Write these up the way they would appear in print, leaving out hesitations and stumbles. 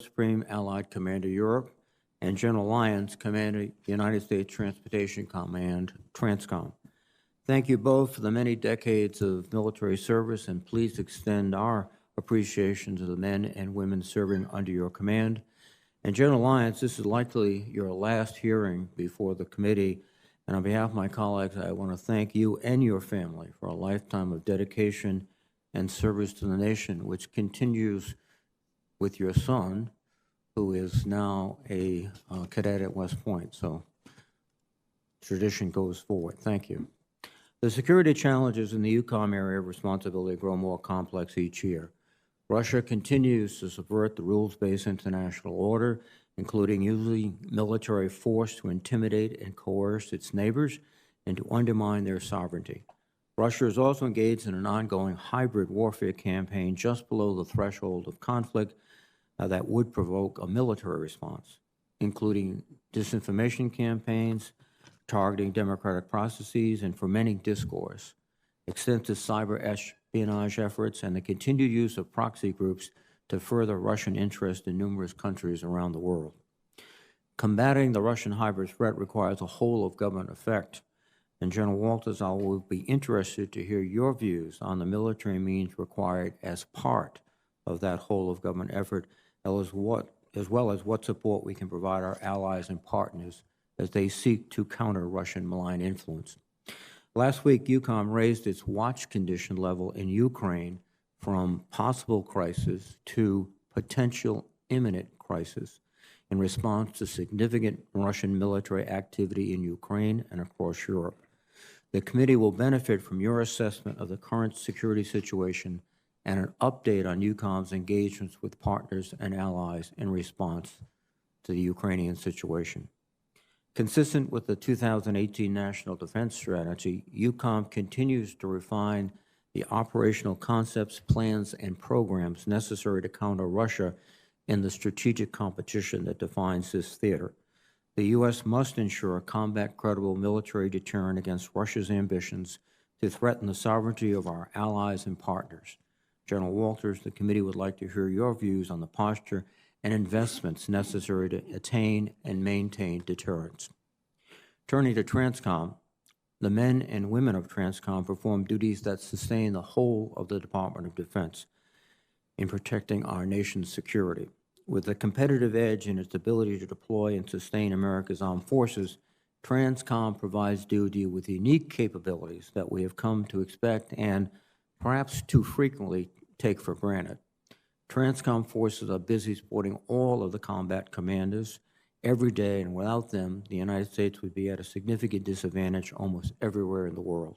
Supreme Allied Commander Europe, and General Lyons, Commander United States Transportation Command, TRANSCOM. Thank you both for the many decades of military service, and please extend our appreciation to the men and women serving under your command. And General Lyons, this is likely your last hearing before the committee, and on behalf of my colleagues, I want to thank you and your family for a lifetime of dedication and service to the nation, which continues with your son, who is now a cadet at West Point. So tradition goes forward. Thank you. The security challenges in the EUCOM area of responsibility grow more complex each year. Russia continues to subvert the rules-based international order, including using military force to intimidate and coerce its neighbors and to undermine their sovereignty. Russia is also engaged in an ongoing hybrid warfare campaign just below the threshold of conflict that would provoke a military response, including disinformation campaigns, targeting democratic processes, and fomenting discourse, extensive cyber espionage efforts, and the continued use of proxy groups to further Russian interest in numerous countries around the world. Combating the Russian hybrid threat requires a whole-of-government effect, and General Walters, I will be interested to hear your views on the military means required as part of that whole-of-government effort, as well as what support we can provide our allies and partners as they seek to counter Russian malign influence. Last week, EUCOM raised its watch condition level in Ukraine from possible crisis to potential imminent crisis in response to significant Russian military activity in Ukraine and across Europe. The committee will benefit from your assessment of the current security situation and an update on EUCOM's engagements with partners and allies in response to the Ukrainian situation. Consistent with the 2018 National Defense Strategy, EUCOM continues to refine the operational concepts, plans, and programs necessary to counter Russia in the strategic competition that defines this theater. The U.S. must ensure a combat-credible military deterrent against Russia's ambitions to threaten the sovereignty of our allies and partners. General Walters, the committee would like to hear your views on the posture and investments necessary to attain and maintain deterrence. Turning to TRANSCOM, the men and women of TRANSCOM perform duties that sustain the whole of the Department of Defense in protecting our nation's security. With a competitive edge in its ability to deploy and sustain America's armed forces, TRANSCOM provides DoD with unique capabilities that we have come to expect and perhaps too frequently take for granted. TRANSCOM forces are busy supporting all of the combat commanders every day, and without them, the United States would be at a significant disadvantage almost everywhere in the world.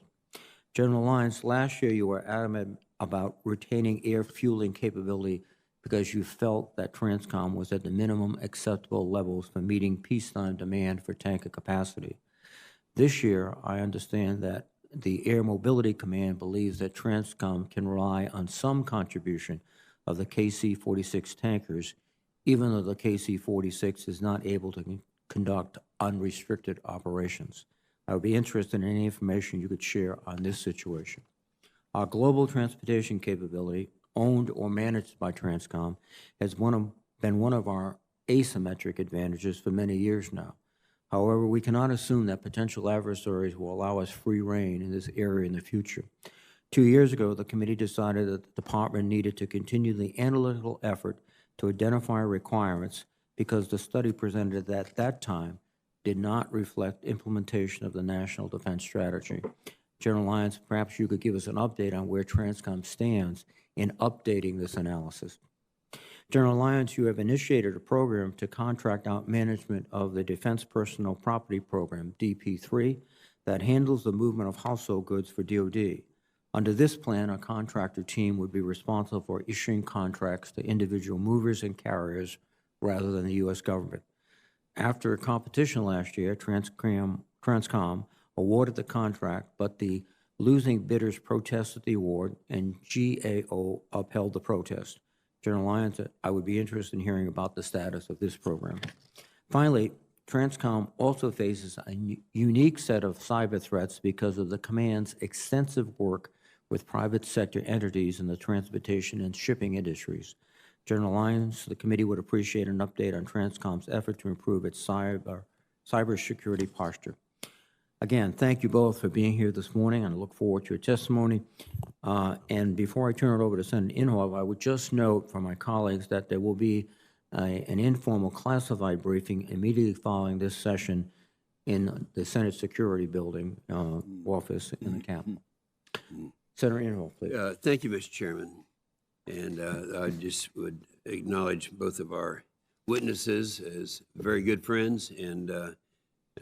General Lyons, last year you were adamant about retaining air fueling capability because you felt that TRANSCOM was at the minimum acceptable levels for meeting peacetime demand for tanker capacity. This year, I understand that the Air Mobility Command believes that TRANSCOM can rely on some contribution of the KC-46 tankers, even though the KC-46 is not able to conduct unrestricted operations. I would be interested in any information you could share on this situation. Our global transportation capability, owned or managed by TRANSCOM, has been one of our asymmetric advantages for many years now. However, we cannot assume that potential adversaries will allow us free rein in this area in the future. 2 years ago, the committee decided that the department needed to continue the analytical effort to identify requirements because the study presented at that time did not reflect implementation of the National Defense Strategy. General Lyons, perhaps you could give us an update on where TRANSCOM stands in updating this analysis. General Lyons, you have initiated a program to contract out management of the Defense Personnel Property Program, DP3, that handles the movement of household goods for DoD. Under this plan, a contractor team would be responsible for issuing contracts to individual movers and carriers rather than the U.S. government. After a competition last year, TRANSCOM awarded the contract, but the losing bidders protested the award, and GAO upheld the protest. General Lyons, I would be interested in hearing about the status of this program. Finally, TRANSCOM also faces a unique set of cyber threats because of the command's extensive work with private sector entities in the transportation and shipping industries. General Lyons, the committee would appreciate an update on Transcom's effort to improve its cybersecurity posture. Again, thank you both for being here this morning, and I look forward to your testimony. And before I turn it over to Senator Inhofe, I would just note for my colleagues that there will be an informal classified briefing immediately following this session in the Senate Security Building office in the Capitol. Senator Inhofe, please. Thank you, Mr. Chairman. And I just would acknowledge both of our witnesses as very good friends. And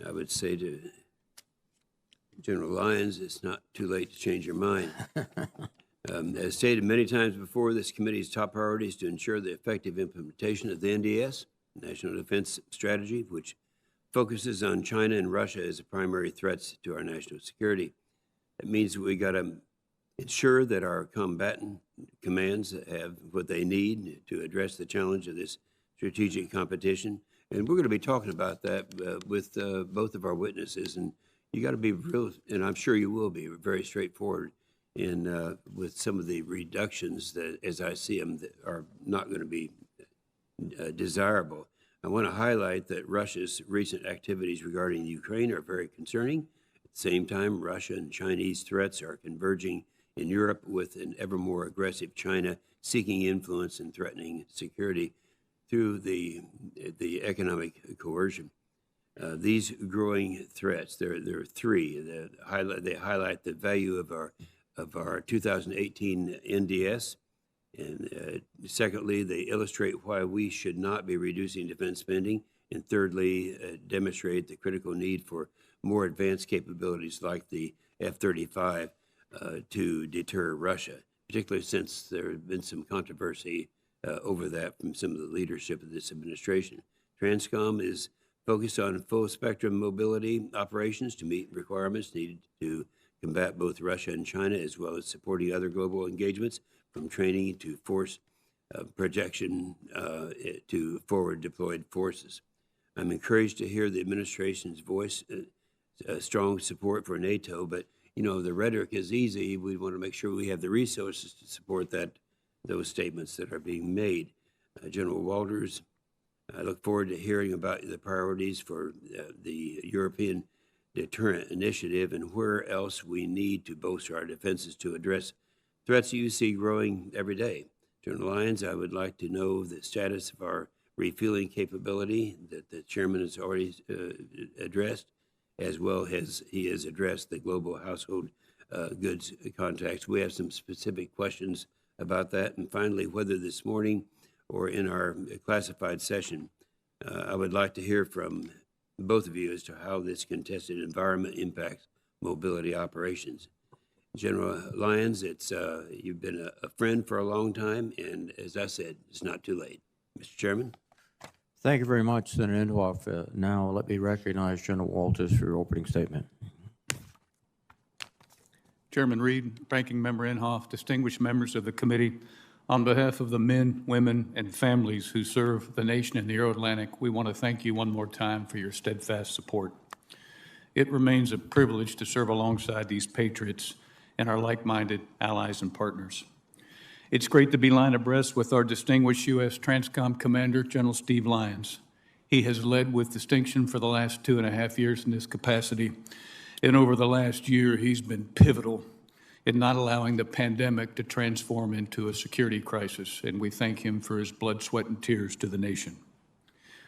I would say to General Lyons, it's not too late to change your mind. As stated many times before, this committee's top priority is to ensure the effective implementation of the NDS, National Defense Strategy, which focuses on China and Russia as the primary threats to our national security. It means we got to ensure that our combatant commands have what they need to address the challenge of this strategic competition. And we're going to be talking about that with both of our witnesses. And you got to be real, and I'm sure you will be, very straightforward in with some of the reductions that, as I see them, that are not going to be desirable. I want to highlight that Russia's recent activities regarding Ukraine are very concerning. At the same time, Russia and Chinese threats are converging in Europe, with an ever more aggressive China seeking influence and threatening security through the economic coercion. These growing threats, there are three. They highlight the value of our 2018 NDS, and secondly, they illustrate why we should not be reducing defense spending, and thirdly, demonstrate the critical need for more advanced capabilities like the F-35 to deter Russia, particularly since there has been some controversy over that from some of the leadership of this administration. Transcom is focused on full spectrum mobility operations to meet requirements needed to combat both Russia and China, as well as supporting other global engagements, from training to force projection to forward deployed forces. I'm encouraged to hear the administration's voice, strong support for NATO, but you know, the rhetoric is easy. We want to make sure we have the resources to support those statements that are being made. General Walters, I look forward to hearing about the priorities for the European Deterrent Initiative and where else we need to bolster our defenses to address threats you see growing every day. General Lyons, I would like to know the status of our refueling capability that the chairman has already addressed, as well as he has addressed the global household goods contacts. We have some specific questions about that. And finally, whether this morning or in our classified session, I would like to hear from both of you as to how this contested environment impacts mobility operations. General Lyons, you've been a friend for a long time, and as I said, it's not too late. Mr. Chairman. Thank you very much, Senator Inhofe. Now let me recognize General Walters for your opening statement. Chairman Reed, Ranking Member Inhofe, distinguished members of the committee, on behalf of the men, women, and families who serve the nation in the Euro-Atlantic, we want to thank you one more time for your steadfast support. It remains a privilege to serve alongside these patriots and our like-minded allies and partners. It's great to be line abreast with our distinguished U.S. Transcom Commander, General Steve Lyons. He has led with distinction for the last 2.5 years in this capacity, and over the last year, he's been pivotal in not allowing the pandemic to transform into a security crisis, and we thank him for his blood, sweat, and tears to the nation.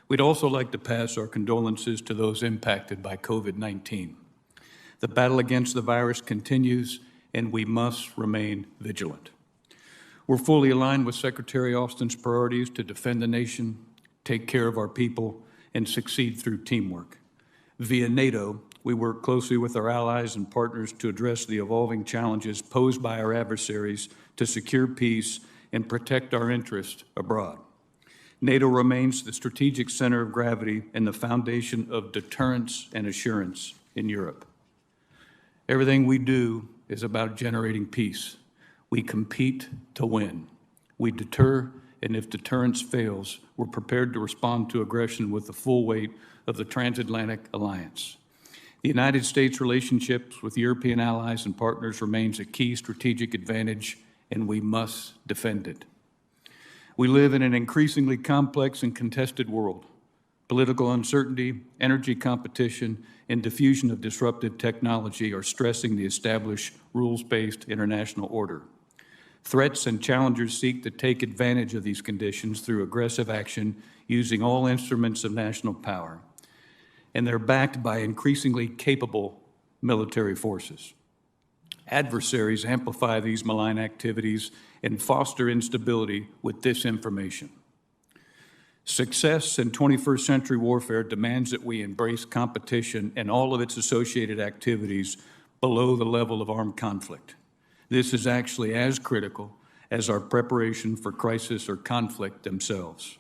We'd also like to pass our condolences to those impacted by COVID-19. The battle against the virus continues, and we must remain vigilant. We're fully aligned with Secretary Austin's priorities to defend the nation, take care of our people, and succeed through teamwork. Via NATO, we work closely with our allies and partners to address the evolving challenges posed by our adversaries to secure peace and protect our interests abroad. NATO remains the strategic center of gravity and the foundation of deterrence and assurance in Europe. Everything we do is about generating peace. We compete to win. We deter, and if deterrence fails, we're prepared to respond to aggression with the full weight of the transatlantic alliance. The United States' relationships with European allies and partners remains a key strategic advantage, and we must defend it. We live in an increasingly complex and contested world. Political uncertainty, energy competition, and diffusion of disruptive technology are stressing the established rules-based international order. Threats and challengers seek to take advantage of these conditions through aggressive action using all instruments of national power, and they're backed by increasingly capable military forces. Adversaries amplify these malign activities and foster instability with disinformation. Success in 21st century warfare demands that we embrace competition and all of its associated activities below the level of armed conflict. This is actually as critical as our preparation for crisis or conflict themselves.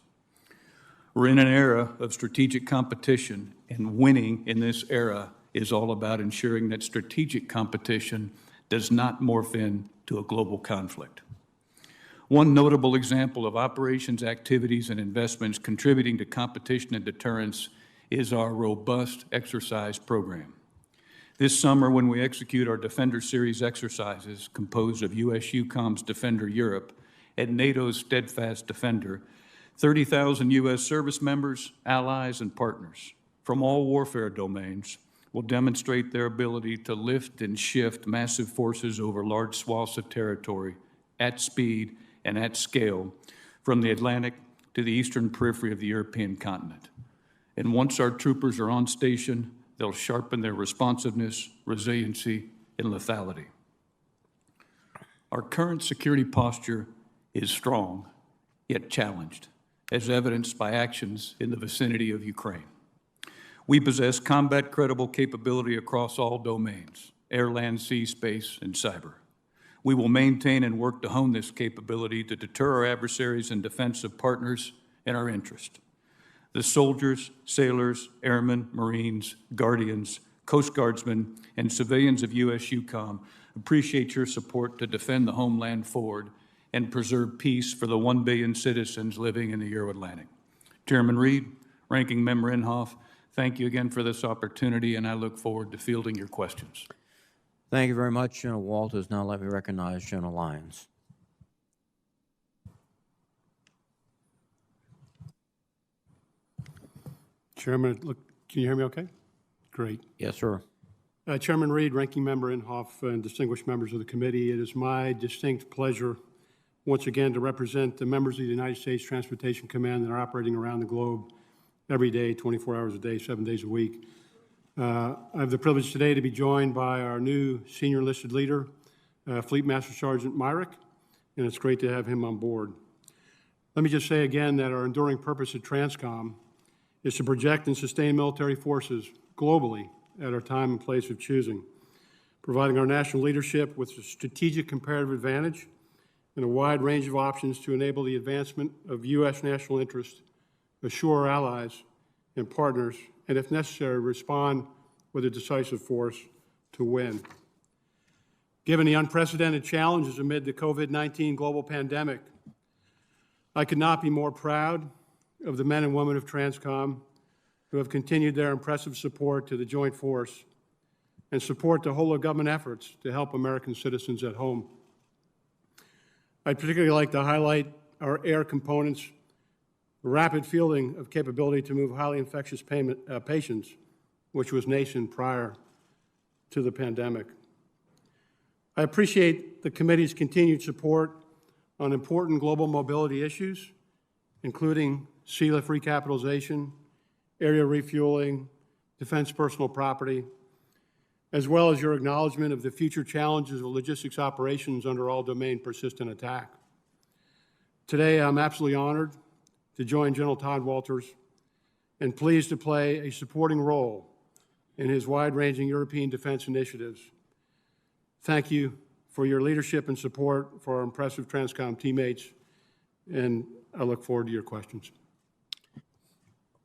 We're in an era of strategic competition, and winning in this era is all about ensuring that strategic competition does not morph into a global conflict. One notable example of operations, activities, and investments contributing to competition and deterrence is our robust exercise program. This summer, when we execute our Defender Series exercises composed of USUCOM's Defender Europe and NATO's Steadfast Defender, 30,000 U.S. service members, allies, and partners from all warfare domains will demonstrate their ability to lift and shift massive forces over large swaths of territory at speed and at scale from the Atlantic to the eastern periphery of the European continent. And once our troopers are on station, they'll sharpen their responsiveness, resiliency, and lethality. Our current security posture is strong, yet challenged, as evidenced by actions in the vicinity of Ukraine. We possess combat-credible capability across all domains: air, land, sea, space, and cyber. We will maintain and work to hone this capability to deter our adversaries in defense of partners in our interest. The soldiers, sailors, airmen, Marines, Guardians, Coast Guardsmen, and civilians of USUCOM appreciate your support to defend the homeland forward and preserve peace for the 1 billion citizens living in the Euro-Atlantic. Chairman Reed, Ranking Member Inhofe, thank you again for this opportunity, and I look forward to fielding your questions. Thank you very much, General Walters. Now let me recognize General Lyons. Chairman, look, can you hear me okay? Great. Yes, sir. Chairman Reed, Ranking Member Inhofe, and distinguished members of the committee, it is my distinct pleasure once again to represent the members of the United States Transportation Command that are operating around the globe every day, 24 hours a day, 7 days a week. I have the privilege today to be joined by our new senior enlisted leader, Fleet Master Sergeant Myrick, and it's great to have him on board. Let me just say again that our enduring purpose at TRANSCOM is to project and sustain military forces globally at our time and place of choosing, providing our national leadership with a strategic comparative advantage and a wide range of options to enable the advancement of U.S. national interest, assure our allies and partners, and if necessary, respond with a decisive force to win. Given the unprecedented challenges amid the COVID-19 global pandemic, I could not be more proud of the men and women of TRANSCOM who have continued their impressive support to the Joint Force and support the whole of government efforts to help American citizens at home. I'd particularly like to highlight our air components' rapid fielding of capability to move highly infectious patients, which was nascent prior to the pandemic. I appreciate the committee's continued support on important global mobility issues, including SELIF recapitalization, area refueling, defense personal property, as well as your acknowledgement of the future challenges of logistics operations under all-domain persistent attack. Today, I'm absolutely honored to join General Todd Walters and pleased to play a supporting role in his wide-ranging European defense initiatives. Thank you for your leadership and support for our impressive TRANSCOM teammates, and I look forward to your questions.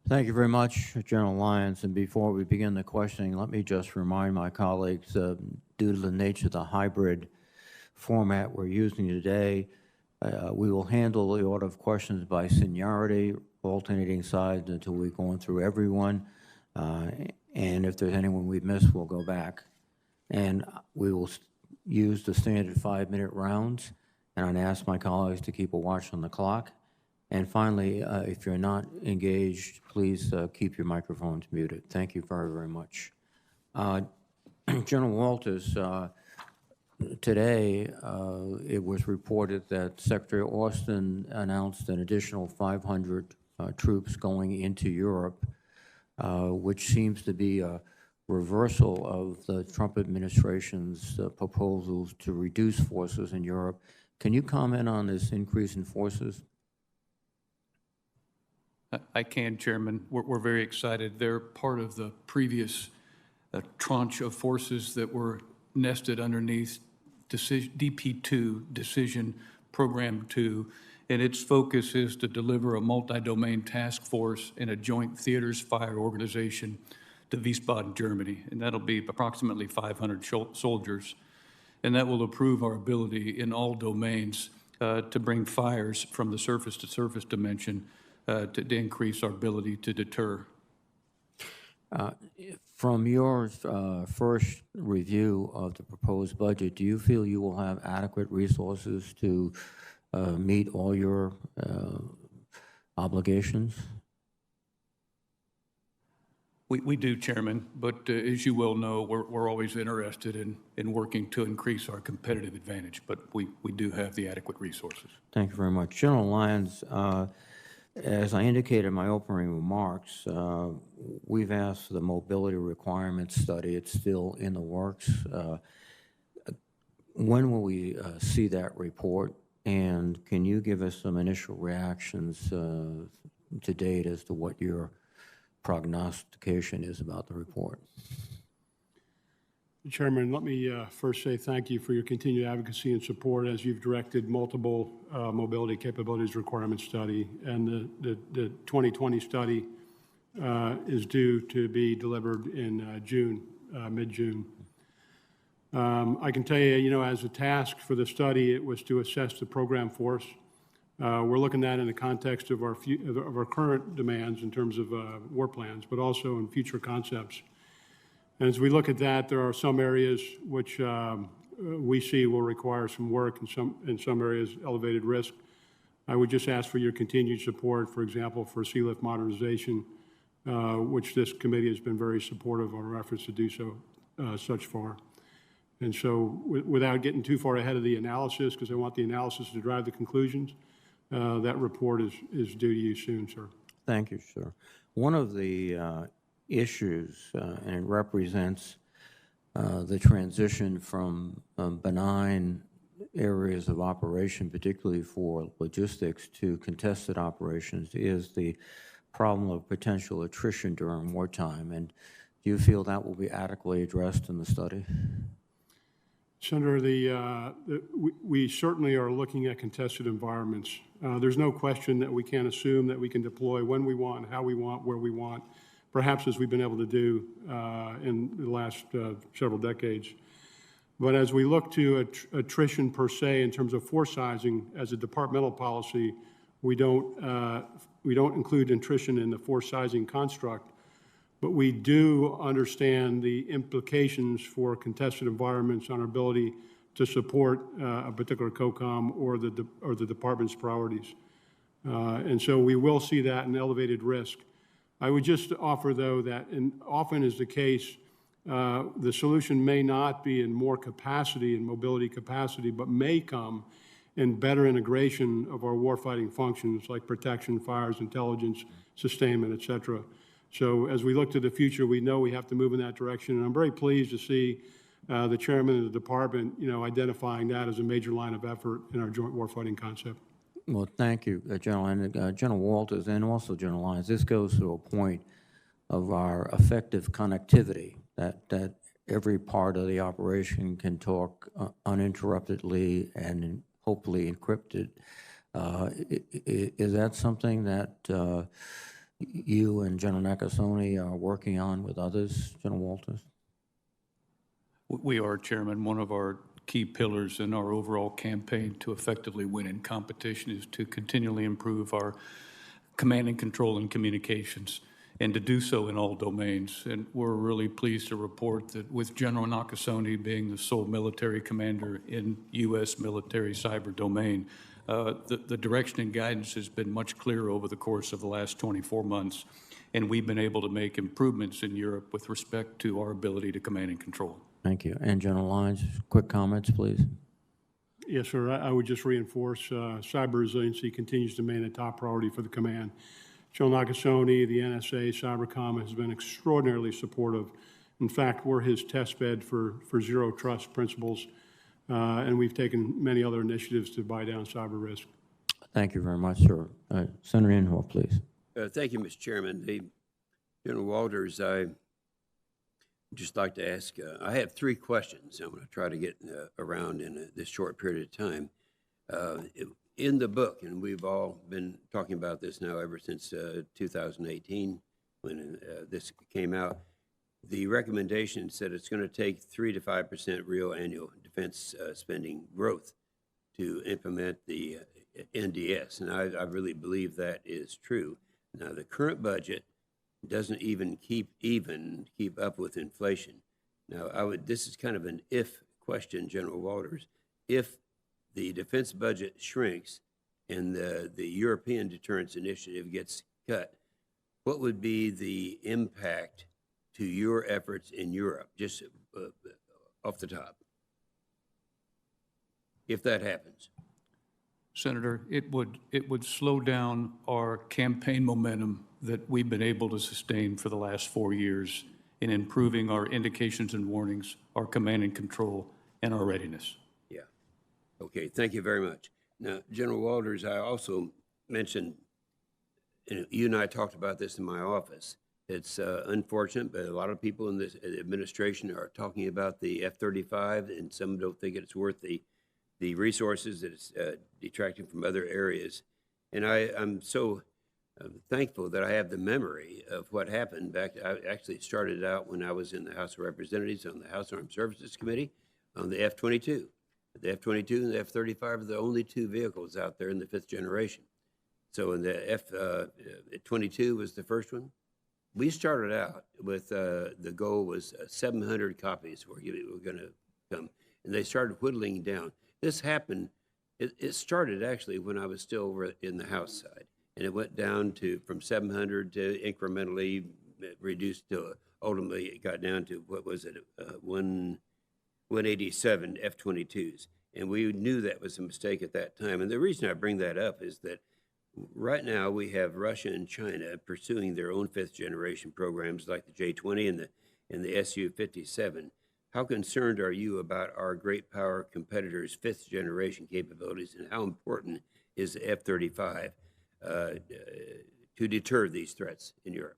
Thank you very much, General Lyons. And before we begin the questioning, let me just remind my colleagues, due to the nature of the hybrid format we're using today, we will handle the order of questions by seniority, alternating sides until we've gone through everyone. And if there's anyone we've missed, we'll go back. And we will use the standard 5-minute rounds. And I'd ask my colleagues to keep a watch on the clock. And finally, if you're not engaged, please keep your microphones muted. Thank you very, very much. General Walters, today it was reported that Secretary Austin announced an additional 500 troops going into Europe, which seems to be a reversal of the Trump administration's proposals to reduce forces in Europe. Can you comment on this increase in forces? I can, Chairman. We're very excited. They're part of the previous tranche of forces that were nested underneath DP2, Decision Program 2, and its focus is to deliver a multi-domain task force and a joint theaters fire organization to Wiesbaden, Germany, and that'll be approximately 500 soldiers, and that will improve our ability in all domains to bring fires from the surface to surface dimension to increase our ability to deter. From your first review of the proposed budget, do you feel you will have adequate resources to meet all your obligations? We do, Chairman, but as you well know, we're always interested in working to increase our competitive advantage, but we do have the adequate resources. Thank you very much. General Lyons, as I indicated in my opening remarks, we've asked for the mobility requirements study. It's still in the works. When will we see that report? And can you give us some initial reactions to date as to what your prognostication is about the report? Chairman, let me first say thank you for your continued advocacy and support as you've directed multiple mobility capabilities requirement study. And the 2020 study is due to be delivered in June, mid-June. I can tell you, as a task for the study, it was to assess the program force. We're looking at it in the context of our current demands in terms of war plans, but also in future concepts. And as we look at that, there are some areas which we see will require some work, and in some areas elevated risk. I would just ask for your continued support, for example, for sea lift modernization, which this committee has been very supportive of our efforts to do so such far. And so without getting too far ahead of the analysis, because I want the analysis to drive the conclusions, that report is due to you soon, sir. Thank you, sir. One of the issues, and it represents the transition from benign areas of operation, particularly for logistics, to contested operations, is the problem of potential attrition during wartime. And do you feel that will be adequately addressed in the study? Senator, we certainly are looking at contested environments. There's no question that we can't assume that we can deploy when we want, how we want, where we want, perhaps as we've been able to do in the last several decades. But as we look to attrition per se in terms of force sizing as a departmental policy, we don't include attrition in the force sizing construct, but we do understand the implications for contested environments on our ability to support a particular COCOM or the department's priorities. And so we will see that in elevated risk. I would just offer, though, that often is the case, the solution may not be in more capacity and mobility capacity, but may come in better integration of our warfighting functions like protection, fires, intelligence, sustainment, et cetera. So as we look to the future, we know we have to move in that direction. And I'm very pleased to see the chairman of the department, identifying that as a major line of effort in our joint warfighting concept. Well, thank you, General, and General Walters, and also General Lyons. This goes to a point of our effective connectivity, that every part of the operation can talk uninterruptedly and hopefully encrypted. Is that something that you and General Nakasone are working on with others, General Walters? We are, Chairman. One of our key pillars in our overall campaign to effectively win in competition is to continually improve our command and control and communications, and to do so in all domains. And we're really pleased to report that with General Nakasone being the sole military commander in U.S. military cyber domain, The direction and guidance has been much clearer over the course of the last 24 months, and we've been able to make improvements in Europe with respect to our ability to command and control. Thank you. And General Lyons, quick comments, please. Yes, sir. I would just reinforce cyber resiliency continues to remain a top priority for the command. General Nakasone, the NSA, Cybercom has been extraordinarily supportive. In fact, we're his test bed for zero trust principles, and we've taken many other initiatives to buy down cyber risk. Thank you very much, sir. Senator Inhofe, please. Thank you, Mr. Chairman. General Walters, I just like to ask, I have 3 questions I'm going to try to get around in this short period of time. In the book, and we've all been talking about this now ever since 2018 when this came out, the recommendation said it's going to take 3 to 5% real annual defense spending growth to implement the NDS, and I really believe that is true. Now, the current budget doesn't even keep up with inflation. Now, this is kind of an if question, General Walters. If the defense budget shrinks and the European Deterrence Initiative gets cut, what would be the impact to your efforts in Europe, just off the top, if that happens? Senator, it would slow down our campaign momentum that we've been able to sustain for the last 4 years in improving our indications and warnings, our command and control, and our readiness. Yeah. Okay, thank you very much. Now, General Walters, I also mentioned, you and I talked about this in my office. It's unfortunate, but a lot of people in this administration are talking about the F-35, and some don't think it's worth the resources that it's detracting from other areas. And I'm so thankful that I have the memory of what happened back. I actually started out when I was in the House of Representatives on the House Armed Services Committee on the F-22. The F-22 and the F-35 are the only 2 vehicles out there in the 5th generation. So in the F-22 was the first one. We started out with the goal was 700 copies were going to come, and they started whittling down. This happened, it started actually when I was still over in the House side, and it went down from 700 to incrementally reduced to, ultimately it got down to, what was it, 187 F-22s. And we knew that was a mistake at that time. And the reason I bring that up is that right now we have Russia and China pursuing their own 5th generation programs like the J-20 and the Su-57. How concerned are you about our great power competitors' 5th generation capabilities, and how important is the F-35 to deter these threats in Europe?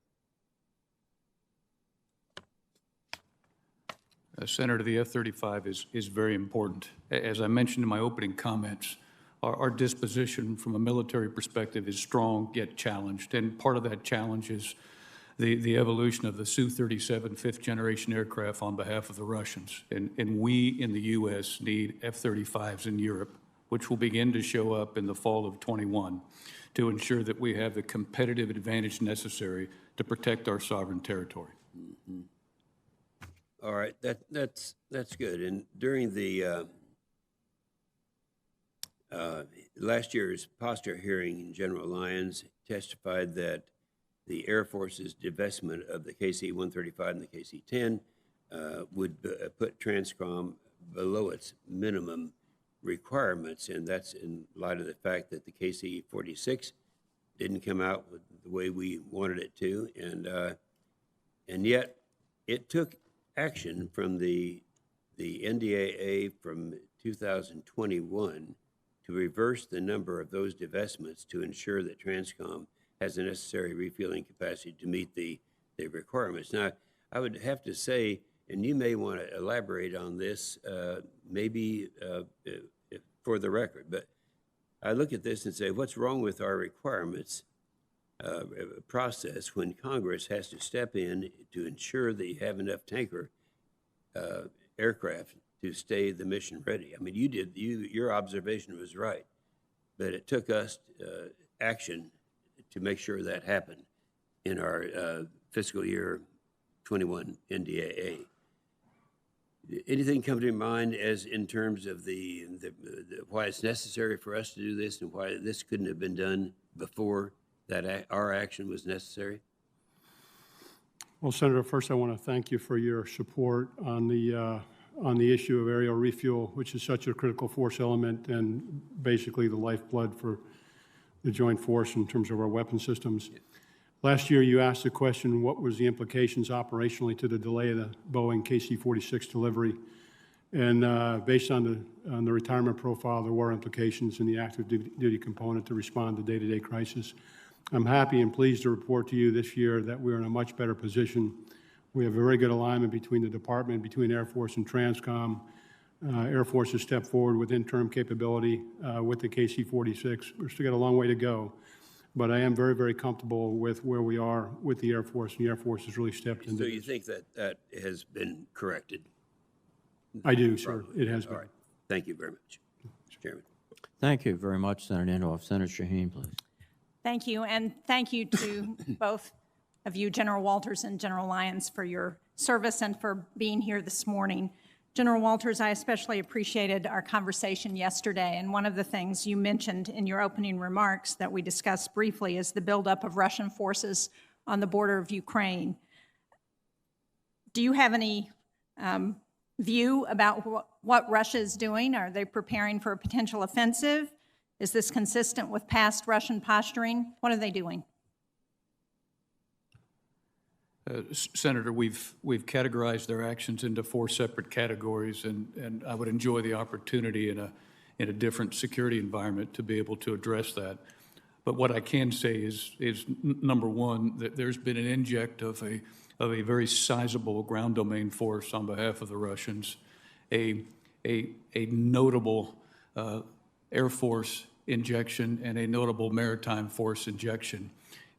Senator, the F-35 is very important. As I mentioned in my opening comments, our disposition from a military perspective is strong yet challenged, and part of that challenge is the evolution of the Su-37 5th generation aircraft on behalf of the Russians. And we in the U.S. need F-35s in Europe, which will begin to show up in the fall of 21 to ensure that we have the competitive advantage necessary to protect our sovereign territory. Mm-hmm. All right, that's good. And during the last year's posture hearing, General Lyons testified that the Air Force's divestment of the KC-135 and the KC-10 would put TRANSCOM below its minimum requirements, and that's in light of the fact that the KC-46 didn't come out with the way we wanted it to, and yet it took action from the NDAA from 2021 to reverse the number of those divestments to ensure that TRANSCOM has the necessary refueling capacity to meet the requirements. Now, I would have to say, and you may want to elaborate on this, maybe for the record, but I look at this and say, what's wrong with our requirements process when Congress has to step in to ensure that you have enough tanker aircraft to stay the mission ready? I mean, your observation was right, but it took us action to make sure that happened in our fiscal year 21 NDAA. Anything come to your mind as in terms of why it's necessary for us to do this and why this couldn't have been done before that our action was necessary? Well, Senator, first I want to thank you for your support on the issue of aerial refuel, which is such a critical force element and basically the lifeblood for the joint force in terms of our weapon systems. Yeah. Last year, you asked the question, what was the implications operationally to the delay of the Boeing KC-46 delivery? And based on the retirement profile, there were implications in the active duty component to respond to day-to-day crisis. I'm happy and pleased to report to you this year that we're in a much better position. We have very good alignment between the department, between Air Force and Transcom. Air Force has stepped forward with interim capability with the KC-46. We've still got a long way to go, but I am very, very comfortable with where we are with the Air Force, and the Air Force has really stepped into So you think that has been corrected? I do, sir. It has been. All right. Thank you very much, Mr. Chairman. Thank you very much, Senator Inhofe. Senator Shaheen, please. Thank you, and thank you to both of you, General Walters and General Lyons, for your service and for being here this morning. General Walters, I especially appreciated our conversation yesterday, and one of the things you mentioned in your opening remarks that we discussed briefly is the buildup of Russian forces on the border of Ukraine. Do you have any view about what Russia is doing? Are they preparing for a potential offensive? Is this consistent with past Russian posturing? What are they doing? Senator, we've categorized their actions into 4 separate categories, and I would enjoy the opportunity in a different security environment to be able to address that. But what I can say is number one, that there's been an inject of a very sizable ground domain force on behalf of the Russians, a notable Air Force injection, and a notable maritime force injection.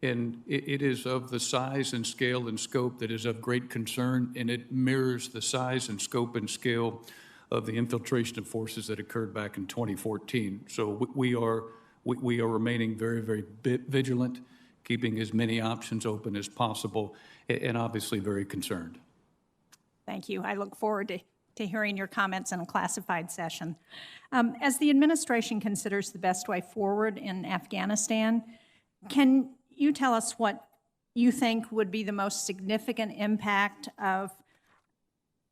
And it is of the size and scale and scope that is of great concern, and it mirrors the size and scope and scale of the infiltration of forces that occurred back in 2014. So we are remaining very, very vigilant, keeping as many options open as possible, and obviously very concerned. Thank you. I look forward to hearing your comments in a classified session. As the administration considers the best way forward in Afghanistan, can you tell us what you think would be the most significant impact of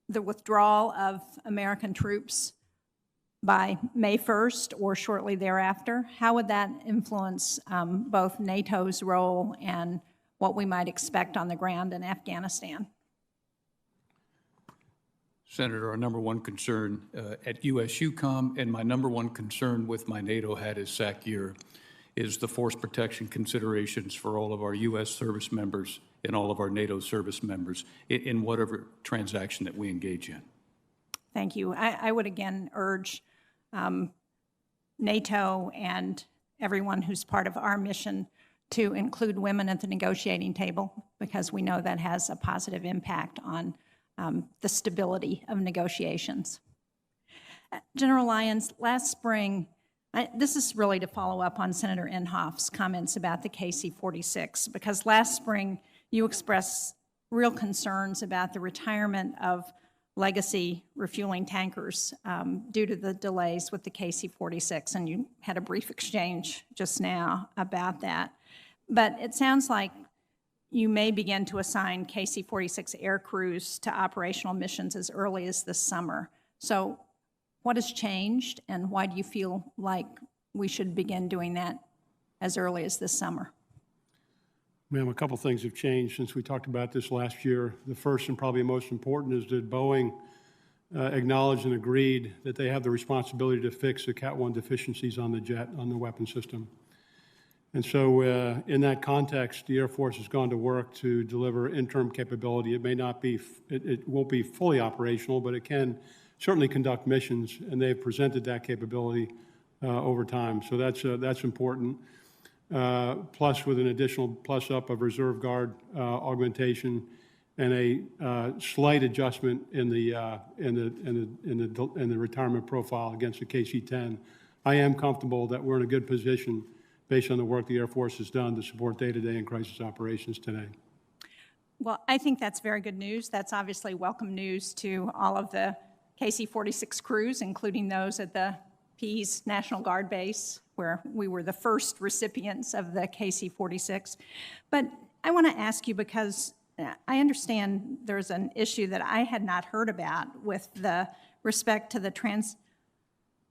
the withdrawal of American troops by May 1st or shortly thereafter? How would that influence both NATO's role and what we might expect on the ground in Afghanistan? Senator, our number one concern at USUCOM, and my number one concern with my NATO hat as SACEUR, is the force protection considerations for all of our U.S. service members and all of our NATO service members in whatever transaction that we engage in. Thank you. I would again urge NATO and everyone who's part of our mission to include women at the negotiating table, because we know that has a positive impact on the stability of negotiations. General Lyons, last spring, this is really to follow up on Senator Inhofe's comments about the KC-46, because last spring you expressed real concerns about the retirement of legacy refueling tankers due to the delays with the KC-46, and you had a brief exchange just now about that. But it sounds like you may begin to assign KC-46 air crews to operational missions as early as this summer. So what has changed, and why do you feel like we should begin doing that as early as this summer? Ma'am, a couple things have changed since we talked about this last year. The first and probably most important is that Boeing acknowledged and agreed that they have the responsibility to fix the Cat 1 deficiencies on the jet, on the weapon system. And so in that context, the Air Force has gone to work to deliver interim capability. It may not be, it won't be fully operational, but it can certainly conduct missions, and they've presented that capability over time. So that's important. Plus with an additional plus-up of reserve guard augmentation and a slight adjustment in the retirement profile against the KC-10, I am comfortable that we're in a good position based on the work the Air Force has done to support day-to-day and crisis operations today. Well, I think that's very good news. That's obviously welcome news to all of the KC-46 crews, including those at the Pease National Guard Base, where we were the first recipients of the KC-46. But I want to ask you, because I understand there's an issue that I had not heard about with the respect to the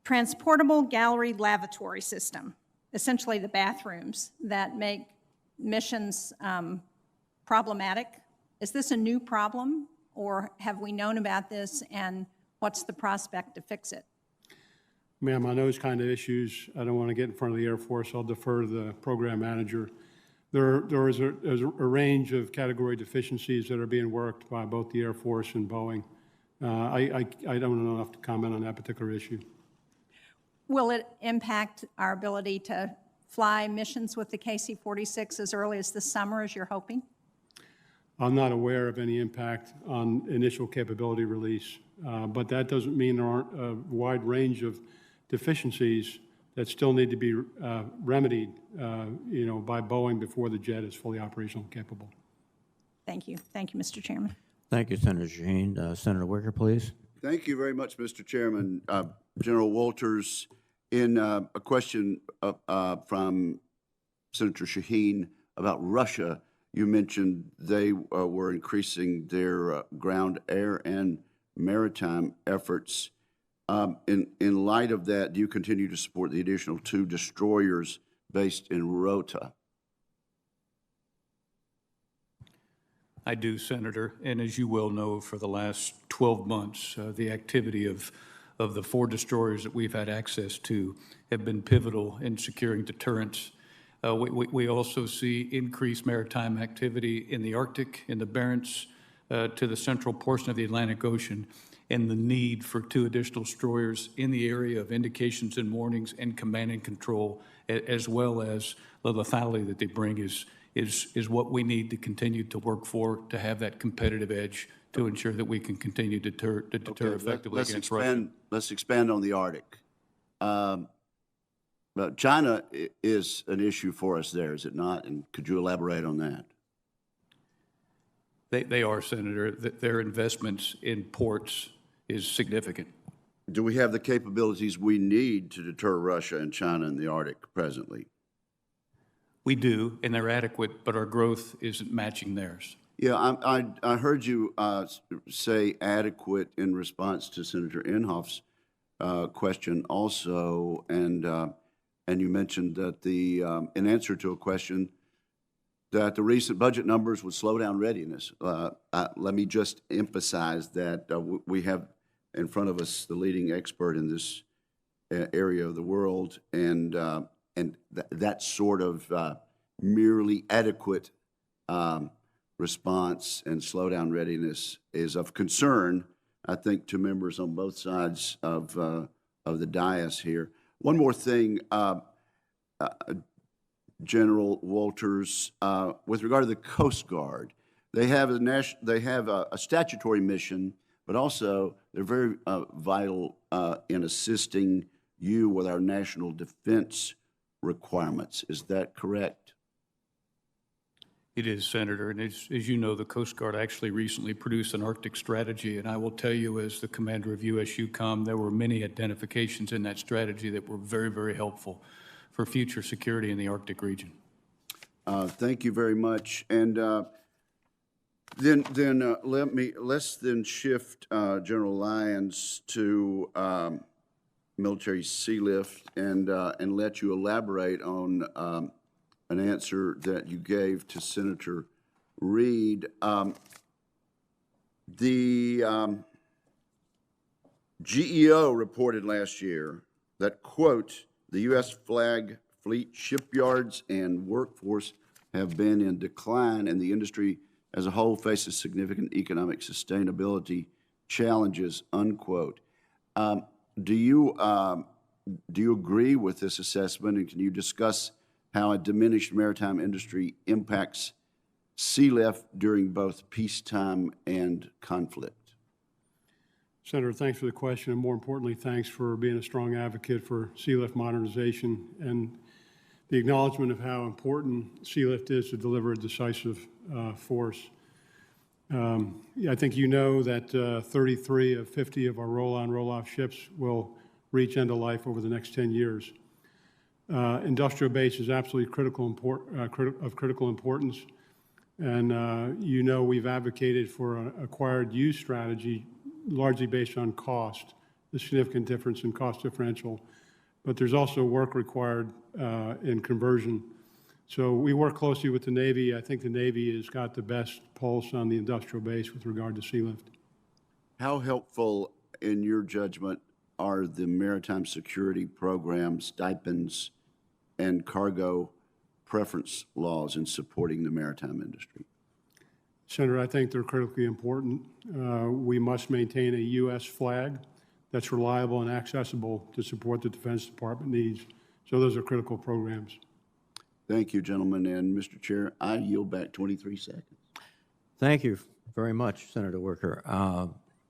transportable gallery lavatory system, essentially the bathrooms that make missions problematic. Is this a new problem, or have we known about this, and what's the prospect to fix it? Ma'am, on those kind of issues, I don't want to get in front of the Air Force. I'll defer to the program manager. There is a range of category deficiencies that are being worked by both the Air Force and Boeing. I don't know enough to comment on that particular issue. Will it impact our ability to fly missions with the KC-46 as early as this summer, as you're hoping? I'm not aware of any impact on initial capability release, but that doesn't mean there aren't a wide range of deficiencies that still need to be remedied, by Boeing before the jet is fully operational and capable. Thank you. Thank you, Mr. Chairman. Thank you, Senator Shaheen. Senator Wicker, please. Thank you very much, Mr. Chairman. General Walters, in a question from Senator Shaheen about Russia, you mentioned they were increasing their ground, air, and maritime efforts. In light of that, do you continue to support the additional 2 destroyers based in Rota? I do, Senator, and as you well know, for the last 12 months, the activity of the 4 destroyers that we've had access to have been pivotal in securing deterrence. We also see increased maritime activity in the Arctic, in the Barents, to the central portion of the Atlantic Ocean, and the need for 2 additional destroyers in the area of indications and warnings and command and control, as well as the lethality that they bring is what we need to continue to work for, to have that competitive edge to ensure that we can continue to deter effectively against Russia. Let's expand on the Arctic. But China is an issue for us there, is it not? And could you elaborate on that? They are, Senator. Their investments in ports is significant. Do we have the capabilities we need to deter Russia and China in the Arctic presently? We do, and they're adequate, but our growth isn't matching theirs. Yeah, I heard you say adequate in response to Senator Inhofe's question also, and you mentioned that in answer to a question, that the recent budget numbers would slow down readiness. Let me just emphasize that we have in front of us the leading expert in this area of the world, and that sort of merely adequate response and slowdown readiness is of concern, I think, to members on both sides of the dais here. One more thing, General Walters, with regard to the Coast Guard, they have a statutory mission, but also they're very vital in assisting you with our national defense requirements. Is that correct? It is, Senator, and as you know, the Coast Guard actually recently produced an Arctic strategy, and I will tell you, as the commander of USUCOM, there were many identifications in that strategy that were very, very helpful for future security in the Arctic region. Thank you very much. And let's then shift General Lyons to military sea lift and let you elaborate on an answer that you gave to Senator Reid. The GEO reported last year that, quote, the U.S. flag fleet shipyards and workforce have been in decline, and the industry as a whole faces significant economic sustainability challenges, unquote. Do you agree with this assessment, and can you discuss how a diminished maritime industry impacts sea lift during both peacetime and conflict? Senator, thanks for the question, and more importantly, thanks for being a strong advocate for sea lift modernization and the acknowledgement of how important sea lift is to deliver a decisive force. I think you know that 33 of 50 of our roll-on, roll-off ships will reach end of life over the next 10 years. Industrial base is absolutely critical importance. And you know we've advocated for an acquired use strategy largely based on cost, the significant difference in cost differential. But there's also work required in conversion. So we work closely with the Navy. I think the Navy has got the best pulse on the industrial base with regard to sea lift. How helpful, in your judgment, are the maritime security program stipends and cargo preference laws in supporting the maritime industry? Senator, I think they're critically important. We must maintain a U.S. flag that's reliable and accessible to support the Defense Department needs. So those are critical programs. Thank you, gentlemen. And Mr. Chair, I yield back 23 seconds. Thank you very much, Senator Wicker.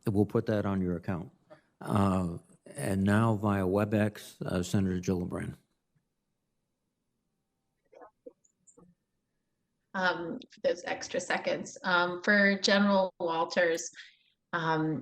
We'll put that on your account. And now via WebEx, Senator Gillibrand. For those extra seconds. For General Walters, I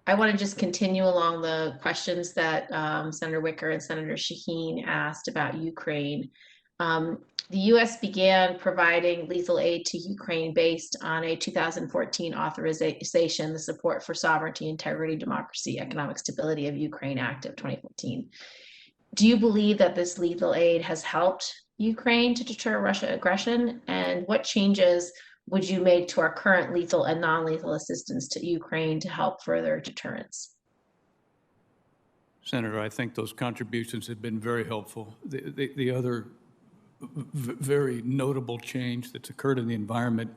want to just continue along the questions that Senator Wicker and Senator Shaheen asked about Ukraine. The U.S. began providing lethal aid to Ukraine based on a 2014 authorization, the Support for Sovereignty, Integrity, Democracy, Economic Stability of Ukraine Act of 2014. Do you believe that this lethal aid has helped Ukraine to deter Russian aggression? And what changes would you make to our current lethal and non-lethal assistance to Ukraine to help further deterrence? Senator, I think those contributions have been very helpful. The other very notable change that's occurred in the environment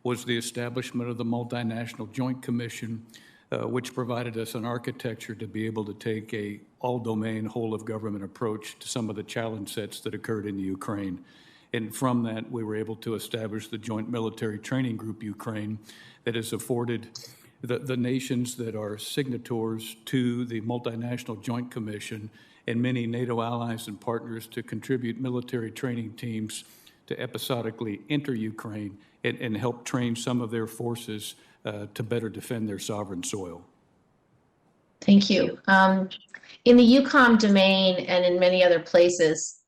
was the establishment of the Multinational Joint Commission, which provided us an architecture to be able to take a all-domain, whole-of-government approach to some of the challenge sets that occurred in the Ukraine. And from that, we were able to establish the Joint Military Training Group Ukraine that has afforded the nations that are signatories to the Multinational Joint Commission and many NATO allies and partners to contribute military training teams to episodically enter Ukraine and help train some of their forces to better defend their sovereign soil. Thank you. In the EUCOM domain and in many other places,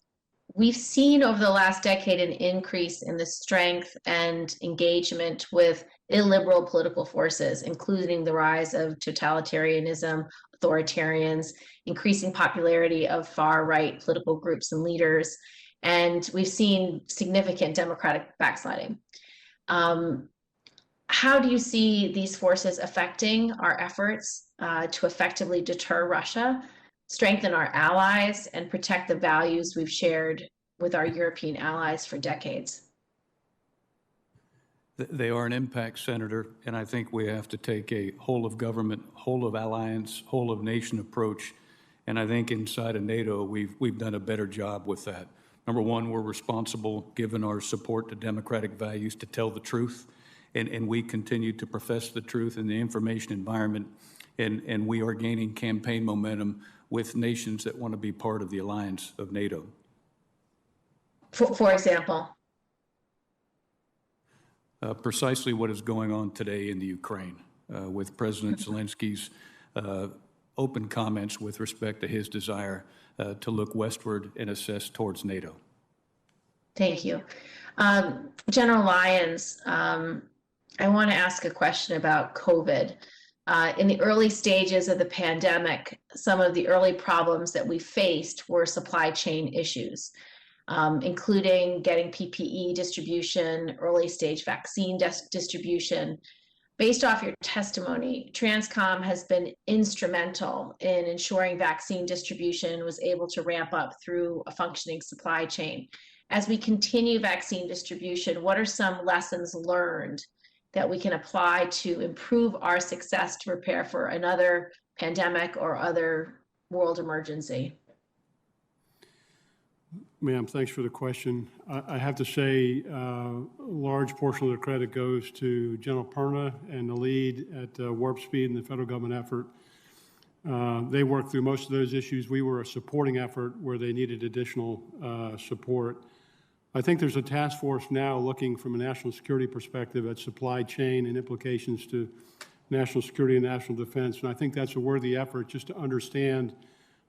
we've seen over the last decade an increase in the strength and engagement with illiberal political forces, including the rise of totalitarianism, authoritarians, increasing popularity of far-right political groups and leaders, and we've seen significant democratic backsliding. How do you see these forces affecting our efforts to effectively deter Russia, strengthen our allies, and protect the values we've shared with our European allies for decades? They are an impact, Senator, and I think we have to take a whole of government, whole of alliance, whole of nation approach. And I think inside of NATO, we've done a better job with that. Number one, we're responsible, given our support to democratic values, to tell the truth. And we continue to profess the truth in the information environment. And we are gaining campaign momentum with nations that want to be part of the alliance of NATO. For example? Precisely what is going on today in the Ukraine with President Zelensky's open comments with respect to his desire to look westward and assess towards NATO. Thank you. General Lyons, I want to ask a question about COVID. In the early stages of the pandemic, some of the early problems that we faced were supply chain issues, including getting PPE distribution, early stage vaccine distribution. Based off your testimony, Transcom has been instrumental in ensuring vaccine distribution was able to ramp up through a functioning supply chain. As we continue vaccine distribution, what are some lessons learned that we can apply to improve our success to prepare for another pandemic or other world emergency? Ma'am, thanks for the question. I have to say a large portion of the credit goes to General Perna and the lead at Warp Speed and the federal government effort. They worked through most of those issues. We were a supporting effort where they needed additional support. I think there's a task force now looking from a national security perspective at supply chain and implications to national security and national defense. And I think that's a worthy effort just to understand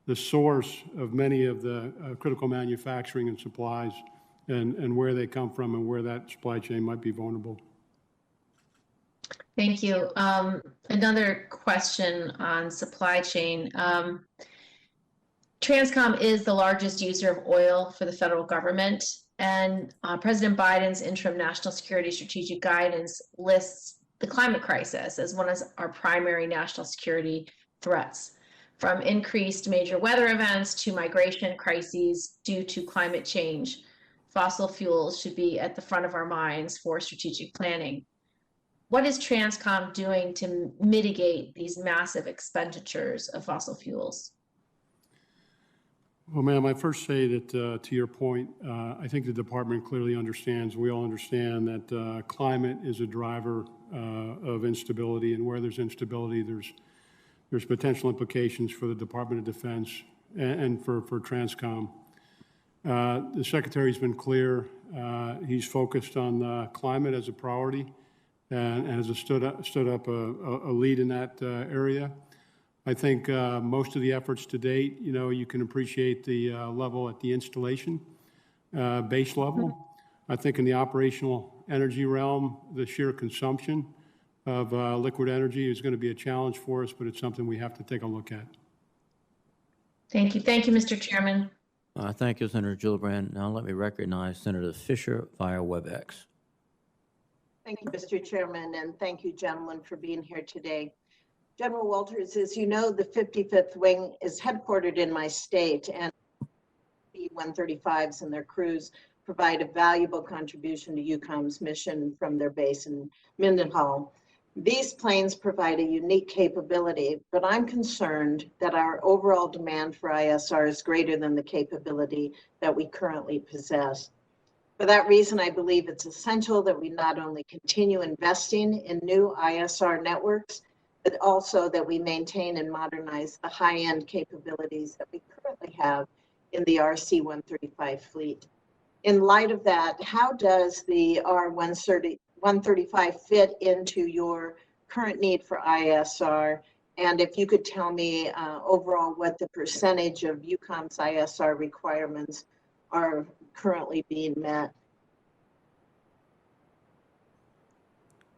the source of many of the critical manufacturing and supplies and where they come from and where that supply chain might be vulnerable. Thank you. Another question on supply chain. Transcom is the largest user of oil for the federal government, and President Biden's interim national security strategic guidance lists the climate crisis as one of our primary national security threats. From increased major weather events to migration crises due to climate change, fossil fuels should be at the front of our minds for strategic planning. What is Transcom doing to mitigate these massive expenditures of fossil fuels? Well, ma'am, I first say that to your point, I think the department clearly understands, we all understand that climate is a driver of instability, and where there's instability, there's potential implications for the Department of Defense and for Transcom. The Secretary's been clear. He's focused on climate as a priority and has stood up a lead in that area. I think most of the efforts to date, you can appreciate the level at the installation base level. I think in the operational energy realm, the sheer consumption of liquid energy is going to be a challenge for us, but it's something we have to take a look at. Thank you. Thank you, Mr. Chairman. Thank you, Senator Gillibrand. Now let me recognize Senator Fisher via WebEx. Thank you, Mr. Chairman, and thank you, gentlemen, for being here today. General Walters, as you know, the 55th Wing is headquartered in my state, and B-135s and their crews provide a valuable contribution to UCOM's mission from their base in Mendenhall. These planes provide a unique capability, but I'm concerned that our overall demand for ISR is greater than the capability that we currently possess. For that reason, I believe it's essential that we not only continue investing in new ISR networks, but also that we maintain and modernize the high-end capabilities that we currently have in the RC-135 fleet. In light of that, how does the R-135 fit into your current need for ISR? And if you could tell me overall what the percentage of UCOM's ISR requirements are currently being met.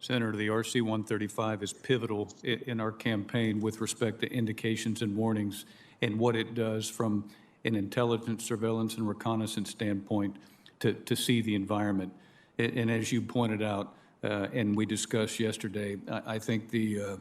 Senator, the RC-135 is pivotal in our campaign with respect to indications and warnings and what it does from an intelligence, surveillance, and reconnaissance standpoint to see the environment. And as you pointed out, and we discussed yesterday, I think the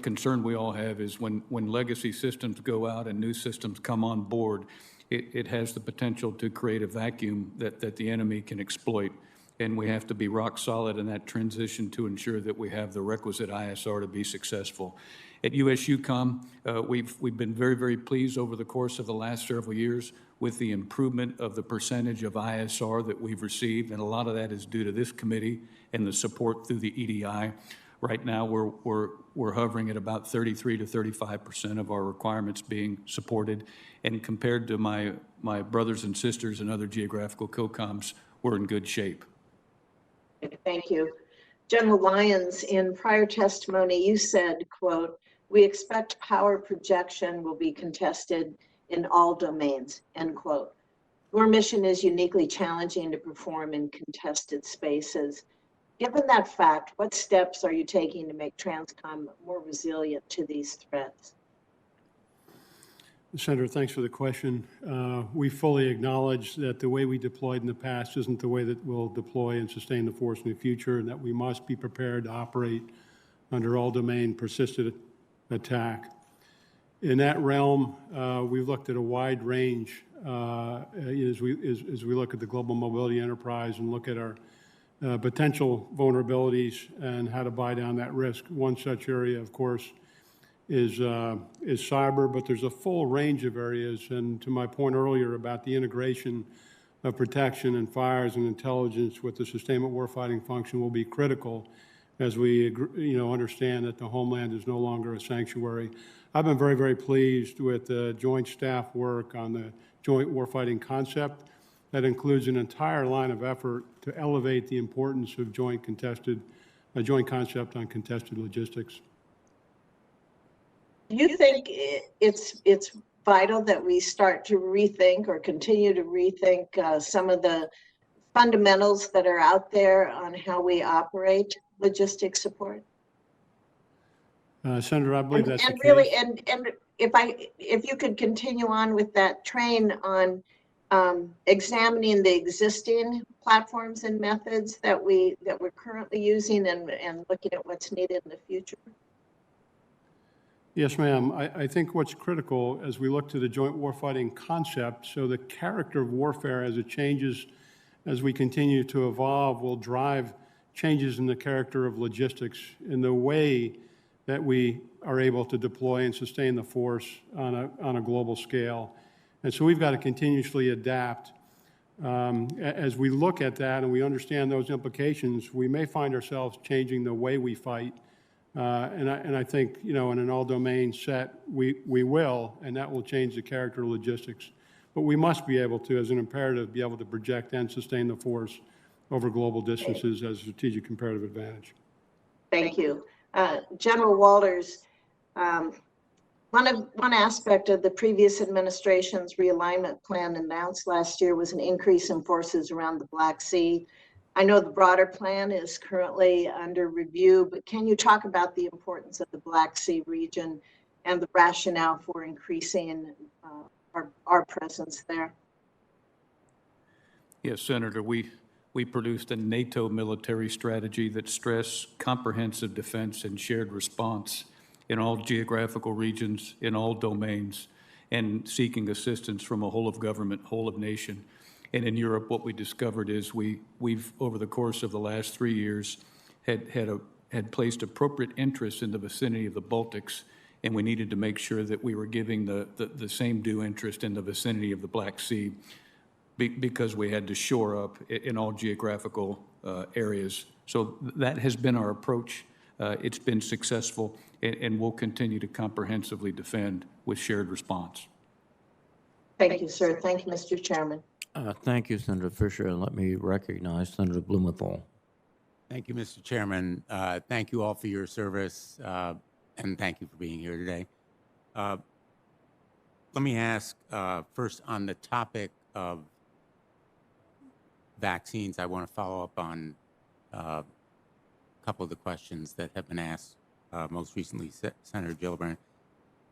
concern we all have is when legacy systems go out and new systems come on board, it has the potential to create a vacuum that the enemy can exploit. And we have to be rock solid in that transition to ensure that we have the requisite ISR to be successful. At USUCOM, we've been very, very pleased over the course of the last several years with the improvement of the percentage of ISR that we've received, and a lot of that is due to this committee and the support through the EDI. Right now, we're hovering at about 33 to 35% of our requirements being supported, and compared to my brothers and sisters and other geographical COCOMs, we're in good shape. Thank you. General Lyons, in prior testimony, you said, quote, "We expect power projection will be contested in all domains," end quote. Your mission is uniquely challenging to perform in contested spaces. Given that fact, what steps are you taking to make Transcom more resilient to these threats? Senator, thanks for the question. We fully acknowledge that the way we deployed in the past isn't the way that we'll deploy and sustain the force in the future, and that we must be prepared to operate under all domain persistent attack. In that realm, we've looked at a wide range as we look at the global mobility enterprise and look at our potential vulnerabilities and how to buy down that risk. One such area, of course, is cyber, but there's a full range of areas. And to my point earlier about the integration of protection and fires and intelligence with the sustainment warfighting function will be critical as we understand that the homeland is no longer a sanctuary. I've been very, very pleased with the joint staff work on the joint warfighting concept that includes an entire line of effort to elevate the importance of a joint concept on contested logistics. Do you think it's vital that we start to rethink or continue to rethink some of the fundamentals that are out there on how we operate logistics support? Senator, I believe that's the case. Really, and if you could continue on with that train on examining the existing platforms and methods that we're currently using and looking at what's needed in the future. Yes, ma'am. I think what's critical as we look to the joint warfighting concept, so the character of warfare as it changes, as we continue to evolve, will drive changes in the character of logistics in the way that we are able to deploy and sustain the force on a global scale. And so we've got to continuously adapt. As we look at that and we understand those implications, we may find ourselves changing the way we fight. And I think, in an all-domain set, we will, and that will change the character of logistics. But we must be able to, as an imperative, be able to project and sustain the force over global distances as a strategic comparative advantage. Thank you. General Walters, one aspect of the previous administration's realignment plan announced last year was an increase in forces around the Black Sea. I know the broader plan is currently under review, but can you talk about the importance of the Black Sea region and the rationale for increasing our presence there? Yes, Senator, we produced a NATO military strategy that stressed comprehensive defense and shared response in all geographical regions, in all domains, and seeking assistance from a whole of government, whole of nation. And in Europe, what we discovered is we've over the course of the last 3 years had placed appropriate interests in the vicinity of the Baltics, and we needed to make sure that we were giving the same due interest in the vicinity of the Black Sea, because we had to shore up in all geographical areas. So that has been our approach. It's been successful, and we'll continue to comprehensively defend with shared response. Thank you, sir. Thank you, Mr. Chairman. Thank you, Senator Fisher, and let me recognize Senator Blumenthal. Thank you, Mr. Chairman. Thank you all for your service, and thank you for being here today. Let me ask first on the topic of vaccines. I want to follow up on a couple of the questions that have been asked, most recently Senator Gillibrand.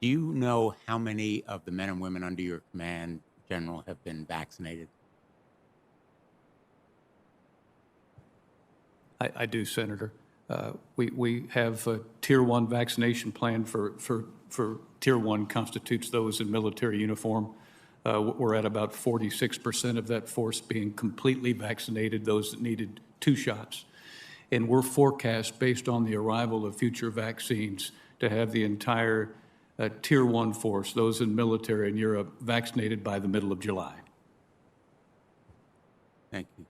Do you know how many of the men and women under your command, General, have been vaccinated? I do, Senator. We have a Tier 1 vaccination plan for Tier 1 constitutes those in military uniform. We're at about 46% of that force being completely vaccinated, those that needed 2 shots. And we're forecast, based on the arrival of future vaccines, to have the entire Tier 1 force, those in military in Europe, vaccinated by the middle of July. Thank you.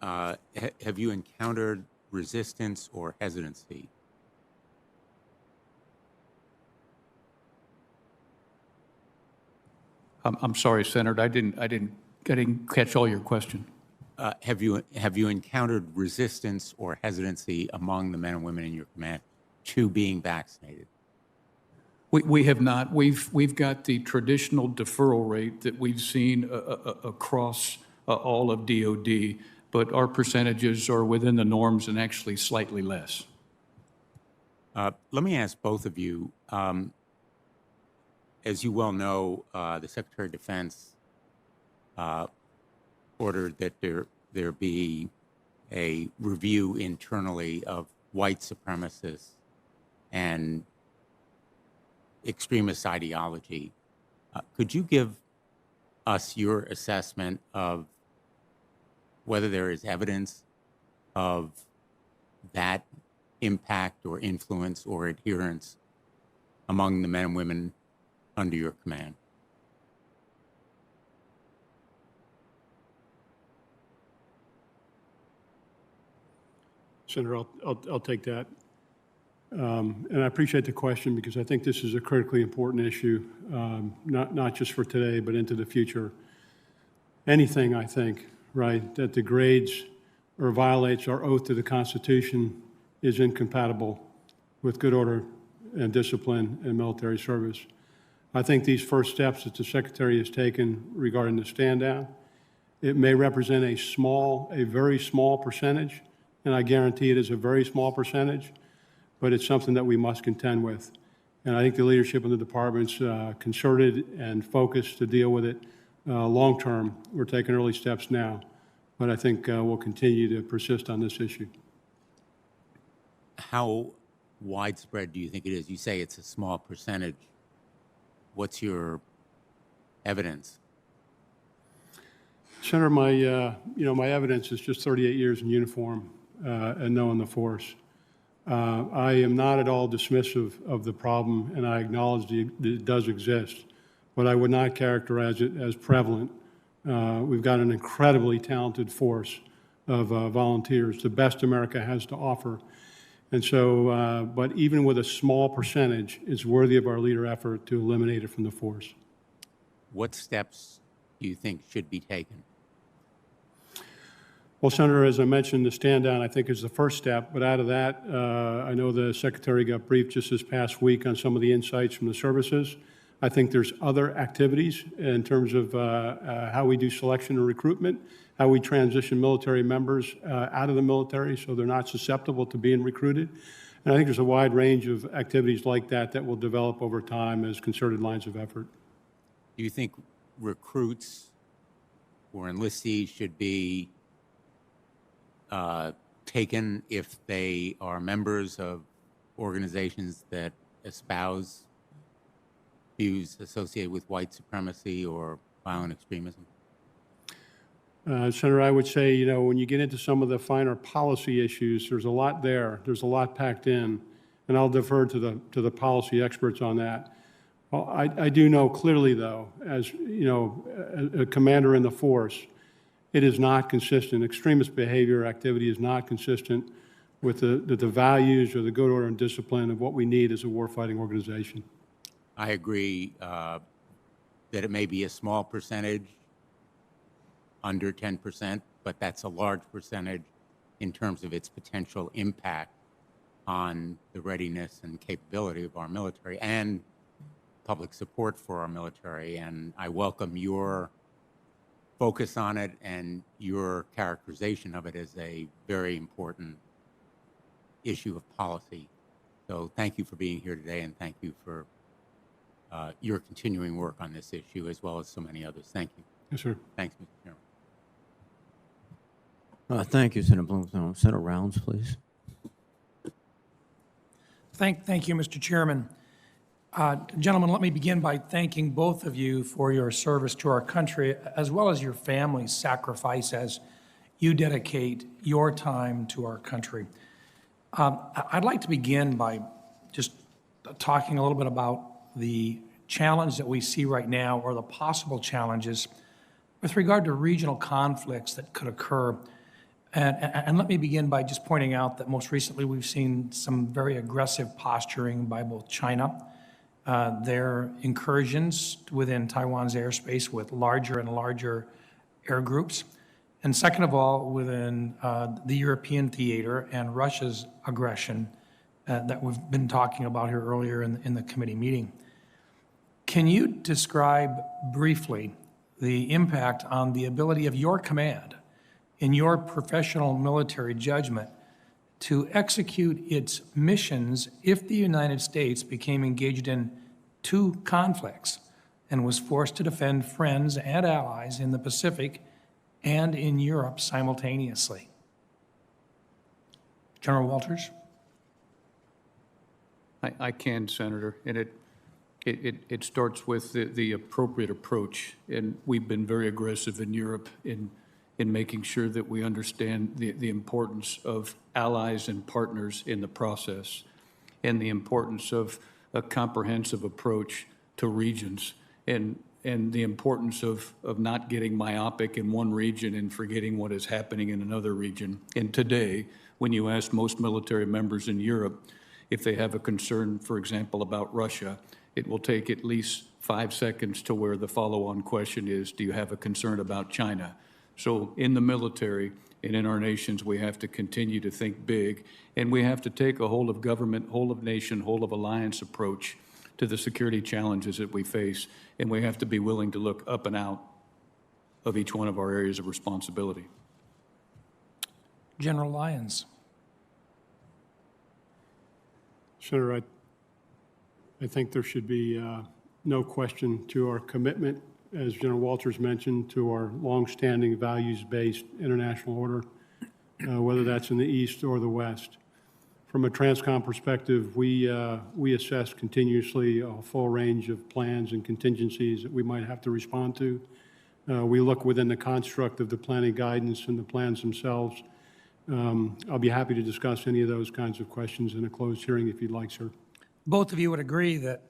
Have you encountered resistance or hesitancy? I'm sorry, Senator. I didn't catch all your question. Have you encountered resistance or hesitancy among the men and women in your command to being vaccinated? We have not. We've got the traditional deferral rate that we've seen across all of DOD, but our percentages are within the norms and actually slightly less. Let me ask both of you. As you well know, the Secretary of Defense ordered that there be a review internally of white supremacists and extremist ideology. Could you give us your assessment of whether there is evidence of that impact or influence or adherence among the men and women under your command? Senator, I'll take that. And I appreciate the question because I think this is a critically important issue, not just for today, but into the future. Anything, I think, right, that degrades or violates our oath to the Constitution is incompatible with good order and discipline and military service. I think these first steps that the Secretary has taken regarding the stand down, it may represent a very small percentage, and I guarantee it is a very small percentage, but it's something that we must contend with. And I think the leadership in the department's concerted and focused to deal with it long term. We're taking early steps now, but I think we'll continue to persist on this issue. How widespread do you think it is? You say it's a small percentage. What's your evidence? Senator, my evidence is just 38 years in uniform and knowing the force. I am not at all dismissive of the problem, and I acknowledge that it does exist, but I would not characterize it as prevalent. We've got an incredibly talented force of volunteers, the best America has to offer. And so, but even with a small percentage, it's worthy of our leader effort to eliminate it from the force. What steps do you think should be taken? Well, Senator, as I mentioned, the stand down, I think, is the first step. But out of that, I know the Secretary got briefed just this past week on some of the insights from the services. I think there's other activities in terms of how we do selection and recruitment, how we transition military members out of the military so they're not susceptible to being recruited. And I think there's a wide range of activities like that that will develop over time as concerted lines of effort. Do you think recruits or enlistees should be taken if they are members of organizations that espouse views associated with white supremacy or violent extremism? Senator, I would say, you know, when you get into some of the finer policy issues, there's a lot there. There's a lot packed in, and I'll defer to the policy experts on that. Well, I do know clearly, though, as you know, a commander in the force, it is not consistent. Extremist behavior activity is not consistent with the values or the good order and discipline of what we need as a warfighting organization. I agree that it may be a small percentage, under 10%, but that's a large percentage in terms of its potential impact on the readiness and capability of our military and public support for our military. And I welcome your focus on it and your characterization of it as a very important issue of policy. So thank you for being here today, and thank you for your continuing work on this issue, as well as so many others. Thank you. Yes, sir. Thanks, Mr. Chairman. Thank you, Senator Blumenthal. Senator Rounds, please. Thank you, Mr. Chairman. Gentlemen, let me begin by thanking both of you for your service to our country, as well as your family's sacrifice as you dedicate your time to our country. I'd like to begin by just talking a little bit about the challenge that we see right now, or the possible challenges with regard to regional conflicts that could occur. And let me begin by just pointing out that most recently we've seen some very aggressive posturing by both China, their incursions within Taiwan's airspace with larger and larger air groups, and second of all, within the European theater and Russia's aggression that we've been talking about here earlier in the committee meeting. Can you describe briefly the impact on the ability of your command, in your professional military judgment, to execute its missions if the United States became engaged in two conflicts and was forced to defend friends and allies in the Pacific and in Europe simultaneously? General Walters? I can, Senator, and it starts with the appropriate approach, and we've been very aggressive in Europe in making sure that we understand the importance of allies and partners in the process, and the importance of a comprehensive approach to regions, and the importance of not getting myopic in one region and forgetting what is happening in another region. And today, when you ask most military members in Europe, If they have a concern, for example, about Russia, it will take at least 5 seconds to where the follow-on question is, do you have a concern about China? So in the military and in our nations, we have to continue to think big, and we have to take a whole of government, whole of nation, whole of alliance approach to the security challenges that we face, and we have to be willing to look up and out of each one of our areas of responsibility. General Lyons. Senator, I think there should be no question to our commitment, as General Walters mentioned, to our longstanding values-based international order, whether that's in the East or the West. From a Transcom perspective, we assess continuously a full range of plans and contingencies that we might have to respond to. We look within the construct of the planning guidance and the plans themselves. I'll be happy to discuss any of those kinds of questions in a closed hearing if you'd like, sir. Both of you would agree that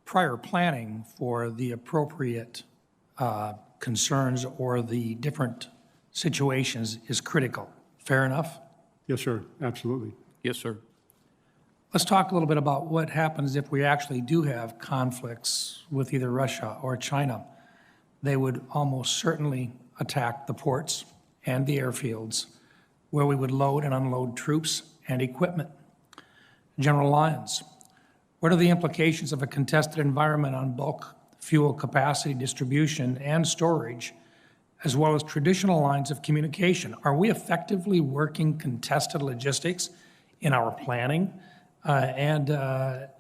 prior planning for the appropriate concerns or the different situations is critical. Fair enough? Yes, sir, absolutely. Yes, sir. Let's talk a little bit about what happens if we actually do have conflicts with either Russia or China. They would almost certainly attack the ports and the airfields where we would load and unload troops and equipment. General Lyons, what are the implications of a contested environment on bulk fuel capacity distribution and storage, as well as traditional lines of communication? Are we effectively working contested logistics in our planning and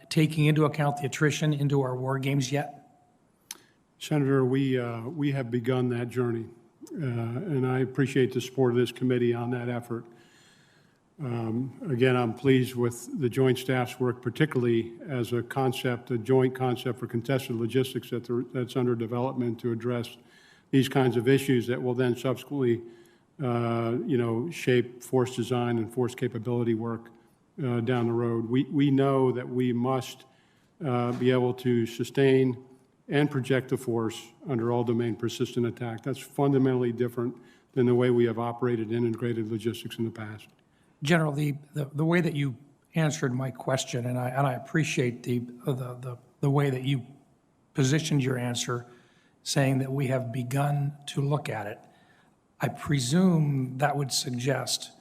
taking into account the attrition into our war games yet? Senator, we have begun that journey, and I appreciate the support of this committee on that effort. Again, I'm pleased with the Joint Staff's work, particularly as a concept, a joint concept for contested logistics that's under development to address these kinds of issues that will then subsequently, shape force design and force capability work down the road. We know that we must be able to sustain and project the force under all domain persistent attack. That's fundamentally different than the way we have operated integrated logistics in the past. General, the way that you answered my question, and I appreciate the way that you positioned your answer, saying that we have begun to look at it. I presume that would suggest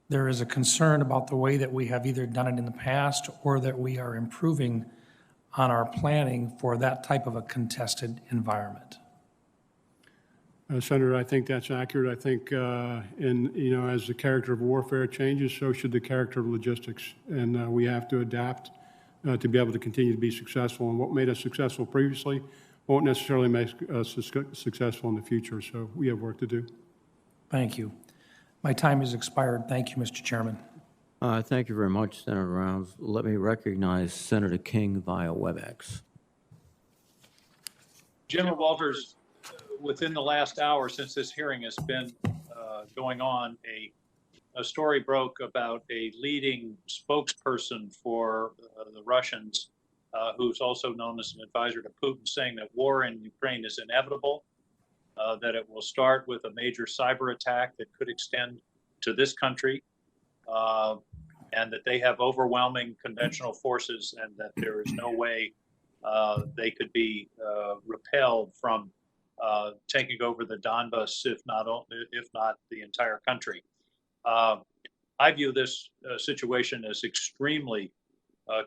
there is a concern about the way that we have either done it in the past or that we are improving on our planning for that type of a contested environment. Senator, I think that's accurate. I think, as the character of warfare changes, so should the character of logistics. And we have to adapt to be able to continue to be successful. And what made us successful previously won't necessarily make us successful in the future. So we have work to do. Thank you. My time has expired. Thank you, Mr. Chairman. Thank you very much, Senator Rounds. Let me recognize Senator King via WebEx. General Walters, within the last hour since this hearing has been going on, a story broke about a leading spokesperson for the Russians, who's also known as an advisor to Putin, saying that war in Ukraine is inevitable, that it will start with a major cyber attack that could extend to this country, and that they have overwhelming conventional forces and that there is no way they could be repelled from taking over the Donbas, if not the entire country. I view this situation as extremely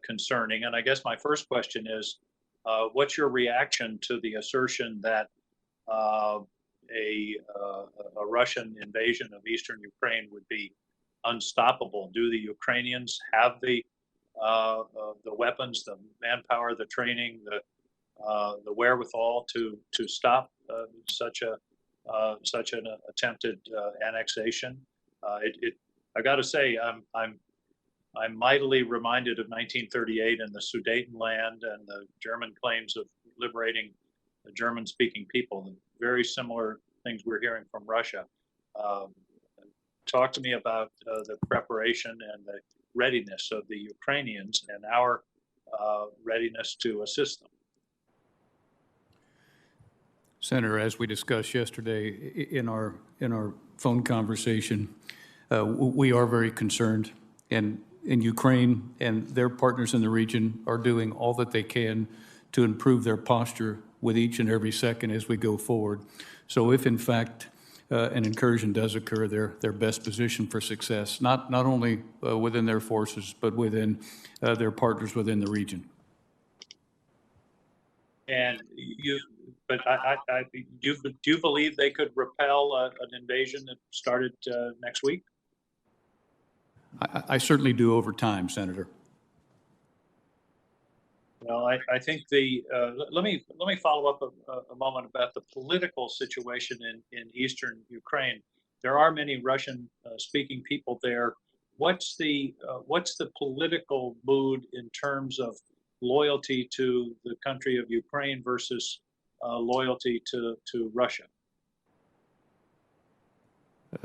concerning, and I guess my first question is, what's your reaction to the assertion that a Russian invasion of eastern Ukraine would be unstoppable? Do the Ukrainians have the weapons, the manpower, the training, the wherewithal to stop such an attempted annexation? I got to say, I'm mightily reminded of 1938 and the Sudetenland and the German claims of liberating the German-speaking people. Very similar things we're hearing from Russia. Talk to me about the preparation and the readiness of the Ukrainians and our readiness to assist them. Senator, as we discussed yesterday in our phone conversation, we are very concerned, and in Ukraine and their partners in the region are doing all that they can to improve their posture with each and every second as we go forward. So if in fact an incursion does occur, they're best positioned for success, not only within their forces, but within their partners within the region. And do you believe they could repel an invasion that started next week? I certainly do over time, Senator. Well, I think let me follow up a moment about the political situation in eastern Ukraine. There are many Russian speaking people there. What's the political mood in terms of loyalty to the country of Ukraine versus loyalty to Russia?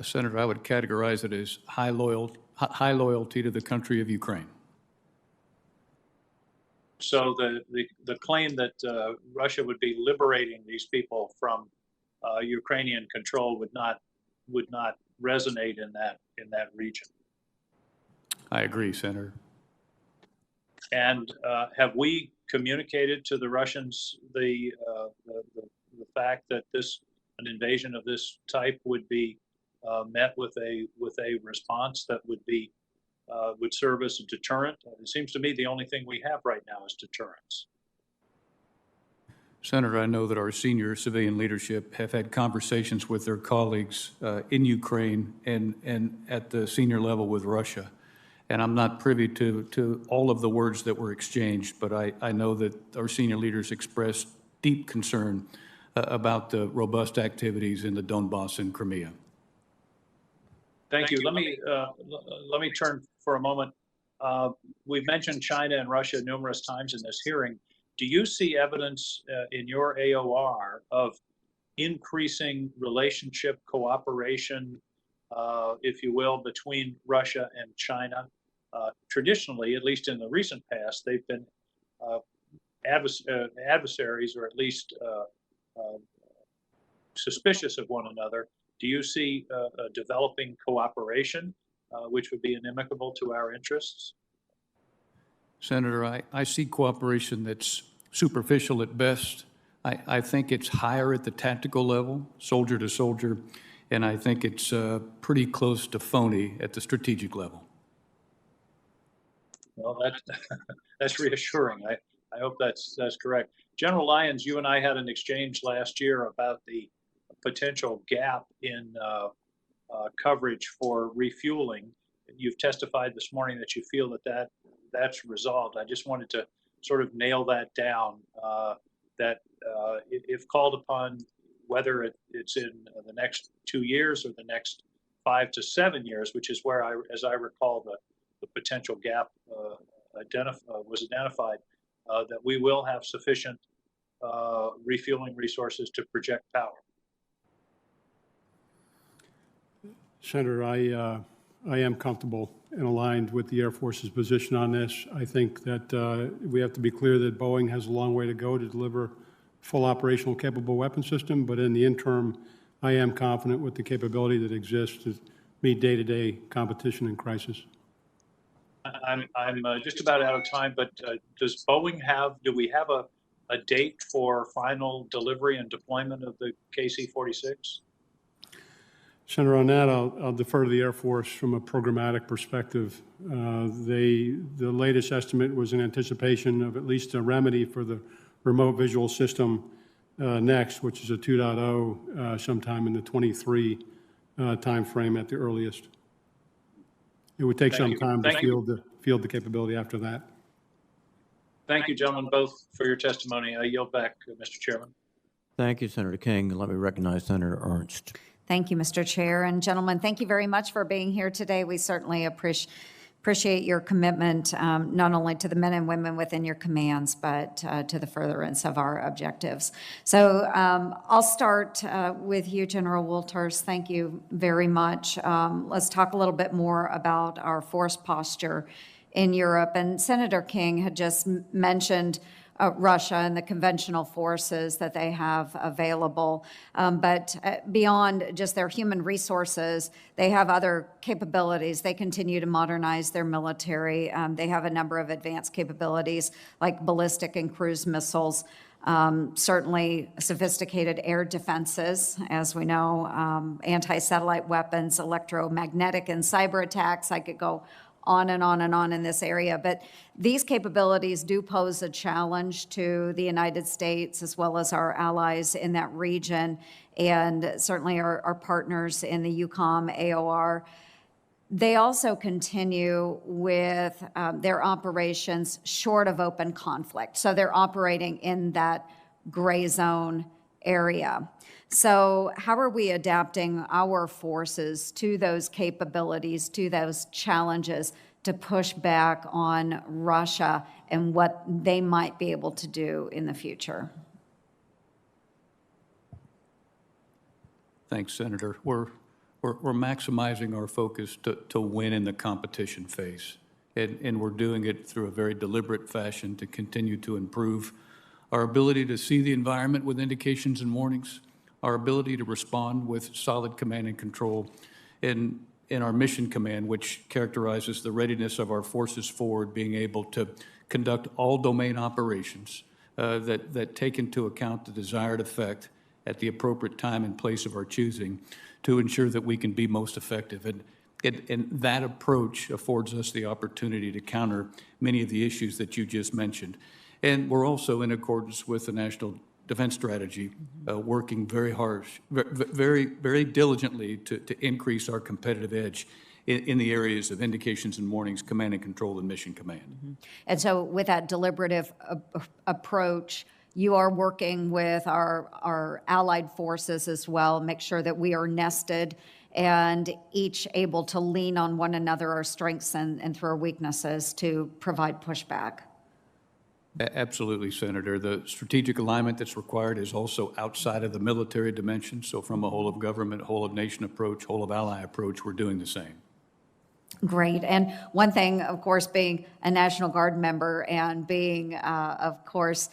Senator, I would categorize it as high loyalty to the country of Ukraine. So the claim that Russia would be liberating these people from Ukrainian control would not resonate in that region. I agree, Senator. And have we communicated to the Russians the fact that an invasion of this type would be met with a response that would serve as a deterrent? It seems to me the only thing we have right now is deterrence. Senator, I know that our senior civilian leadership have had conversations with their colleagues in Ukraine and at the senior level with Russia. And I'm not privy to all of the words that were exchanged, but I know that our senior leaders expressed deep concern about the robust activities in the Donbass and Crimea. Thank you. Let me turn for a moment. We've mentioned China and Russia numerous times in this hearing. Do you see evidence in your AOR of increasing relationship, cooperation, if you will, between Russia and China? Traditionally, at least in the recent past, they've been adversaries, or at least suspicious of one another. Do you see a developing cooperation, which would be inimical to our interests? Senator, I see cooperation that's superficial at best. I think it's higher at the tactical level, soldier to soldier, and I think it's pretty close to phony at the strategic level. Well, that's reassuring. I hope that's correct. General Lyons, you and I had an exchange last year about the potential gap in coverage for refueling. You've testified this morning that you feel that's resolved. I just wanted to sort of nail that down, that if called upon, whether it's in the next 2 years or the next 5 to 7 years, which is where, as I recall, the potential gap was identified, that we will have sufficient refueling resources to project power. Senator, I am comfortable and aligned with the Air Force's position on this. I think that we have to be clear that Boeing has a long way to go to deliver full operational capable weapon system, but in the interim, I am confident with the capability that exists to meet day-to-day competition and crisis. I'm just about out of time, but do we have a date for final delivery and deployment of the KC-46? Senator, on that, I'll defer to the Air Force from a programmatic perspective. The latest estimate was in anticipation of at least a remedy for the remote visual system next, which is a 2.0 sometime in the 23 timeframe at the earliest. It would take some time to field the capability after that. Thank you, gentlemen, both for your testimony. I yield back, Mr. Chairman. Thank you, Senator King. Let me recognize Senator Ernst. Thank you, Mr. Chair. And gentlemen, thank you very much for being here today. We certainly appreciate your commitment, not only to the men and women within your commands, but to the furtherance of our objectives. So I'll start with you, General Wolters. Thank you very much. Let's talk a little bit more about our force posture in Europe. And Senator King had just mentioned Russia and the conventional forces that they have available. But beyond just their human resources, they have other capabilities. They continue to modernize their military. They have a number of advanced capabilities like ballistic and cruise missiles. Certainly sophisticated air defenses, as we know, anti-satellite weapons, electromagnetic and cyber attacks. I could go on and on and on in this area. But these capabilities do pose a challenge to the United States as well as our allies in that region, and certainly our partners in the EUCOM, AOR. They also continue with their operations short of open conflict. So they're operating in that gray zone area. So how are we adapting our forces to those capabilities, to those challenges to push back on Russia and what they might be able to do in the future? Thanks, Senator. We're maximizing our focus to win in the competition phase. And we're doing it through a very deliberate fashion to continue to improve our ability to see the environment with indications and warnings, our ability to respond with solid command and control, in our mission command, which characterizes the readiness of our forces forward, being able to conduct all domain operations that take into account the desired effect at the appropriate time and place of our choosing to ensure that we can be most effective. And that approach affords us the opportunity to counter many of the issues that you just mentioned. And we're also in accordance with the National Defense Strategy, working very hard, very diligently to increase our competitive edge in the areas of indications and warnings, command and control, and mission command. Mm-hmm. And so with that deliberative approach, you are working with our allied forces as well, make sure that we are nested and each able to lean on one another, our strengths and through our weaknesses to provide pushback. Absolutely, Senator. The strategic alignment that's required is also outside of the military dimension. So from a whole of government, whole of nation approach, whole of ally approach, we're doing the same. Great. And one thing, of course, being a National Guard member and being, of course,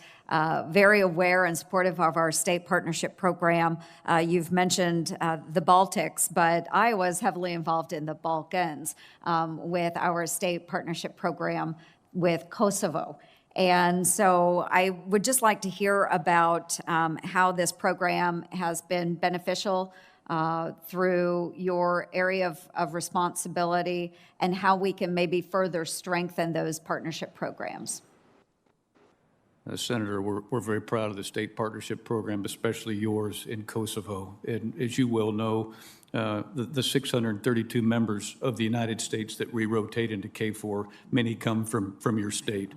very aware and supportive of our state partnership program. You've mentioned the Baltics, but I was heavily involved in the Balkans with our state partnership program with Kosovo. And so I would just like to hear about how this program has been beneficial through your area of responsibility and how we can maybe further strengthen those partnership programs. Senator, we're very proud of the state partnership program, especially yours in Kosovo. And as you well know, the 632 members of the United States that we rotate into KFOR, many come from your state.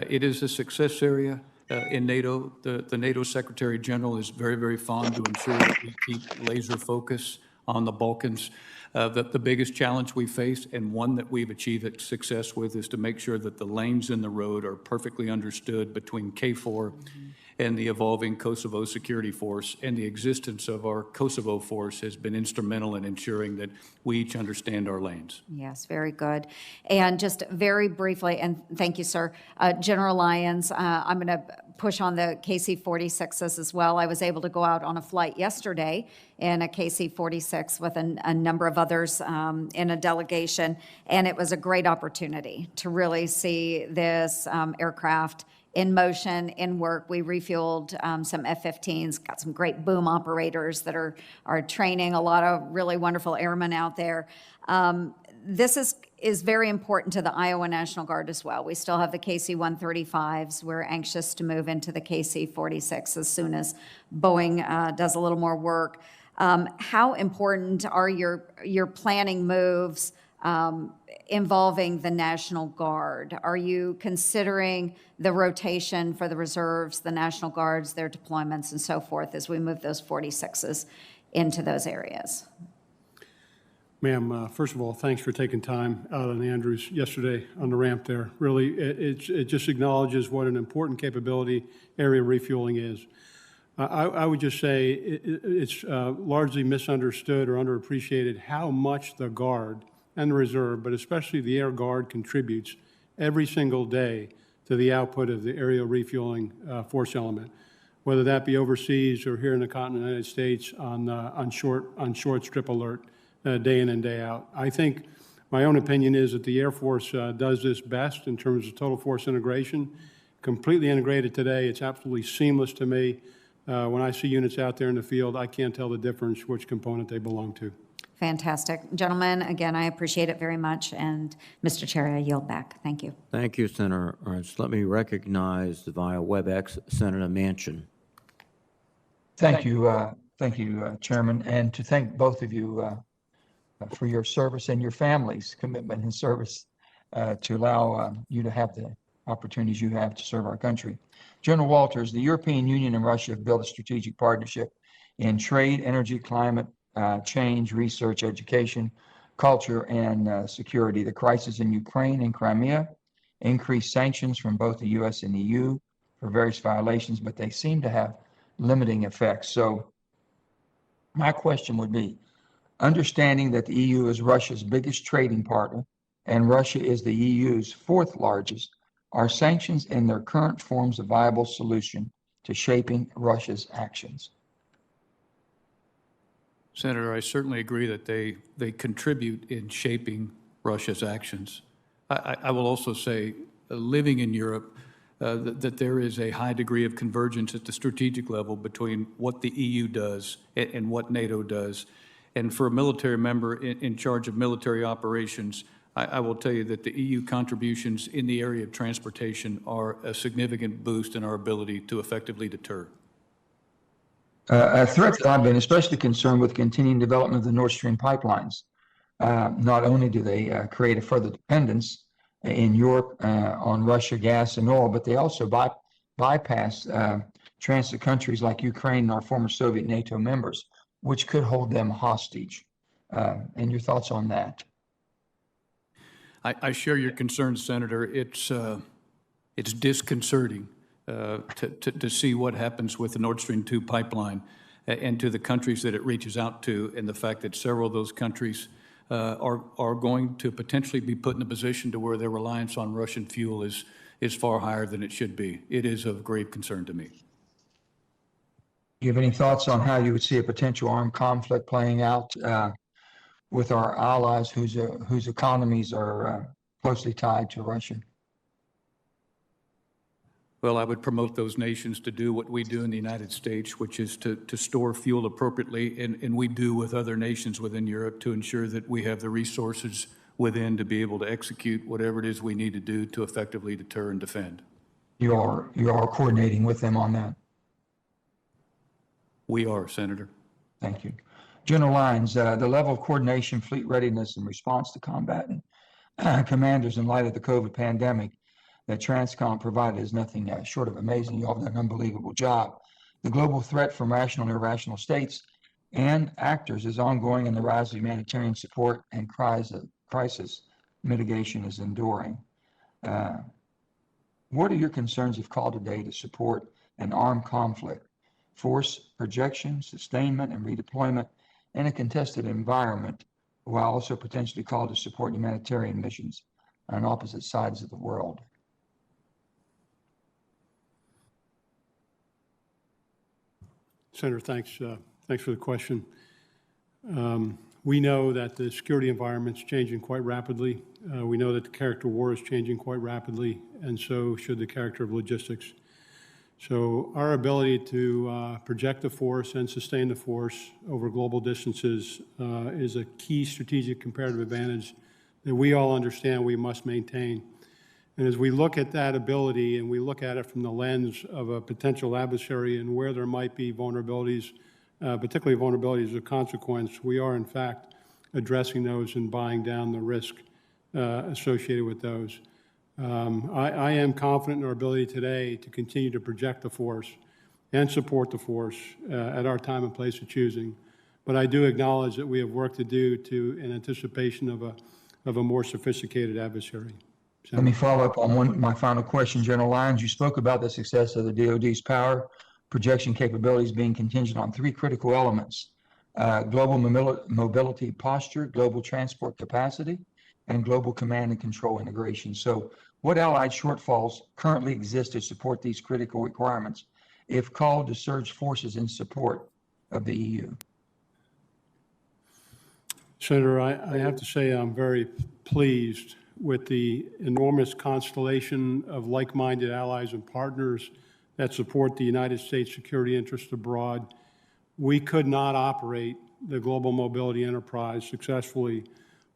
It is a success area in NATO. The NATO Secretary General is very, very fond to ensure that we keep laser focus on the Balkans. The biggest challenge we face, and one that we've achieved success with, is to make sure that the lanes in the road are perfectly understood between KFOR and the evolving Kosovo Security Force. And the existence of our Kosovo force has been instrumental in ensuring that we each understand our lanes. Yes, very good. And just very briefly, and thank you, sir, General Lyons, I'm going to push on the KC-46s as well. I was able to go out on a flight yesterday in a KC-46 with a number of others in a delegation, and it was a great opportunity to really see this aircraft in motion, in work. We refueled some F-15s, got some great boom operators that are training a lot of really wonderful airmen out there. This is very important to the Iowa National Guard as well. We still have the KC-135s. We're anxious to move into the KC-46 as soon as Boeing does a little more work. How important are your planning moves involving the National Guard? Are you considering the rotation for the reserves, the National Guards, their deployments, and so forth as we move those 46s into those areas? Ma'am, first of all, thanks for taking time out on Andrews yesterday on the ramp there. Really, it just acknowledges what an important capability area refueling is. I would just say it's largely misunderstood or underappreciated how much the Guard and the Reserve, but especially the Air Guard, contributes every single day to the output of the aerial refueling force element, whether that be overseas or here in the continental United States on short strip alert day in and day out. I think my own opinion is that the Air Force does this best in terms of total force integration. Completely integrated today. It's absolutely seamless to me. When I see units out there in the field, I can't tell the difference which component they belong to. Fantastic. Gentlemen, again, I appreciate it very much. And Mr. Chair, I yield back. Thank you. Thank you, Senator Ernst. Let me recognize via WebEx Senator Manchin. Thank you, Chairman, and to thank both of you for your service and your family's commitment and service to allow you to have the opportunities you have to serve our country. General Walters, the European Union and Russia have built a strategic partnership in trade, energy, climate change, research, education, culture, and security. The crisis in Ukraine and Crimea increased sanctions from both the U.S. and the EU for various violations, but they seem to have limiting effects. So my question would be, understanding that the EU is Russia's biggest trading partner and Russia is the EU's fourth largest, are sanctions in their current forms a viable solution to shaping Russia's actions? Senator, I certainly agree that they contribute in shaping Russia's actions. I will also say, living in Europe, that there is a high degree of convergence at the strategic level between what the EU does and what NATO does. And for a military member in charge of military operations, I will tell you that the EU contributions in the area of transportation are a significant boost in our ability to effectively deter. A threat that I've been especially concerned with continuing development of the Nord Stream pipelines. Not only do they create a further dependence in Europe on Russia gas and oil, but they also bypass transit countries like Ukraine and our former Soviet NATO members, which could hold them hostage. And your thoughts on that? I share your concerns, Senator. It's disconcerting to see what happens with the Nord Stream 2 pipeline and to the countries that it reaches out to, and the fact that several of those countries are going to potentially be put in a position to where their reliance on Russian fuel is far higher than it should be. It is of grave concern to me. Do you have any thoughts on how you would see a potential armed conflict playing out with our allies whose economies are closely tied to Russia? Well, I would promote those nations to do what we do in the United States, which is to store fuel appropriately, and we do with other nations within Europe to ensure that we have the resources within to be able to execute whatever it is we need to do to effectively deter and defend. You are coordinating with them on that? We are, Senator. Thank you. General Lyons, the level of coordination, fleet readiness, and response to combatant commanders in light of the COVID pandemic that TRANSCOM provided is nothing short of amazing. You all have done an unbelievable job. The global threat from rational and irrational states and actors is ongoing, and the rise of humanitarian support and crisis mitigation is enduring. What are your concerns if called today to support an armed conflict, force projection, sustainment, and redeployment in a contested environment, while also potentially called to support humanitarian missions on opposite sides of the world? Senator, thanks for the question. We know that the security environment's changing quite rapidly. We know that the character of war is changing quite rapidly, and so should the character of logistics. So our ability to project the force and sustain the force over global distances is a key strategic comparative advantage that we all understand we must maintain. And as we look at that ability and we look at it from the lens of a potential adversary and where there might be vulnerabilities, particularly vulnerabilities of consequence, we are in fact addressing those and buying down the risk associated with those. I am confident in our ability today to continue to project the force and support the force at our time and place of choosing. But I do acknowledge that we have work to do in anticipation of a more sophisticated adversary. Let me follow up on my final question, General Lyons. You spoke about the success of the DoD's power projection capabilities being contingent on three critical elements: global mobility posture, global transport capacity, and global command and control integration. So What allied shortfalls currently exist to support these critical requirements if called to surge forces in support of the EU? Senator, I have to say I'm very pleased with the enormous constellation of like-minded allies and partners that support the United States security interests abroad. We could not operate the global mobility enterprise successfully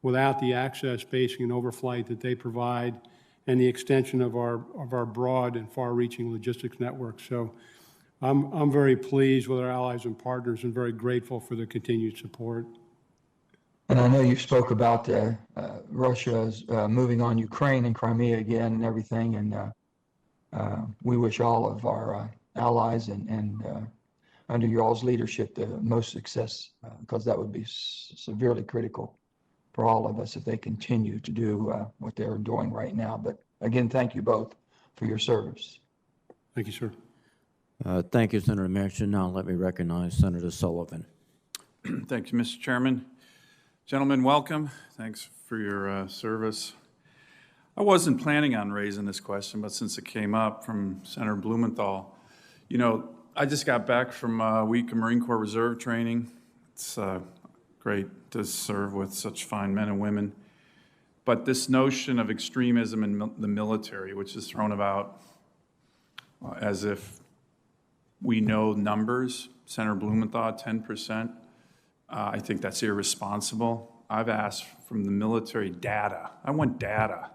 without the access, basing, and overflight that they provide and the extension of our broad and far-reaching logistics network. So I'm very pleased with our allies and partners and very grateful for their continued support. And I know you spoke about Russia's moving on Ukraine and Crimea again and everything, and we wish all of our allies and under your all's leadership the most success, because that would be severely critical for all of us if they continue to do what they're doing right now. But again, thank you both for your service. Thank you, sir. Thank you, Senator Manchin. Now let me recognize Senator Sullivan. Thank you, Mr. Chairman. Gentlemen, welcome. Thanks for your service. I wasn't planning on raising this question, but since it came up from Senator Blumenthal, you know, I just got back from a week of Marine Corps Reserve training. It's great to serve with such fine men and women. But this notion of extremism in the military, which is thrown about as if we know numbers, Senator Blumenthal, 10%, I think that's irresponsible. I've asked from the military data. I want data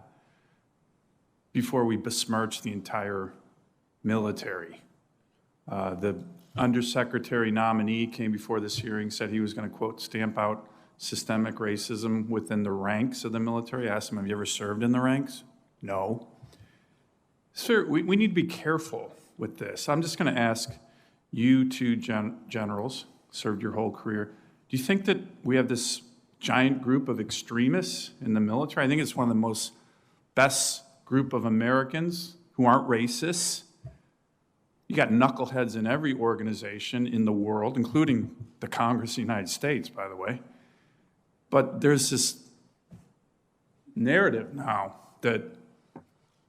before we besmirch the entire military. The undersecretary nominee came before this hearing, said he was going to, quote, stamp out systemic racism within the ranks of the military. I asked him, have you ever served in the ranks? No. Sir, we need to be careful with this. I'm just going to ask you two generals, served your whole career, do you think that we have this giant group of extremists in the military? I think it's one of the most best group of Americans who aren't racists. You got knuckleheads in every organization in the world, including the Congress of the United States, by the way. But there's this narrative now that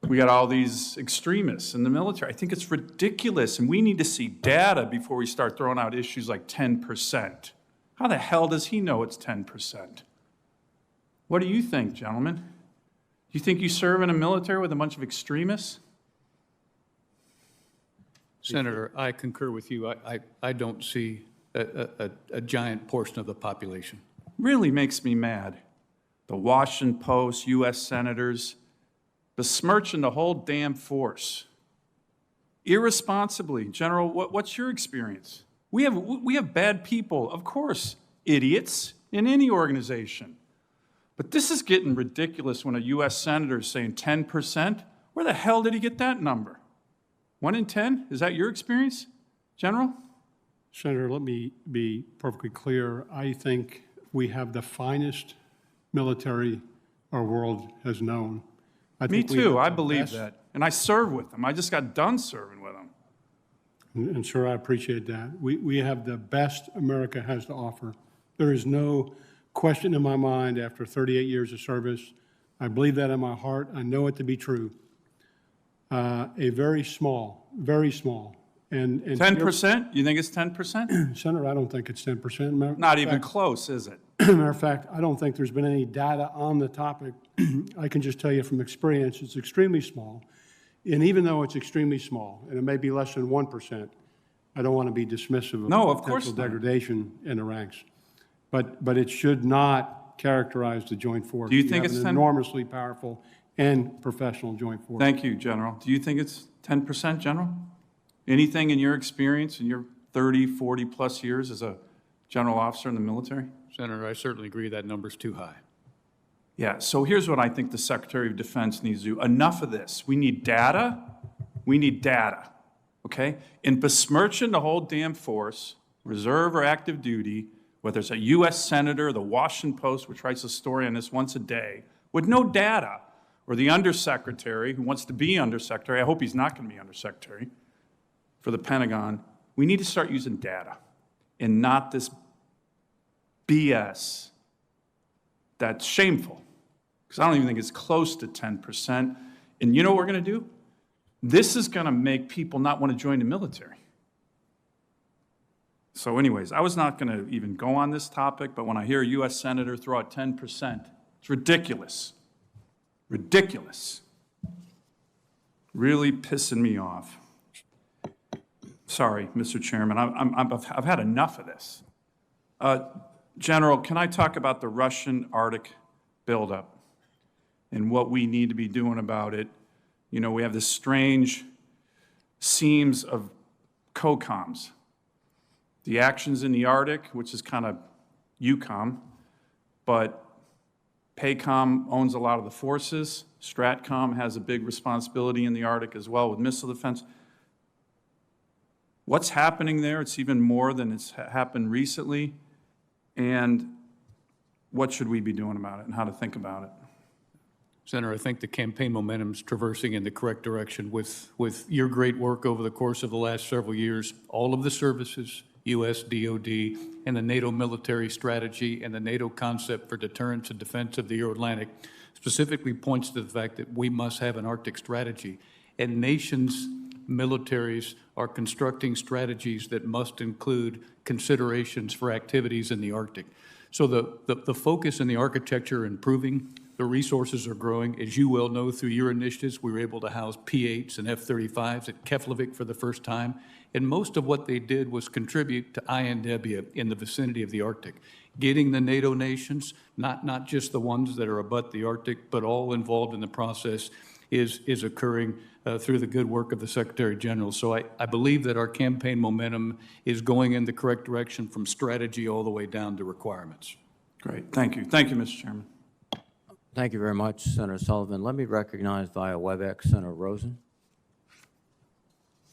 we got all these extremists in the military. I think it's ridiculous, and we need to see data before we start throwing out issues like 10%. How the hell does he know it's 10%? What do you think, gentlemen? Do you think you serve in a military with a bunch of extremists? Senator, I concur with you. I don't see a giant portion of the population. Really makes me mad. The Washington Post, U.S. senators, besmirching the whole damn force. Irresponsibly. General, what's your experience? We have bad people, of course, idiots in any organization. But this is getting ridiculous when a U.S. senator is saying 10%. Where the hell did he get that number? 1 in 10? Is that your experience, General? Senator, let me be perfectly clear. I think we have the finest military our world has known. Me too, I believe that. And I serve with them. I just got done serving with them. And sir, I appreciate that. We have the best America has to offer. There is no question in my mind after 38 years of service. I believe that in my heart. I know it to be true. A very small, and 10%? You think it's 10%? Senator, I don't think it's 10%. Not even close, is it? Matter of fact, I don't think there's been any data on the topic. I can just tell you from experience, it's extremely small. And even though it's extremely small, and it may be less than 1%, I don't want to be dismissive of potential degradation in the ranks. But it should not characterize the joint force. Do you think it's an enormously powerful and professional joint force? Thank you, General. Do you think it's 10%, General? Anything in your experience in your 30, 40 plus years as a general officer in the military? Senator, I certainly agree that number's too high. Yeah, so here's what I think the Secretary of Defense needs to do. Enough of this. We need data. We need data, okay? In besmirching the whole damn force, reserve or active duty, whether it's a U.S. Senator, the Washington Post, which writes a story on this once a day, with no data, or the Undersecretary who wants to be Undersecretary, I hope he's not going to be Undersecretary, for the Pentagon, we need to start using data and not this BS that's shameful, because I don't even think it's close to 10%. And you know what we're going to do? This is going to make people not want to join the military. So anyways, I was not going to even go on this topic, but when I hear a U.S. Senator throw out 10%, it's ridiculous. Ridiculous. Really pissing me off. Sorry, Mr. Chairman, I've had enough of this. General, can I talk about the Russian Arctic buildup and what we need to be doing about it? You know, we have this strange seams of COCOMs. The actions in the Arctic, which is kind of EUCOM, but PACOM owns a lot of the forces. STRATCOM has a big responsibility in the Arctic as well with missile defense. What's happening there? It's even more than it's happened recently. And what should we be doing about it and how to think about it? Senator, I think the campaign momentum's traversing in the correct direction with your great work over the course of the last several years. All of the services, U.S. DOD, and the NATO military strategy and the NATO concept for deterrence and defense of the Euro-Atlantic specifically points to the fact that we must have an Arctic strategy. And nations, militaries are constructing strategies that must include considerations for activities in the Arctic. So the focus in the architecture improving, the resources are growing. As you well know, through your initiatives, we were able to house P-8s and F-35s at Keflavik for the first time. And most of what they did was contribute to INW in the vicinity of the Arctic. Getting the NATO nations, not just the ones that are abut the Arctic, but all involved in the process is occurring through the good work of the Secretary General. So I believe that our campaign momentum is going in the correct direction from strategy all the way down to requirements. Great, thank you. Thank you, Mr. Chairman. Thank you very much, Senator Sullivan. Let me recognize via WebEx Senator Rosen.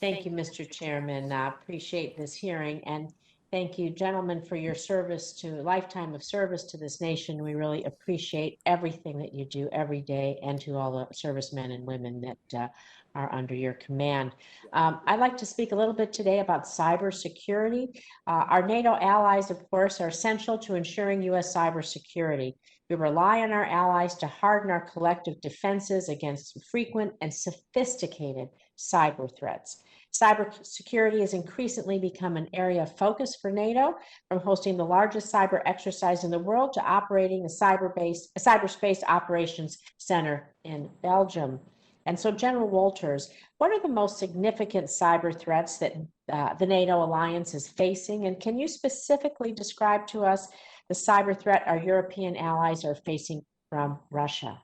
Thank you, Mr. Chairman. Appreciate this hearing, and thank you, gentlemen, for your service to lifetime of service to this nation. We really appreciate everything that you do every day, and to all the servicemen and women that are under your command. I'd like to speak a little bit today about cybersecurity. Our NATO allies, of course, are essential to ensuring U.S. cybersecurity. We rely on our allies to harden our collective defenses against frequent and sophisticated cyber threats. Cybersecurity has increasingly become an area of focus for NATO, from hosting the largest cyber exercise in the world to operating a cyberspace operations center in Belgium. And so, General Walters, what are the most significant cyber threats that the NATO alliance is facing? And can you specifically describe to us the cyber threat our European allies are facing from Russia?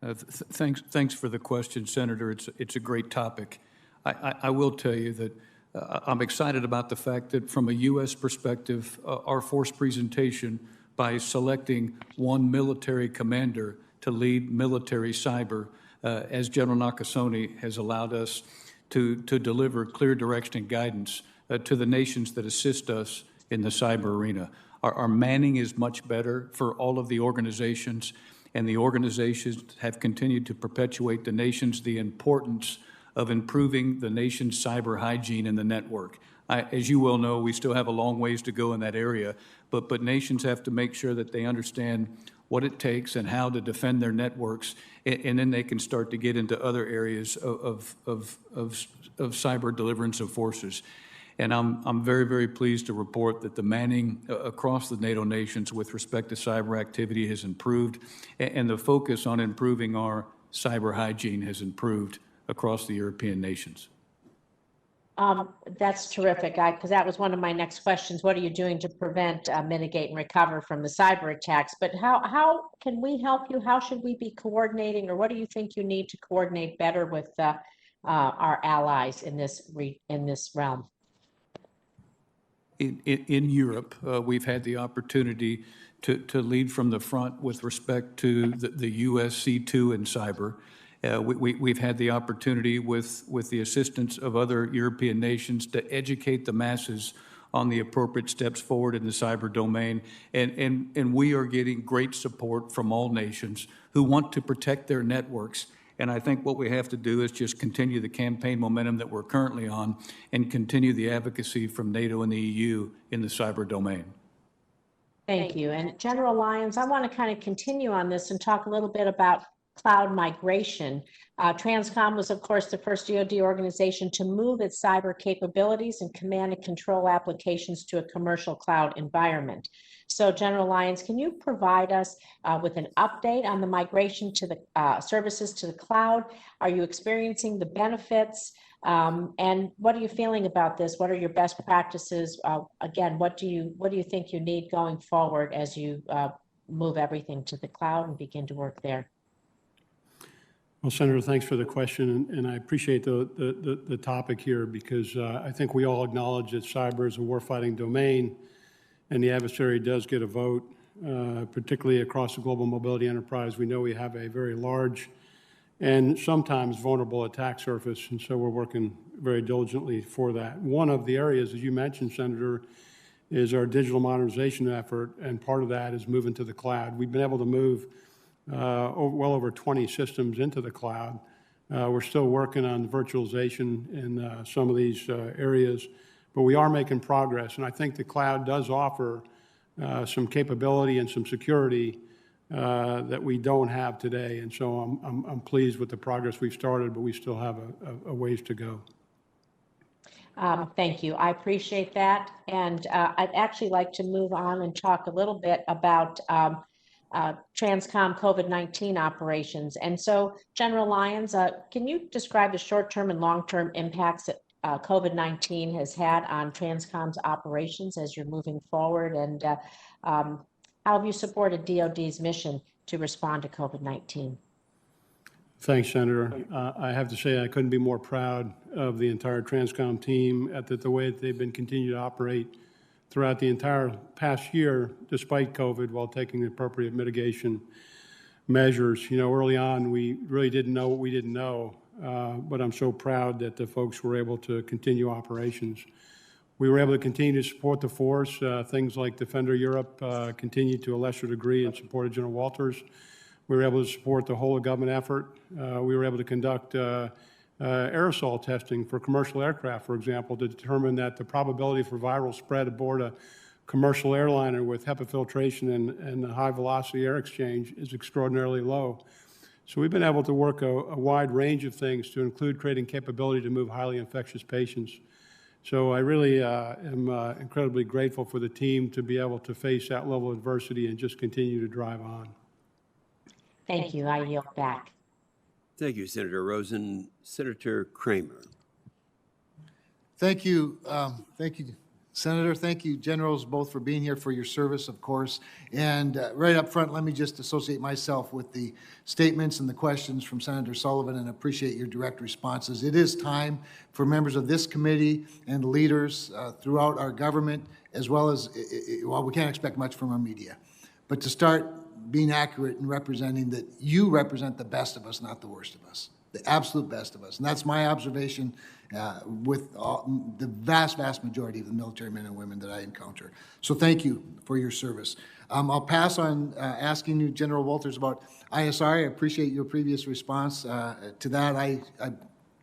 Thanks for the question, Senator. It's a great topic. I will tell you that I'm excited about the fact that from a U.S. perspective, our force presentation, by selecting one military commander to lead military cyber, as General Nakasone has allowed us to deliver clear direction and guidance to the nations that assist us in the cyber arena. Our manning is much better for all of the organizations, and the organizations have continued to perpetuate the nations the importance of improving the nation's cyber hygiene in the network. As you well know, we still have a long ways to go in that area, but nations have to make sure that they understand what it takes and how to defend their networks, and then they can start to get into other areas of cyber deliverance of forces. And I'm very, very pleased to report that the manning across the NATO nations with respect to cyber activity has improved, and the focus on improving our cyber hygiene has improved across the European nations. That's terrific, because that was one of my next questions. What are you doing to prevent, mitigate, and recover from the cyber attacks? But how can we help you? How should we be coordinating, or what do you think you need to coordinate better with our allies in this realm? In Europe, we've had the opportunity to lead from the front with respect to the U.S. C2 in cyber. We've had the opportunity with the assistance of other European nations to educate the masses on the appropriate steps forward in the cyber domain. And we are getting great support from all nations who want to protect their networks. And I think what we have to do is just continue the campaign momentum that we're currently on and continue the advocacy from NATO and the EU in the cyber domain. Thank you. And General Lyons, I want to kind of continue on this and talk a little bit about cloud migration. Transcom was, of course, the first DoD organization to move its cyber capabilities and command and control applications to a commercial cloud environment. So, General Lyons, can you provide us with an update on the migration to the services to the cloud? Are you experiencing the benefits? And what are you feeling about this? What are your best practices? Again, what do you think you need going forward as you move everything to the cloud and begin to work there? Well, Senator, thanks for the question, and I appreciate the topic here because I think we all acknowledge that cyber is a warfighting domain, and the adversary does get a vote, particularly across the global mobility enterprise. We know we have a very large and sometimes vulnerable attack surface, and so we're working very diligently for that. One of the areas, as you mentioned, Senator, is our digital modernization effort, and part of that is moving to the cloud. We've been able to move well over 20 systems into the cloud. We're still working on virtualization in some of these areas, but we are making progress. And I think the cloud does offer some capability and some security that we don't have today. And so I'm pleased with the progress we've started, but we still have a ways to go. Thank you. I appreciate that. And I'd actually like to move on and talk a little bit about Transcom COVID-19 operations. And so, General Lyons, can you describe the short-term and long-term impacts that COVID-19 has had on Transcom's operations as you're moving forward? And how have you supported DoD's mission to respond to COVID-19? Thanks, Senator. I have to say I couldn't be more proud of the entire Transcom team at the way that they've been continuing to operate throughout the entire past year, despite COVID, while taking the appropriate mitigation measures. You know, early on, we really didn't know what we didn't know, but I'm so proud that the folks were able to continue operations. We were able to continue to support the force. Things like Defender Europe continued to a lesser degree in support of General Walters. We were able to support the whole of government effort. We were able to conduct aerosol testing for commercial aircraft, for example, to determine that the probability for viral spread aboard a commercial airliner with HEPA filtration and high velocity air exchange is extraordinarily low. So we've been able to work a wide range of things to include creating capability to move highly infectious patients. So I really am incredibly grateful for the team to be able to face that level of adversity and just continue to drive on. Thank you. I yield back. Thank you, Senator Rosen. Senator Kramer. Thank you. Thank you, Senator. Thank you, generals, both for being here, for your service, of course. And right up front, let me just associate myself with the statements and the questions from Senator Sullivan and appreciate your direct responses. It is time for members of this committee and leaders throughout our government, as well as, well, we can't expect much from our media, but to start being accurate and representing that you represent the best of us, not the worst of us, the absolute best of us. And that's my observation with the vast, vast majority of the military men and women that I encounter. So thank you for your service. I'll pass on asking you, General Walters, about ISR. I appreciate your previous response to that. I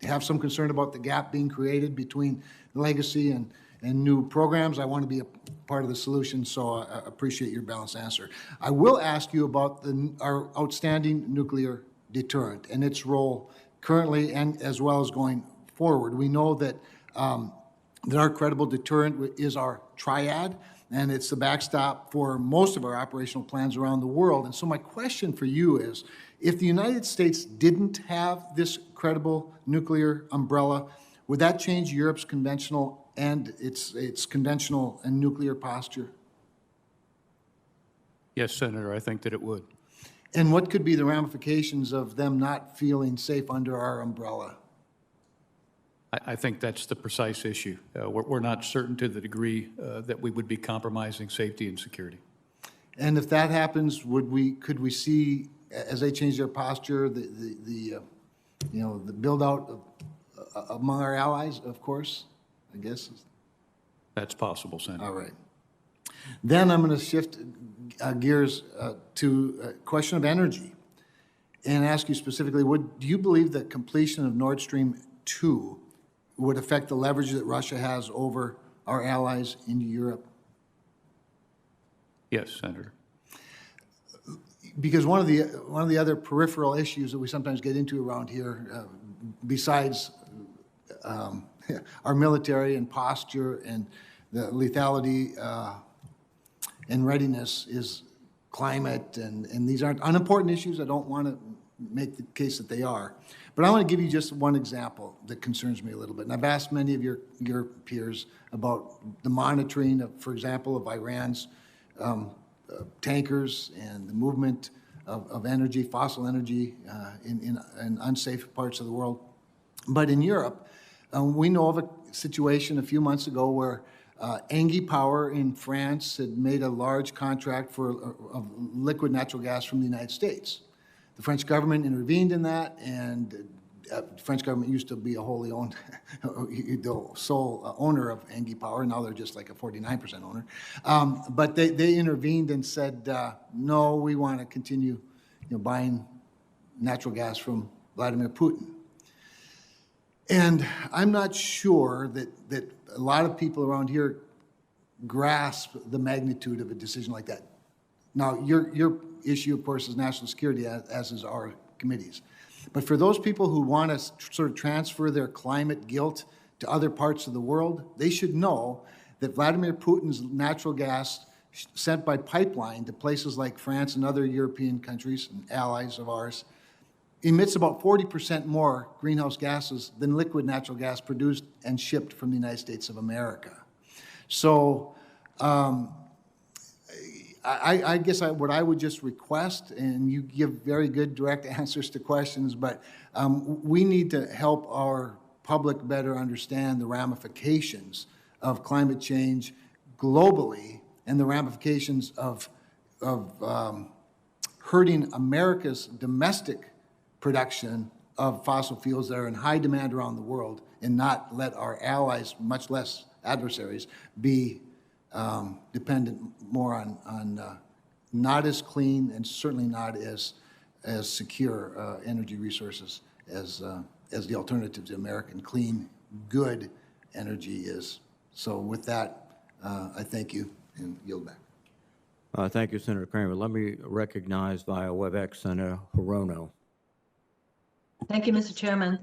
have some concern about the gap being created between legacy and new programs. I want to be a part of the solution, so I appreciate your balanced answer. I will ask you about our outstanding nuclear deterrent and its role currently and as well as going forward. We know that, that our credible deterrent is our triad, and it's the backstop for most of our operational plans around the world. And so my question for you is, if the United States didn't have this credible nuclear umbrella, would that change Europe's conventional and its conventional and nuclear posture? Yes, Senator, I think that it would. And what could be the ramifications of them not feeling safe under our umbrella? I think that's the precise issue. We're not certain to the degree that we would be compromising safety and security. And if that happens, could we see, as they change their posture, the build out among our allies, of course, I guess? That's possible, Senator. All right. Then I'm going to shift gears to a question of energy and ask you specifically, do you believe that completion of Nord Stream 2 would affect the leverage that Russia has over our allies in Europe? Yes, Senator. because one of the other peripheral issues that we sometimes get into around here, besides our military and posture and the lethality and readiness, is climate, and these aren't unimportant issues. I don't want to make the case that they are. But I want to give you just one example that concerns me a little bit. And I've asked many of your peers about the monitoring of, for example, of Iran's tankers and the movement of energy, fossil energy, in unsafe parts of the world. But in Europe, we know of a situation a few months ago where Engie Power in France had made a large contract for of liquid natural gas from the United States. The French government intervened in that, and the French government used to be a wholly owned, the sole owner of Engie Power. Now they're just like a 49% owner. But they intervened and said, no, we want to continue buying natural gas from Vladimir Putin. And I'm not sure that a lot of people around here grasp the magnitude of a decision like that. Now, your issue, of course, is national security, as is our committee's. But for those people who want to sort of transfer their climate guilt to other parts of the world, they should know that Vladimir Putin's natural gas sent by pipeline to places like France and other European countries and allies of ours emits about 40% more greenhouse gases than liquid natural gas produced and shipped from the United States of America. So I guess what I would just request, and you give very good direct answers to questions, but we need to help our public better understand the ramifications of climate change globally and the ramifications of hurting America's domestic production of fossil fuels that are in high demand around the world, and not let our allies, much less adversaries, be dependent more on not as clean and certainly not as secure energy resources as the alternative to American clean, good energy is. So with that, I thank you and yield back. Thank you, Senator Kramer. Let me recognize via WebEx Senator Hirono. Thank you, Mr. Chairman.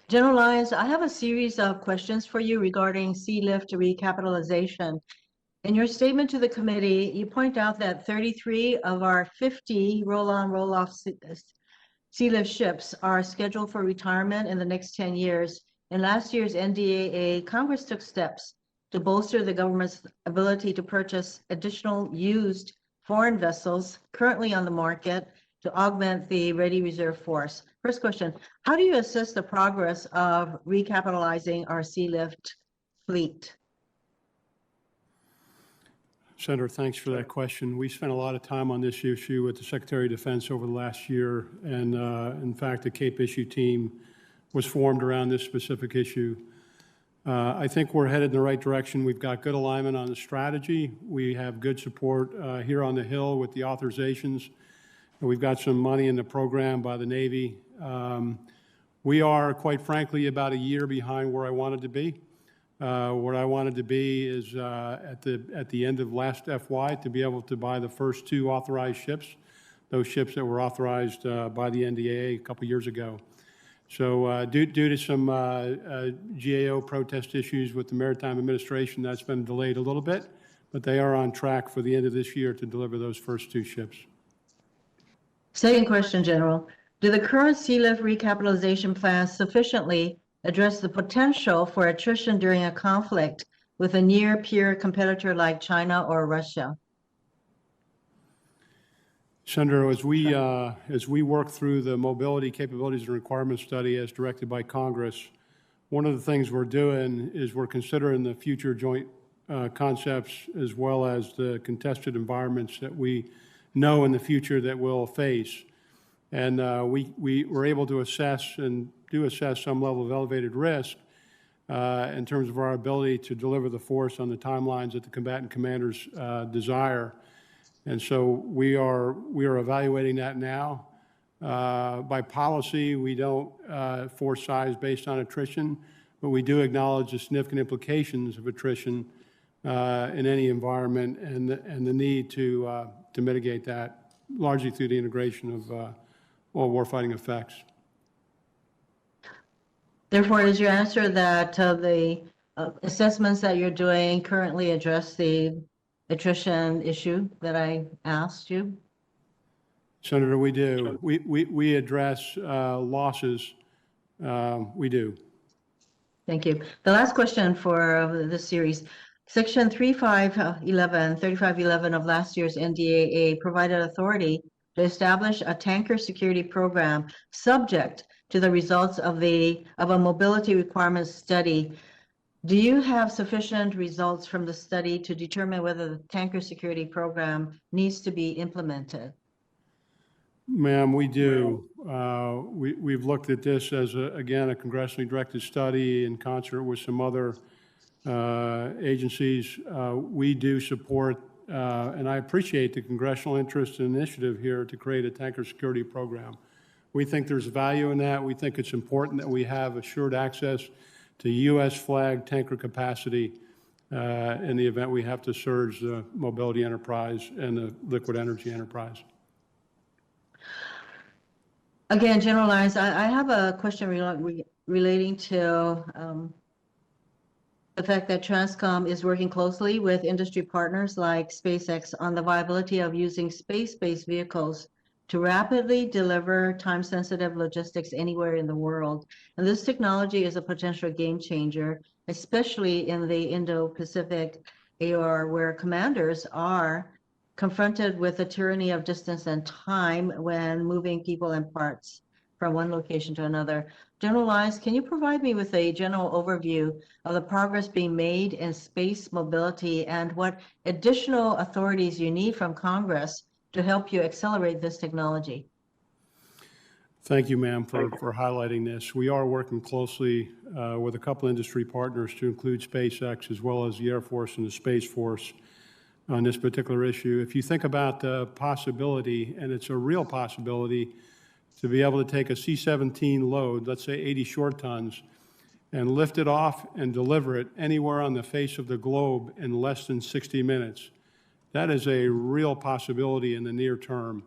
General Lyons, I have a series of questions for you regarding sea-lift recapitalization. In your statement to the committee, you point out that 33 of our 50 roll-on, roll-off sea-lift ships are scheduled for retirement in the next 10 years. In last year's NDAA, Congress took steps to bolster the government's ability to purchase additional used foreign vessels currently on the market to augment the ready reserve force. First question, how do you assess the progress of recapitalizing our sea-lift fleet? Senator, thanks for that question. We spent a lot of time on this issue with the Secretary of Defense over the last year, and in fact, the Cape issue team was formed around this specific issue. I think we're headed in the right direction. We've got good alignment on the strategy. We have good support here on the Hill with the authorizations. We've got some money in the program by the Navy. We are, quite frankly, about a year behind where I wanted to be. Where I wanted to be is at the end of last FY to be able to buy the first 2 authorized ships, those ships that were authorized by the NDAA a couple years ago. So due to some GAO protest issues with the Maritime Administration, that's been delayed a little bit, but they are on track for the end of this year to deliver those first 2 ships. Second question, General. Do the current sea-lift recapitalization plans sufficiently address the potential for attrition during a conflict with a near-peer competitor like China or Russia? Senator, as we work through the mobility capabilities and requirements study as directed by Congress, one of the things we're doing is we're considering the future joint concepts as well as the contested environments that we know in the future that we'll face. And we were able to assess and do assess some level of elevated risk in terms of our ability to deliver the force on the timelines that the combatant commanders desire. And so we are evaluating that now. By policy, we don't force size based on attrition, but we do acknowledge the significant implications of attrition in any environment and the need to mitigate that. largely through the integration of all warfighting effects. Therefore, is your answer that the assessments that you're doing currently address the attrition issue that I asked you? Senator, we do. We address losses. We do. Thank you. The last question for this series. Section 3511 of last year's NDAA provided authority to establish a tanker security program subject to the results of a mobility requirements study. Do you have sufficient results from the study to determine whether the tanker security program needs to be implemented? Ma'am, we do. We've looked at this as, again, a congressionally directed study in concert with some other agencies. We do support, and I appreciate the congressional interest and initiative here to create a tanker security program. We think there's value in that. We think it's important that we have assured access to U.S. flag tanker capacity in the event we have to surge the mobility enterprise and the liquid energy enterprise. Again, General Lyons, I have a question relating to the fact that Transcom is working closely with industry partners like SpaceX on the viability of using space-based vehicles to rapidly deliver time-sensitive logistics anywhere in the world. And this technology is a potential game changer, especially in the Indo-Pacific AR, where commanders are confronted with the tyranny of distance and time when moving people and parts from one location to another. General Lyons, can you provide me with a general overview of the progress being made in space mobility and what additional authorities you need from Congress to help you accelerate this technology? Thank you, ma'am, for highlighting this. We are working closely with a couple industry partners to include SpaceX as well as the Air Force and the Space Force on this particular issue. If you think about the possibility, and it's a real possibility, to be able to take a C-17 load, let's say 80 short tons, and lift it off and deliver it anywhere on the face of the globe in less than 60 minutes. That is a real possibility in the near term.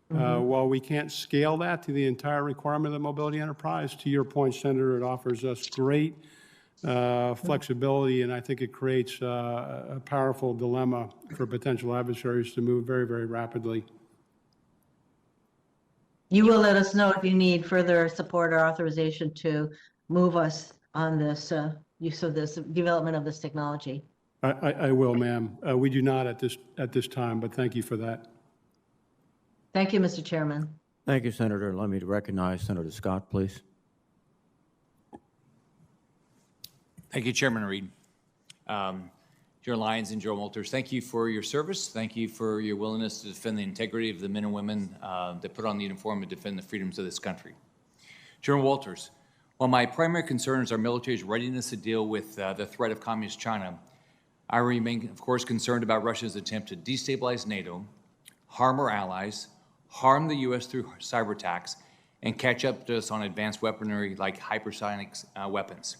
While we can't scale that to the entire requirement of the mobility enterprise, to your point, Senator, it offers us great flexibility, and I think it creates a powerful dilemma for potential adversaries to move very, very rapidly. You will let us know if you need further support or authorization to move us on this use of this development of this technology. I will, ma'am. We do not at this time, but thank you for that. Thank you, Mr. Chairman. Thank you, Senator. Let me recognize Senator Scott, please. Thank you, Chairman Reed. General Lyons and General Walters, thank you for your service. Thank you for your willingness to defend the integrity of the men and women that put on the uniform and defend the freedoms of this country. General Walters, while my primary concern is our military's readiness to deal with the threat of communist China, I remain, of course, concerned about Russia's attempt to destabilize NATO, harm our allies, harm the U.S. through cyber attacks, and catch up to us on advanced weaponry like hypersonic weapons.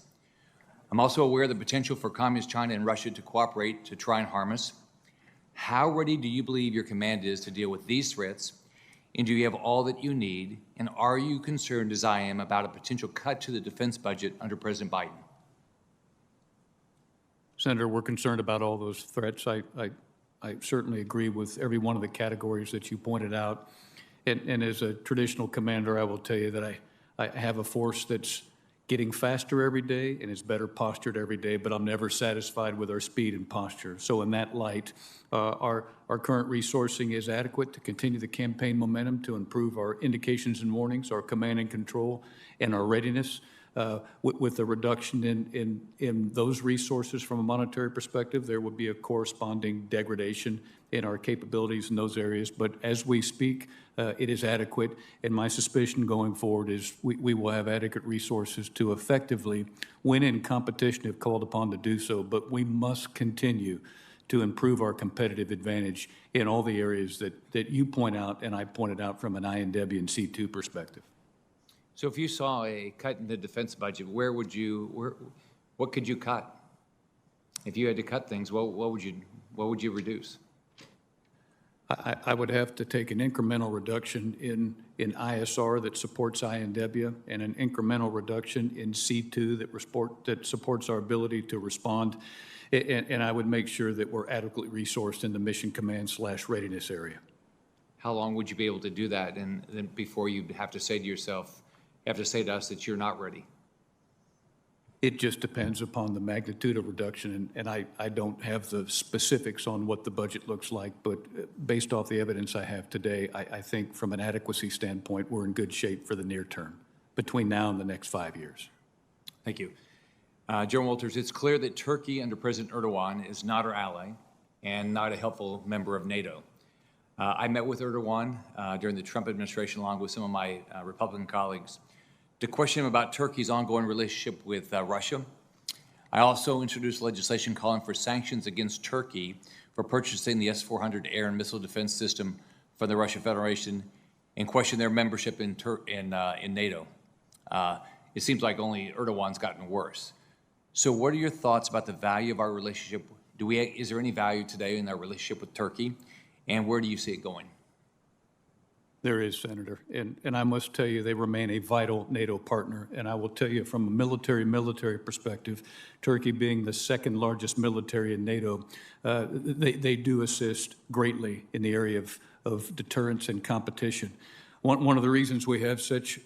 I'm also aware of the potential for communist China and Russia to cooperate to try and harm us. How ready do you believe your command is to deal with these threats? And do you have all that you need? And are you concerned, as I am, about a potential cut to the defense budget under President Biden? Senator, we're concerned about all those threats. I certainly agree with every one of the categories that you pointed out. And as a traditional commander, I will tell you that I have a force that's getting faster every day and is better postured every day, but I'm never satisfied with our speed and posture. So in that light, our current resourcing is adequate to continue the campaign momentum, to improve our indications and warnings, our command and control, and our readiness. With the reduction in those resources from a monetary perspective, there would be a corresponding degradation in our capabilities in those areas. But as we speak, it is adequate. And my suspicion going forward is we will have adequate resources to effectively win in competition if called upon to do so. But we must continue to improve our competitive advantage in all the areas that you point out and I pointed out from an INW and C2 perspective. So if you saw a cut in the defense budget, what could you cut? If you had to cut things, what would you reduce? I would have to take an incremental reduction in ISR that supports INW and an incremental reduction in C2 that supports our ability to respond. And I would make sure that we're adequately resourced in the mission command / readiness area. How long would you be able to do that, and then before you have to say to yourself, you have to say to us that you're not ready? It just depends upon the magnitude of reduction, and I don't have the specifics on what the budget looks like, but based off the evidence I have today, I think from an adequacy standpoint, we're in good shape for the near term, between now and the next 5 years. Thank you. General Walters, it's clear that Turkey under President Erdogan is not our ally and not a helpful member of NATO. I met with Erdogan during the Trump administration along with some of my Republican colleagues to question him about Turkey's ongoing relationship with Russia. I also introduced legislation calling for sanctions against Turkey for purchasing the S-400 air and missile defense system from the Russian Federation and questioned their membership in NATO. It seems like only Erdogan's gotten worse. So what are your thoughts about the value of our relationship? Is there any value today in our relationship with Turkey, and where do you see it going? There is, Senator, and I must tell you, they remain a vital NATO partner. And I will tell you, from a military perspective, Turkey being the second largest military in NATO, they do assist greatly in the area of deterrence and competition. One of the reasons we have such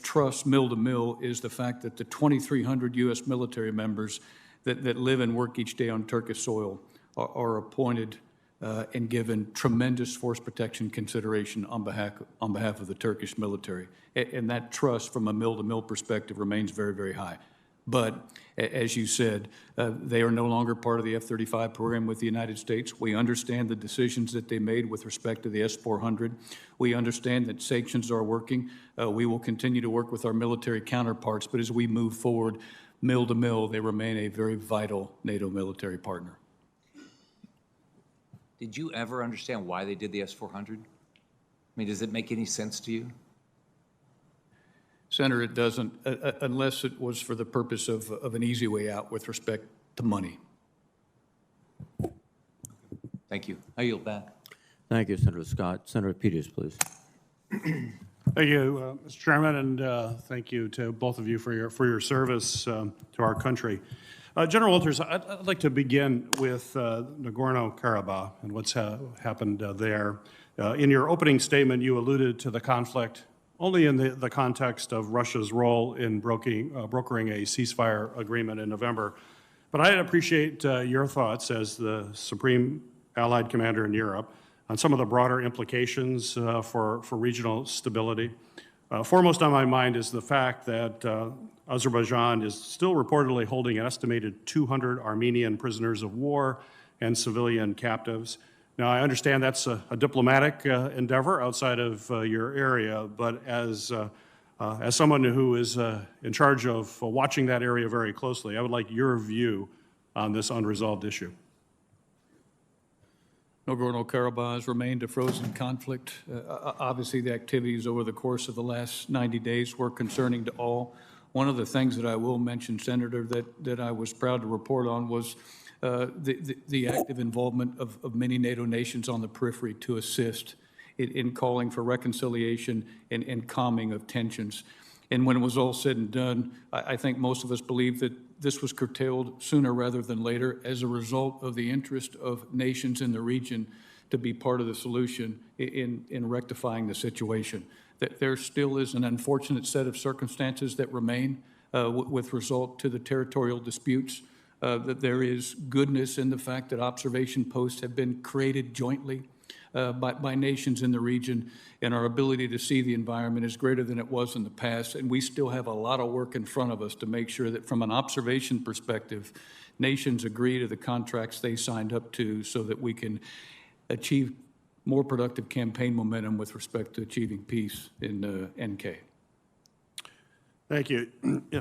trust mill to mill is the fact that the 2,300 U.S. military members that live and work each day on Turkish soil are appointed and given tremendous force protection consideration on behalf of the Turkish military. And that trust from a mill-to-mill perspective remains very, very high. But as you said, they are no longer part of the F-35 program with the United States. We understand the decisions that they made with respect to the S-400. We understand that sanctions are working. We will continue to work with our military counterparts, but as we move forward, mill to mill, they remain a very vital NATO military partner. Did you ever understand why they did the S-400? I mean, does it make any sense to you? Senator, it doesn't, unless it was for the purpose of an easy way out with respect to money. Thank you. I yield back. Thank you, Senator Scott. Senator Peters, please. Thank you, Mr. Chairman, and thank you to both of you for your service to our country. General Walters, I'd like to begin with Nagorno-Karabakh and what's happened there. In your opening statement, you alluded to the conflict only in the context of Russia's role in brokering a ceasefire agreement in November. But I'd appreciate your thoughts as the Supreme Allied Commander in Europe on some of the broader implications for regional stability. Foremost on my mind is the fact that Azerbaijan is still reportedly holding an estimated 200 Armenian prisoners of war and civilian captives. Now, I understand that's a diplomatic endeavor outside of your area, but as someone who is in charge of watching that area very closely, I would like your view on this unresolved issue. Nagorno-Karabakh has remained a frozen conflict. Obviously, the activities over the course of the last 90 days were concerning to all. One of the things that I will mention, Senator, that I was proud to report on was the active involvement of many NATO nations on the periphery to assist in calling for reconciliation and calming of tensions. And when it was all said and done, I think most of us believe that this was curtailed sooner rather than later as a result of the interest of nations in the region to be part of the solution in rectifying the situation. That there still is an unfortunate set of circumstances that remain with result to the territorial disputes. That there is goodness in the fact that observation posts have been created jointly by nations in the region, and our ability to see the environment is greater than it was in the past. And we still have a lot of work in front of us to make sure that from an observation perspective, nations agree to the contracts they signed up to so that we can achieve more productive campaign momentum with respect to achieving peace in NK. Thank you.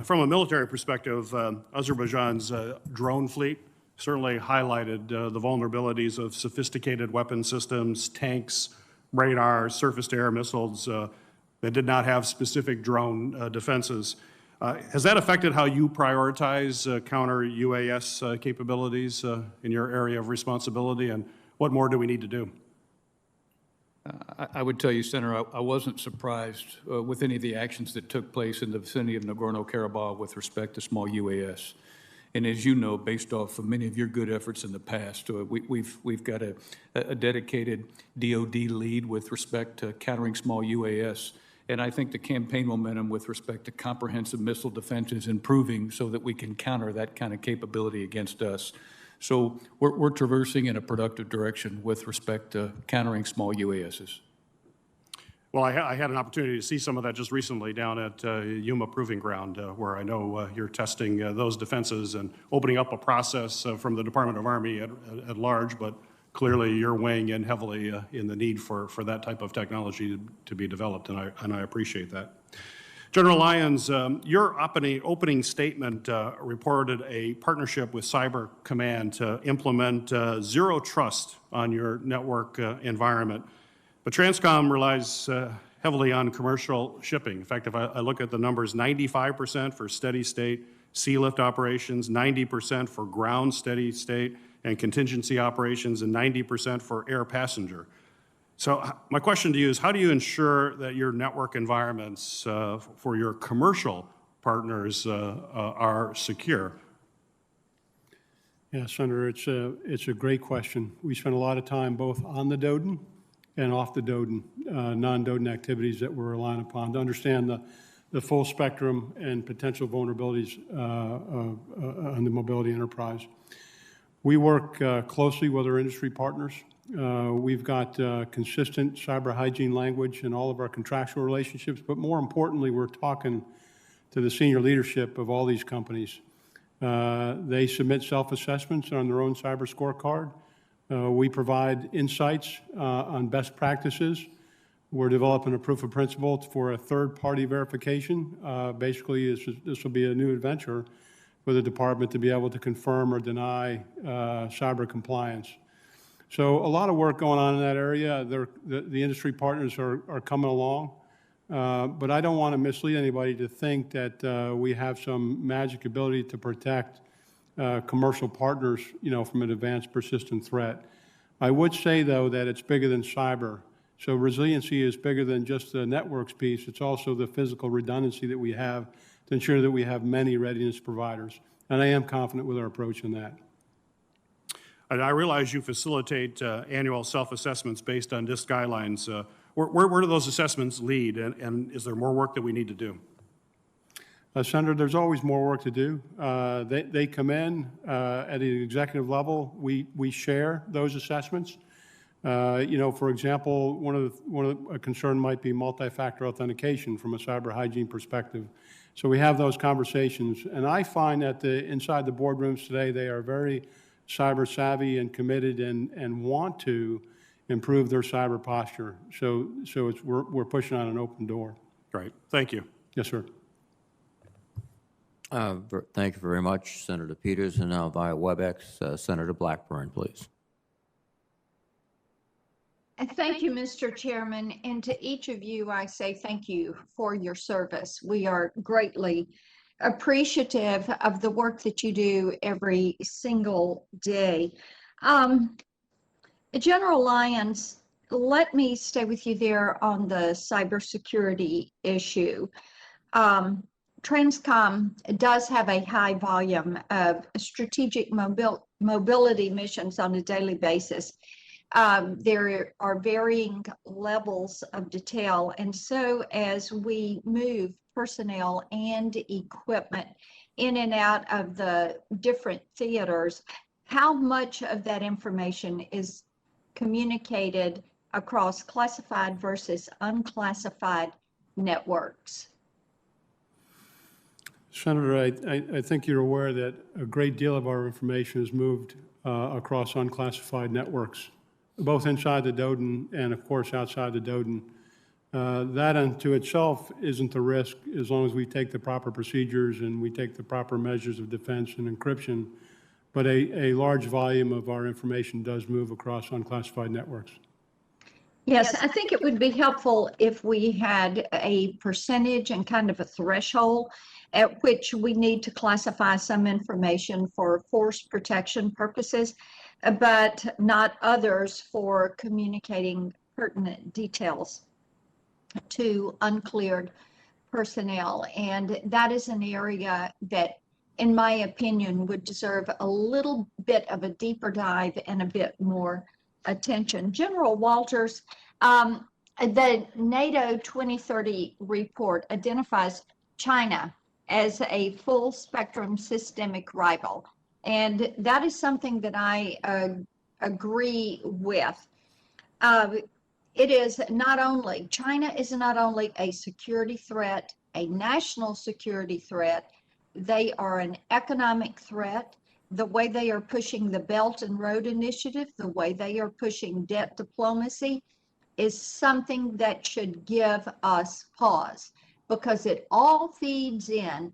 From a military perspective, Azerbaijan's drone fleet certainly highlighted the vulnerabilities of sophisticated weapon systems, tanks, radar, surface-to-air missiles that did not have specific drone defenses. Has that affected how you prioritize counter-UAS capabilities in your area of responsibility, and what more do we need to do? I would tell you, Senator, I wasn't surprised with any of the actions that took place in the vicinity of Nagorno-Karabakh with respect to small UAS. And as you know, based off of many of your good efforts in the past, we've got a dedicated DOD lead with respect to countering small UAS. And I think the campaign momentum with respect to comprehensive missile defense is improving so that we can counter that kind of capability against us. So we're traversing in a productive direction with respect to countering small UASs. Well, I had an opportunity to see some of that just recently down at Yuma Proving Ground, where I know you're testing those defenses and opening up a process from the Department of Army at large, but clearly you're weighing in heavily in the need for that type of technology to be developed, and I appreciate that. General Lyons, your opening statement reported a partnership with Cyber Command to implement zero trust on your network environment. But Transcom relies heavily on commercial shipping. In fact, if I look at the numbers, 95% for steady state sea lift operations, 90% for ground steady state and contingency operations, and 90% for air passenger. So my question to you is, how do you ensure that your network environments for your commercial partners are secure? Yeah, Senator, it's a great question. We spend a lot of time both on the DODN and off the DODN, non-DODN activities that we're relying upon to understand the full spectrum and potential vulnerabilities on the mobility enterprise. We work closely with our industry partners. We've got consistent cyber hygiene language in all of our contractual relationships, but more importantly, we're talking to the senior leadership of all these companies. They submit self-assessments on their own cyber scorecard. We provide insights on best practices. We're developing a proof of principle for a third-party verification. Basically, this will be a new adventure for the department to be able to confirm or deny cyber compliance. So a lot of work going on in that area. The industry partners are coming along, but I don't want to mislead anybody to think that we have some magic ability to protect commercial partners, from an advanced persistent threat. I would say, though, that it's bigger than cyber. So resiliency is bigger than just the networks piece. It's also the physical redundancy that we have to ensure that we have many readiness providers. And I am confident with our approach in that. And I realize you facilitate annual self-assessments based on DISC guidelines. Where do those assessments lead, and is there more work that we need to do? Senator, there's always more work to do. They come in at an executive level. We share those assessments. For example, one of a concern might be multi-factor authentication from a cyber hygiene perspective. So we have those conversations, and I find that inside the boardrooms today, they are very cyber savvy and committed and want to improve their cyber posture. So we're pushing on an open door. Great. Thank you. Yes, sir. Thank you very much, Senator Peters. And now via WebEx, Senator Blackburn, please. Thank you, Mr. Chairman. And to each of you, I say thank you for your service. We are greatly appreciative of the work that you do every single day. General Lyons, let me stay with you there on the cybersecurity issue. Transcom does have a high volume of strategic mobility missions on a daily basis. There are varying levels of detail, and so as we move personnel and equipment in and out of the different theaters, how much of that information is communicated across classified versus unclassified networks? Senator, I think you're aware that a great deal of our information is moved across unclassified networks, both inside the DODN and, of course, outside the DODN. That unto itself isn't a risk as long as we take the proper procedures and we take the proper measures of defense and encryption. But a large volume of our information does move across unclassified networks. Yes, I think it would be helpful if we had a percentage and kind of a threshold at which we need to classify some information for force protection purposes, but not others for communicating pertinent details to uncleared personnel. And that is an area that, in my opinion, would deserve a little bit of a deeper dive and a bit more attention. General Walters, the NATO 2030 report identifies China as a full spectrum systemic rival. And that is something that I agree with. It is not only, China is not only a security threat, a national security threat, they are an economic threat. The way they are pushing the Belt and Road Initiative, the way they are pushing debt diplomacy is something that should give us pause, because it all feeds in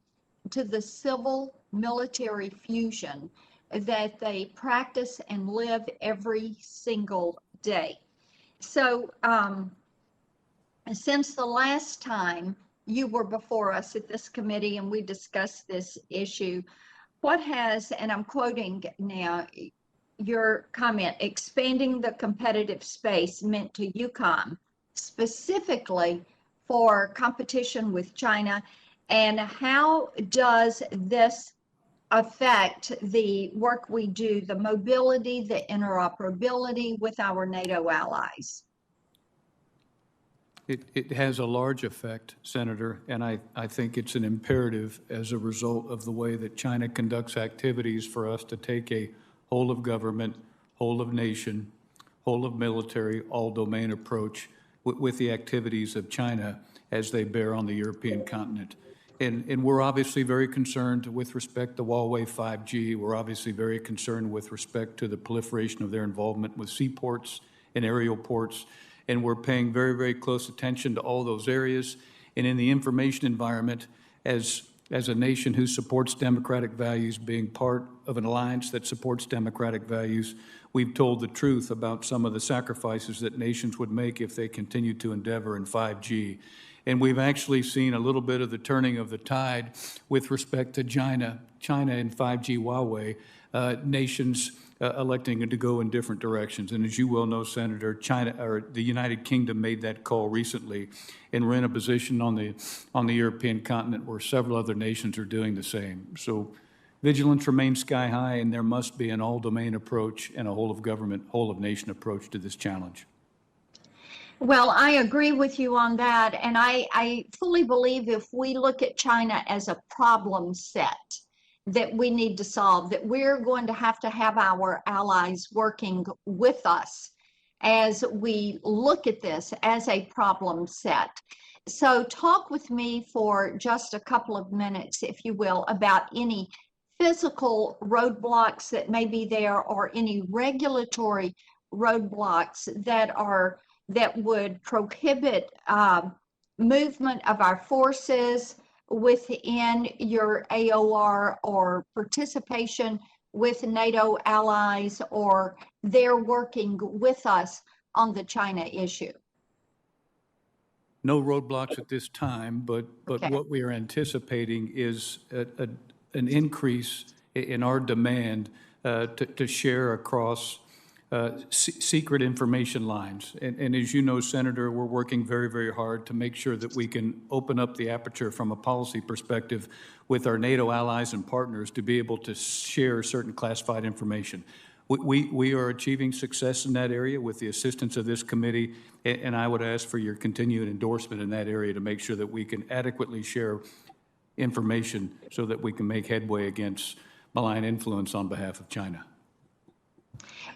to the civil military fusion that they practice and live every single day. So since the last time you were before us at this committee and we discussed this issue, what has, and I'm quoting now your comment, expanding the competitive space meant to EUCOM, specifically for competition with China, and how does this affect the work we do, the mobility, the interoperability with our NATO allies? It has a large effect, Senator, and I think it's an imperative as a result of the way that China conducts activities for us to take a whole of government, whole of nation, whole of military, all domain approach with the activities of China as they bear on the European continent. And we're obviously very concerned with respect to Huawei 5G. We're obviously very concerned with respect to the proliferation of their involvement with seaports and aerial ports. And we're paying very, very close attention to all those areas. And in the information environment, as a nation who supports democratic values, being part of an alliance that supports democratic values, we've told the truth about some of the sacrifices that nations would make if they continued to endeavor in 5G. And we've actually seen a little bit of the turning of the tide with respect to China and 5G Huawei, nations electing to go in different directions. And as you well know, Senator, China or the United Kingdom made that call recently, and we're in a position on the European continent where several other nations are doing the same. So vigilance remains sky high, and there must be an all-domain approach and a whole-of-government, whole-of-nation approach to this challenge. Well, I agree with you on that. And I fully believe if we look at China as a problem set that we need to solve, that we're going to have our allies working with us as we look at this as a problem set. So talk with me for just a couple of minutes, if you will, about any physical roadblocks that may be there or any regulatory roadblocks that would prohibit movement of our forces within your AOR or participation with NATO allies or their working with us on the China issue. No roadblocks at this time, but Okay. What we are anticipating is an increase in our demand to share across secret information lines. And as you know, Senator, we're working very, very hard to make sure that we can open up the aperture from a policy perspective with our NATO allies and partners to be able to share certain classified information. We are achieving success in that area with the assistance of this committee, and I would ask for your continued endorsement in that area to make sure that we can adequately share information so that we can make headway against malign influence on behalf of China.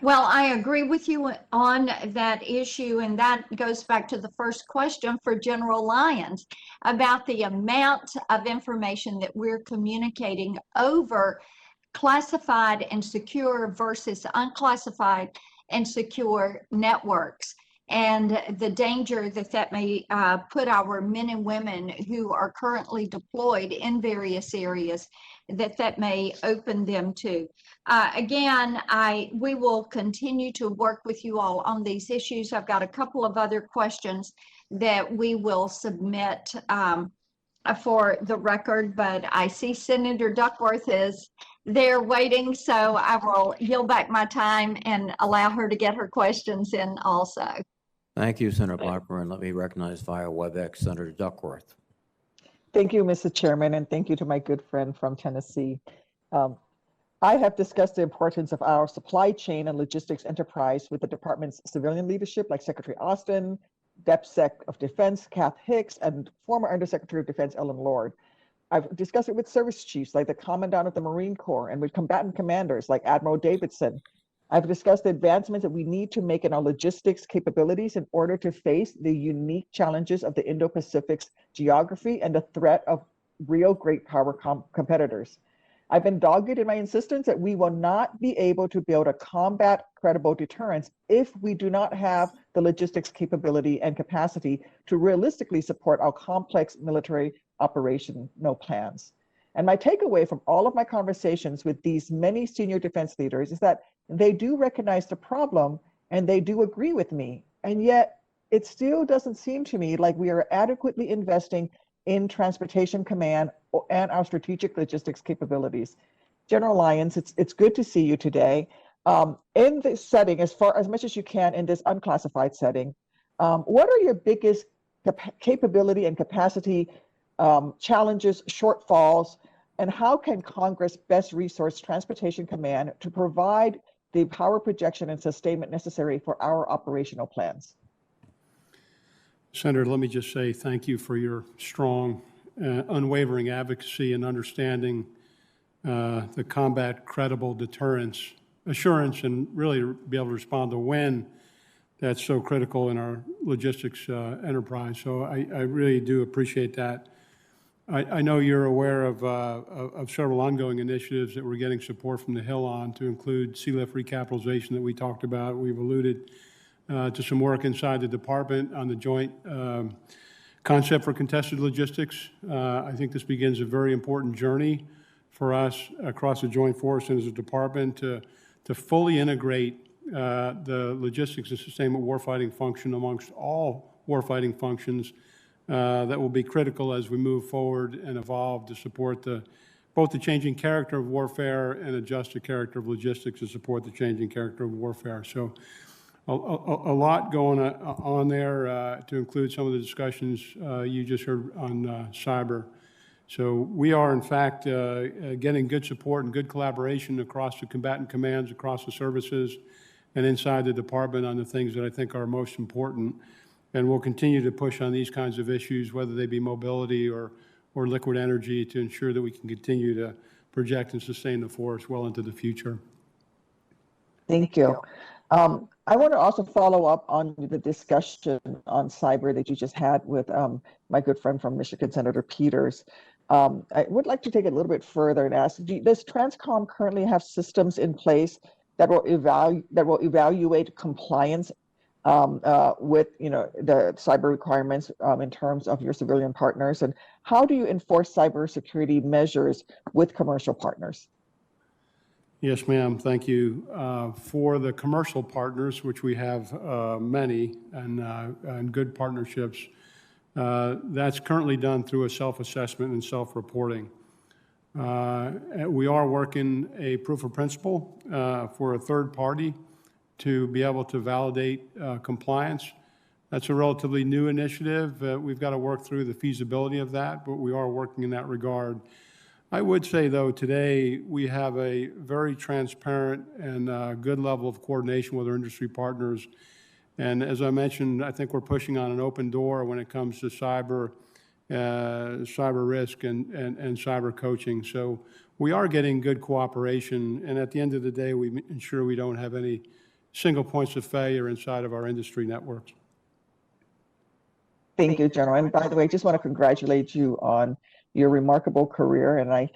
Well, I agree with you on that issue, and that goes back to the first question for General Lyons about the amount of information that we're communicating over classified and secure versus unclassified and secure networks, and the danger that may put our men and women who are currently deployed in various areas that may open them to. Again, we will continue to work with you all on these issues. I've got a couple of other questions that we will submit for the record, but I see Senator Duckworth is there waiting, so I will yield back my time and allow her to get her questions in also. Thank you, Senator Blackburn. Let me recognize via WebEx Senator Duckworth. Thank you, Mr. Chairman, and thank you to my good friend from Tennessee. I have discussed the importance of our supply chain and logistics enterprise with the department's civilian leadership, like Secretary Austin, DepSec of Defense, Kath Hicks, and former Undersecretary of Defense, Ellen Lord. I've discussed it with service chiefs, like the Commandant of the Marine Corps, and with combatant commanders, like Admiral Davidson. I've discussed the advancements that we need to make in our logistics capabilities in order to face the unique challenges of the Indo-Pacific's geography and the threat of real great power competitors. I've been dogged in my insistence that we will not be able to build a combat credible deterrence if we do not have the logistics capability and capacity to realistically support our complex military operational plans. And my takeaway from all of my conversations with these many senior defense leaders is that they do recognize the problem and they do agree with me. And yet it still doesn't seem to me like we are adequately investing in Transportation Command and our strategic logistics capabilities. General Lyons, it's good to see you today. In this setting, as much as you can in this unclassified setting, what are your biggest capability and capacity challenges, shortfalls, and how can Congress best resource Transportation Command to provide the power projection and sustainment necessary for our operational plans? Senator, let me just say thank you for your strong, unwavering advocacy and understanding the combat credible deterrence assurance and really be able to respond to when that's so critical in our logistics enterprise. So I really do appreciate that. I know you're aware of several ongoing initiatives that we're getting support from the Hill on, to include CLIF recapitalization that we talked about. We've alluded to some work inside the department on the joint concept for contested logistics. I think this begins a very important journey for us across the joint force and as a department to fully integrate the logistics and sustainment warfighting function amongst all warfighting functions that will be critical as we move forward and evolve to support both the changing character of warfare and adjust the character of logistics to support the changing character of warfare. So a lot going on there to include some of the discussions you just heard on cyber. So we are, in fact, getting good support and good collaboration across the combatant commands, across the services, and inside the department on the things that I think are most important. And we'll continue to push on these kinds of issues, whether they be mobility or liquid energy, to ensure that we can continue to project and sustain the force well into the future. Thank you. I want to also follow up on the discussion on cyber that you just had with my good friend from Michigan, Senator Peters. I would like to take it a little bit further and ask, does Transcom currently have systems in place that will evaluate compliance with the cyber requirements in terms of your civilian partners? And how do you enforce cybersecurity measures with commercial partners? Yes, ma'am. Thank you. For the commercial partners, which we have many and good partnerships, that's currently done through a self-assessment and self-reporting. We are working a proof of principle for a third party to be able to validate compliance. That's a relatively new initiative. We've got to work through the feasibility of that, but we are working in that regard. I would say, though, today we have a very transparent and good level of coordination with our industry partners. And as I mentioned, I think we're pushing on an open door when it comes to cyber risk and cyber coaching. So we are getting good cooperation. And at the end of the day, we ensure we don't have any single points of failure inside of our industry networks. Thank you, General. And by the way, I just want to congratulate you on your remarkable career. And I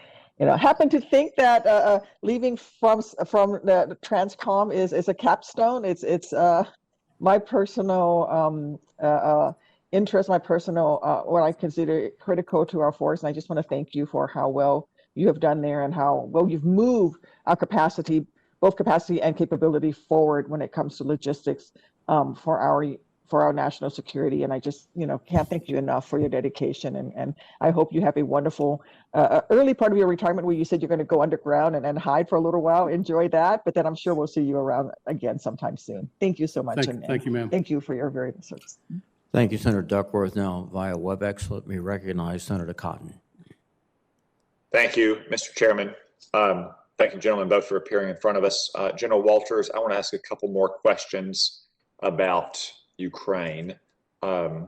happen to think that leaving from the Transcom is a capstone. It's my personal interest, my personal what I consider critical to our force. And I just want to thank you for how well you have done there and how well you've moved our capacity, both capacity and capability, forward when it comes to logistics for for our national security. And I just, can't thank you enough for your dedication. And I hope you have a wonderful early part of your retirement where you said you're going to go underground and hide for a little while. Enjoy that. But then I'm sure we'll see you around again sometime soon. Thank you so much. Thank you, ma'am. Thank you for your very service. Thank you, Senator Duckworth. Now, via WebEx, let me recognize Senator Cotton. Thank you, Mr. Chairman. Thank you, gentlemen, both for appearing in front of us. General Walters, I want to ask a couple more questions about Ukraine. An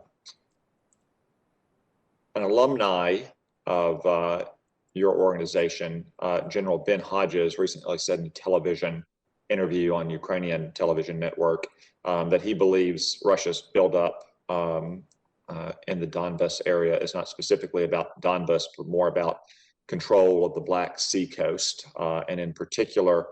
alumni of your organization, General Ben Hodges, recently said in a television interview on Ukrainian television network that he believes Russia's buildup in the Donbas area is not specifically about Donbas, but more about control of the Black Sea coast, and in particular,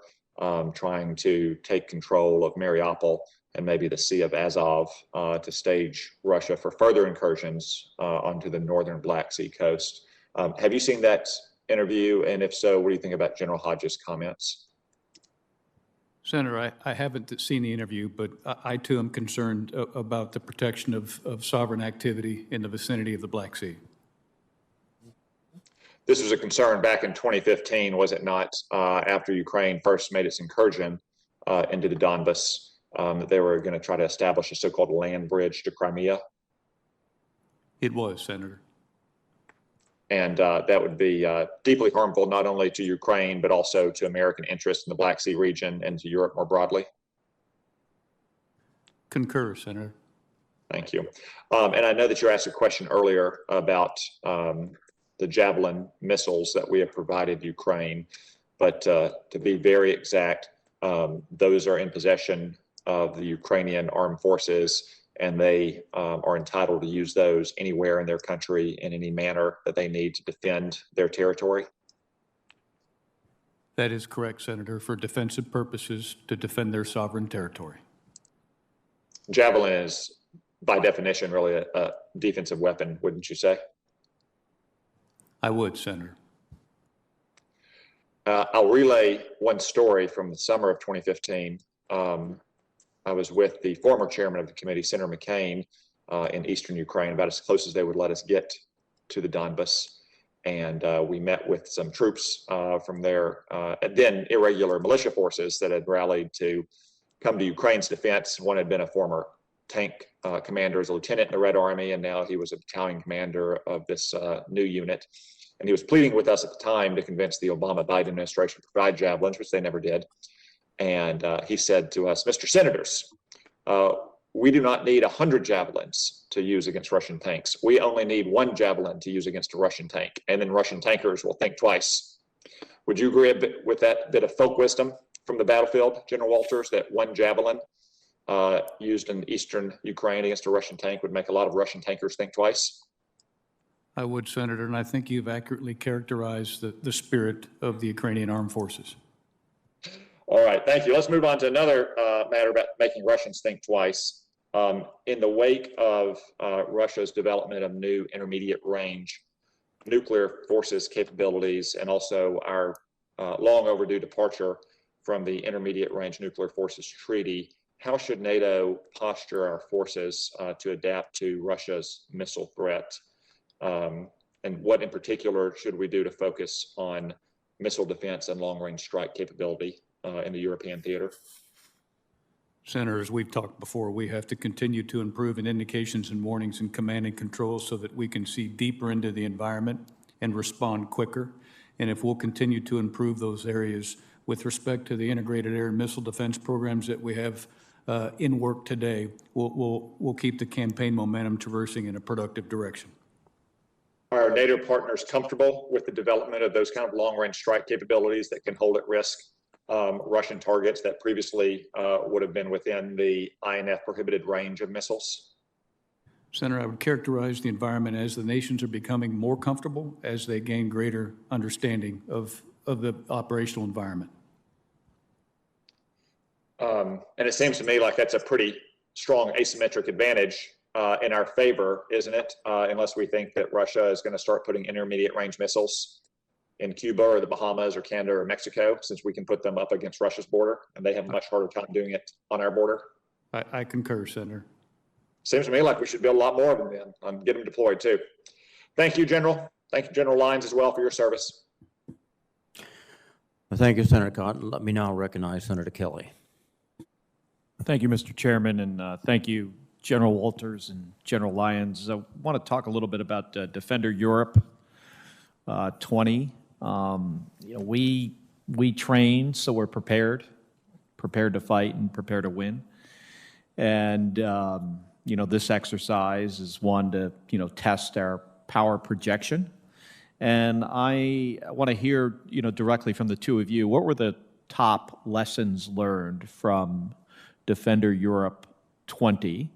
trying to take control of Mariupol and maybe the Sea of Azov to stage Russia for further incursions onto the northern Black Sea coast. Have you seen that interview? And if so, what do you think about General Hodges' comments? Senator, I haven't seen the interview, but I too am concerned about the protection of sovereign activity in the vicinity of the Black Sea. This was a concern back in 2015, was it not, after Ukraine first made its incursion into the Donbas, that they were going to try to establish a so-called land bridge to Crimea? It was, Senator. And that would be deeply harmful not only to Ukraine, but also to American interests in the Black Sea region and to Europe more broadly. Concur, Senator. Thank you. And I know that you asked a question earlier about the Javelin missiles that we have provided Ukraine, but to be very exact, those are in possession of the Ukrainian armed forces, and they are entitled to use those anywhere in their country in any manner that they need to defend their territory. That is correct, Senator, for defensive purposes to defend their sovereign territory. Javelin is, by definition, really a defensive weapon, wouldn't you say? I would, Senator. I'll relay one story from the summer of 2015. I was with the former chairman of the committee, Senator McCain, in eastern Ukraine, about as close as they would let us get to the Donbas. And we met with some troops from their then irregular militia forces that had rallied to come to Ukraine's defense. One had been a former tank commander as a lieutenant in the Red Army, and now he was a battalion commander of this new unit. And he was pleading with us at the time to convince the Obama-Biden administration to provide javelins, which they never did. And he said to us, Mr. Senators, we do not need 100 javelins to use against Russian tanks. We only need 1 javelin to use against a Russian tank, and then Russian tankers will think twice. Would you agree with that bit of folk wisdom from the battlefield, General Walters, that 1 javelin used in eastern Ukraine against a Russian tank would make a lot of Russian tankers think twice? I would, Senator, and I think you've accurately characterized the spirit of the Ukrainian armed forces. All right, thank you. Let's move on to another matter about making Russians think twice. In the wake of Russia's development of new intermediate range nuclear forces capabilities, and also our long overdue departure from the Intermediate Range Nuclear Forces Treaty, how should NATO posture our forces to adapt to Russia's missile threat? And what in particular should we do to focus on missile defense and long-range strike capability in the European theater? Senator, as we've talked before, we have to continue to improve in indications and warnings and command and control so that we can see deeper into the environment and respond quicker. And if we'll continue to improve those areas with respect to the integrated air and missile defense programs that we have in work today, we'll keep the campaign momentum traversing in a productive direction. Are our NATO partners comfortable with the development of those kind of long-range strike capabilities that can hold at risk Russian targets that previously would have been within the INF prohibited range of missiles? Senator, I would characterize the environment as the nations are becoming more comfortable as they gain greater understanding of the operational environment. And it seems to me like that's a pretty strong asymmetric advantage in our favor, isn't it? Unless we think that Russia is going to start putting intermediate range missiles in Cuba or the Bahamas or Canada or Mexico, since we can put them up against Russia's border, and they have a much harder time doing it on our border. I concur, Senator. seems to me like we should build a lot more of them then and get them deployed too. Thank you, General. Thank you, General Lyons, as well, for your service. Well, thank you, Senator Cotton. Let me now recognize Senator Kelly. Thank you, Mr. Chairman, and thank you, General Walters and General Lyons. I want to talk a little bit about Defender Europe 20. We train, so we're prepared to fight and prepared to win. And this exercise is one to test our power projection. And I want to hear directly from the two of you. What were the top lessons learned from Defender Europe 20?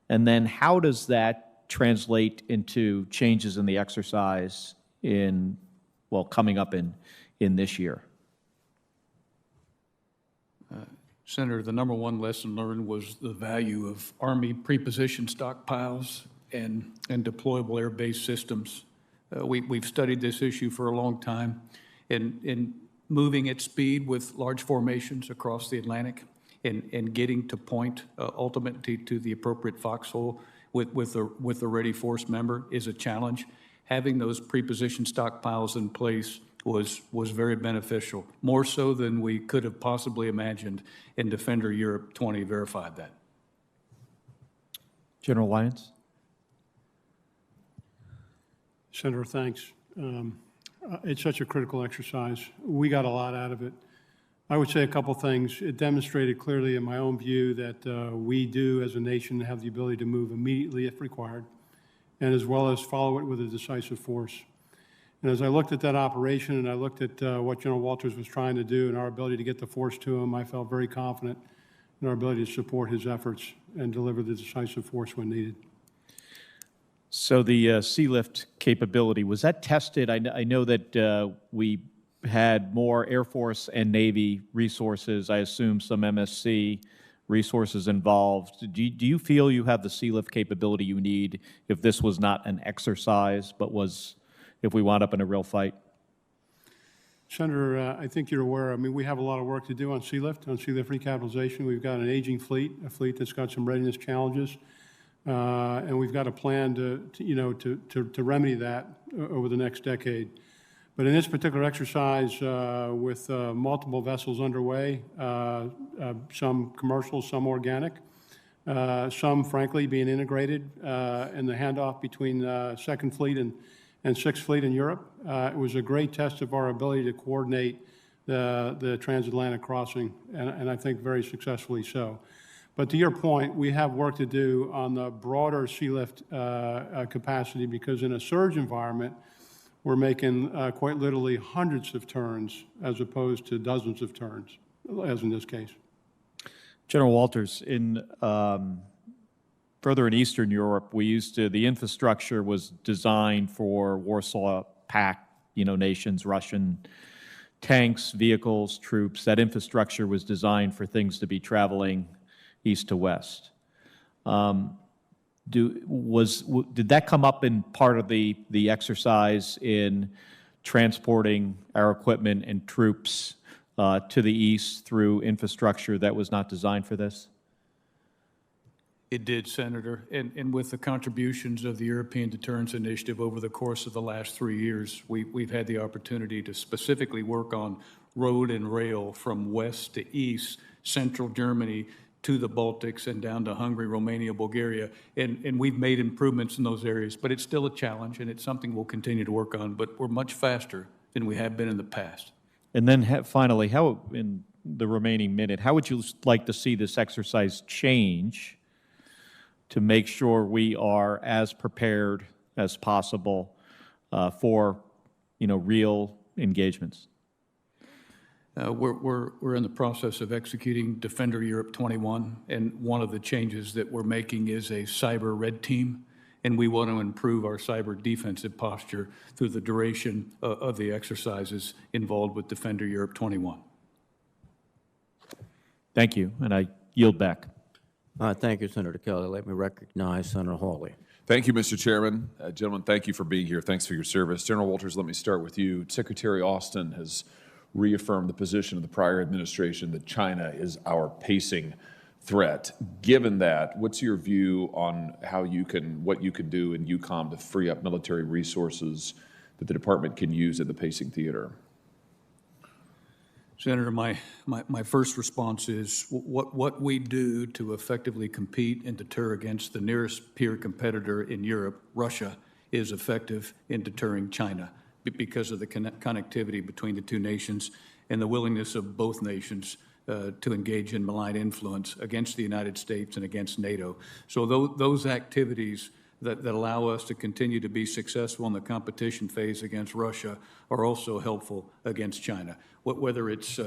And then how does that translate into changes in the exercise coming up in this year? Senator, the number one lesson learned was the value of Army pre-positioned stockpiles and deployable air-based systems. We've studied this issue for a long time in moving at speed with large formations across the Atlantic and getting to point ultimately to the appropriate foxhole with the ready force member is a challenge. Having those pre-positioned stockpiles in place was very beneficial, more so than we could have possibly imagined, and Defender Europe 20 verified that. General Lyons? Senator, thanks. It's such a critical exercise. We got a lot out of it. I would say a couple things. It demonstrated clearly, in my own view, that we do, as a nation, have the ability to move immediately if required, and as well as follow it with a decisive force. And as I looked at that operation and I looked at what General Walters was trying to do and our ability to get the force to him, I felt very confident in our ability to support his efforts and deliver the decisive force when needed. So the sea lift capability, was that tested? I know that we had more Air Force and Navy resources, I assume some MSC resources involved. Do you feel you have the sea lift capability you need if this was not an exercise, but if we wound up in a real fight? Senator, I think you're aware, we have a lot of work to do on sea lift recapitalization. We've got an aging fleet, a fleet that's got some readiness challenges. And we've got a plan to remedy that over the next decade. But in this particular exercise, with multiple vessels underway, some commercial, some organic, some frankly being integrated in the handoff between 2nd Fleet and 6th Fleet in Europe, it was a great test of our ability to coordinate the transatlantic crossing, and I think very successfully so. But to your point, we have work to do on the broader sea lift capacity, because in a surge environment, we're making quite literally hundreds of turns as opposed to dozens of turns, as in this case. General Walters, further in Eastern Europe, the infrastructure was designed for Warsaw Pact, nations, Russian tanks, vehicles, troops. That infrastructure was designed for things to be traveling east to west. Did that come up in part of the exercise in transporting our equipment and troops to the east through infrastructure that was not designed for this? It did, Senator, and with the contributions of the European Deterrence Initiative over the course of the last 3 years, we've had the opportunity to specifically work on road and rail from west to east, central Germany to the Baltics and down to Hungary, Romania, Bulgaria, and we've made improvements in those areas, but it's still a challenge, and it's something we'll continue to work on, but we're much faster than we have been in the past. And then finally, how, in the remaining minute, how would you like to see this exercise change to make sure we are as prepared as possible for, real engagements? We're in the process of executing Defender Europe 21, and one of the changes that we're making is a cyber red team, and we want to improve our cyber defensive posture through the duration of the exercises involved with Defender Europe 21. Thank you, and I yield back. Thank you, Senator Kelly. Let me recognize Senator Hawley. Thank you, Mr. Chairman. Gentlemen, thank you for being here. Thanks for your service. General Walters, let me start with you. Secretary Austin has reaffirmed the position of the prior administration that China is our pacing threat. Given that, what's your view on what you can do in EUCOM to free up military resources that the department can use in the pacing theater? Senator, my first response is what we do to effectively compete and deter against the nearest peer competitor in Europe, Russia, is effective in deterring China because of the connectivity between the two nations and the willingness of both nations to engage in malign influence against the United States and against NATO. So those activities that allow us to continue to be successful in the competition phase against Russia are also helpful against China. Whether it's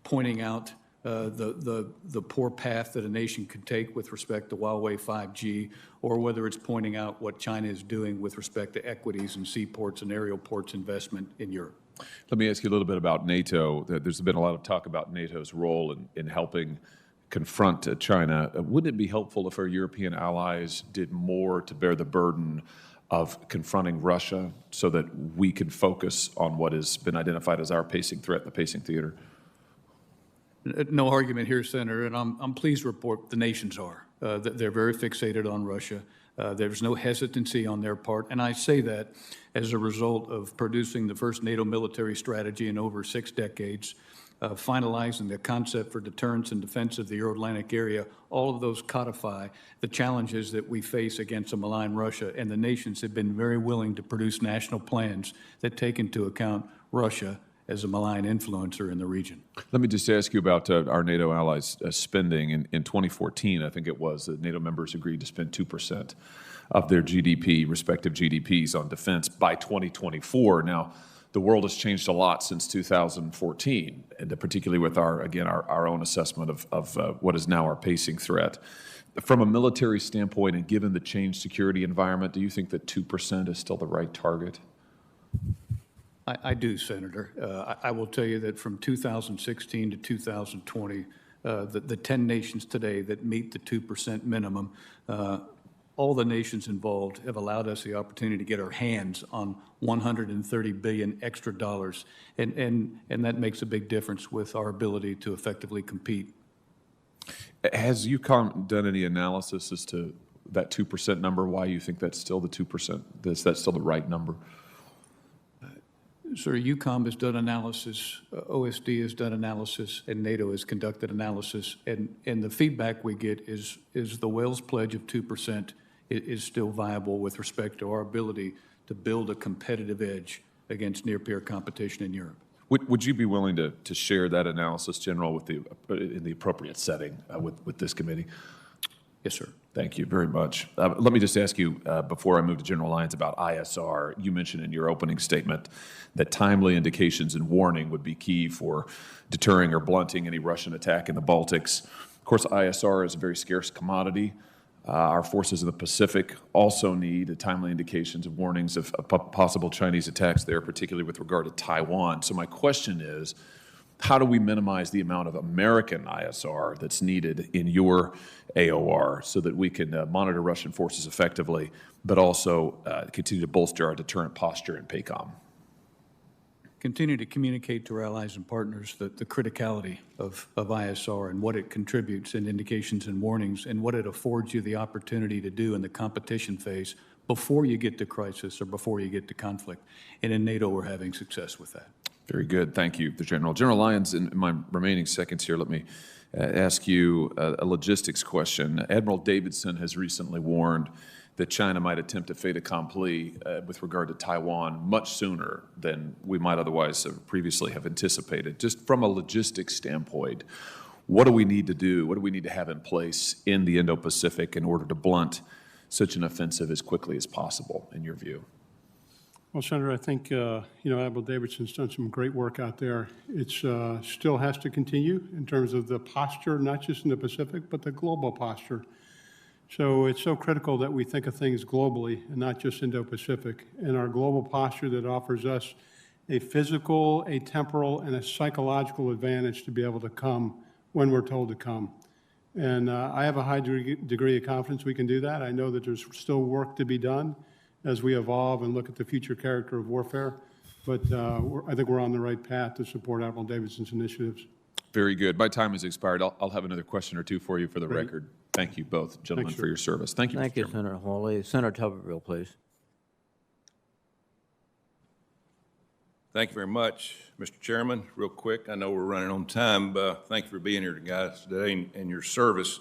pointing out the poor path that a nation could take with respect to Huawei 5G, or whether it's pointing out what China is doing with respect to equities and seaports and aerial ports investment in Europe. Let me ask you a little bit about NATO. There's been a lot of talk about NATO's role in helping confront China. Wouldn't it be helpful if our European allies did more to bear the burden of confronting Russia so that we can focus on what has been identified as our pacing threat in the pacing theater? No argument here, Senator, and I'm pleased to report the nations are. They're very fixated on Russia. There's no hesitancy on their part, and I say that as a result of producing the first NATO military strategy in over 6 decades, finalizing the concept for deterrence and defense of the Euro-Atlantic area. All of those codify the challenges that we face against a malign Russia, and the nations have been very willing to produce national plans that take into account Russia as a malign influencer in the region. Let me just ask you about our NATO allies' spending. In 2014, I think it was, the NATO members agreed to spend 2% of their GDP, respective GDPs, on defense by 2024. Now, the world has changed a lot since 2014, and particularly with our own assessment of what is now our pacing threat. From a military standpoint, and given the changed security environment, do you think that 2% is still the right target? I do, Senator. I will tell you that from 2016 to 2020, the 10 nations today that meet the 2% minimum, all the nations involved have allowed us the opportunity to get our hands on $130 billion extra dollars, and that makes a big difference with our ability to effectively compete. Has EUCOM done any analysis as to that 2% number, why you think that's still the 2%, that's still the right number? Sir, EUCOM has done analysis, OSD has done analysis, and NATO has conducted analysis, and the feedback we get is the Wales pledge of 2% is still viable with respect to our ability to build a competitive edge against near-peer competition in Europe. Would you be willing to share that analysis, General, in the appropriate setting with this committee? Yes, sir. Thank you very much. Let me just ask you, before I move to General Lyons, about ISR. You mentioned in your opening statement that timely indications and warning would be key for deterring or blunting any Russian attack in the Baltics. Of course, ISR is a very scarce commodity. Our forces in the Pacific also need timely indications and warnings of possible Chinese attacks there, particularly with regard to Taiwan. So my question is, how do we minimize the amount of American ISR that's needed in your AOR so that we can monitor Russian forces effectively, but also continue to bolster our deterrent posture in PACOM? Continue to communicate to our allies and partners the criticality of ISR and what it contributes in indications and warnings and what it affords you the opportunity to do in the competition phase before you get to crisis or before you get to conflict. And in NATO, we're having success with that. Very good. Thank you, General. General Lyons, in my remaining seconds here, let me ask you a logistics question. Admiral Davidson has recently warned that China might attempt a fait accompli with regard to Taiwan much sooner than we might otherwise have previously have anticipated. Just from a logistics standpoint, what do we need to do? What do we need to have in place in the Indo-Pacific in order to blunt such an offensive as quickly as possible, in your view? Well, Senator, I think, Admiral Davidson's done some great work out there. It still has to continue in terms of the posture, not just in the Pacific, but the global posture. So it's so critical that we think of things globally and not just Indo-Pacific. And our global posture that offers us a physical, a temporal, and a psychological advantage to be able to come when we're told to come. And I have a high degree of confidence we can do that. I know that there's still work to be done as we evolve and look at the future character of warfare. But I think we're on the right path to support Admiral Davidson's initiatives. Very good. My time has expired. I'll have another question or two for you for the Great. record. Thank you both, gentlemen, Thanks, for sir. your service. Thank you, Thank Mr. you, Chairman. Senator Hawley. Senator Tuberville, please. Thank you very much, Mr. Chairman. Real quick, I know we're running on time, but thank you for being here, guys, today and your service.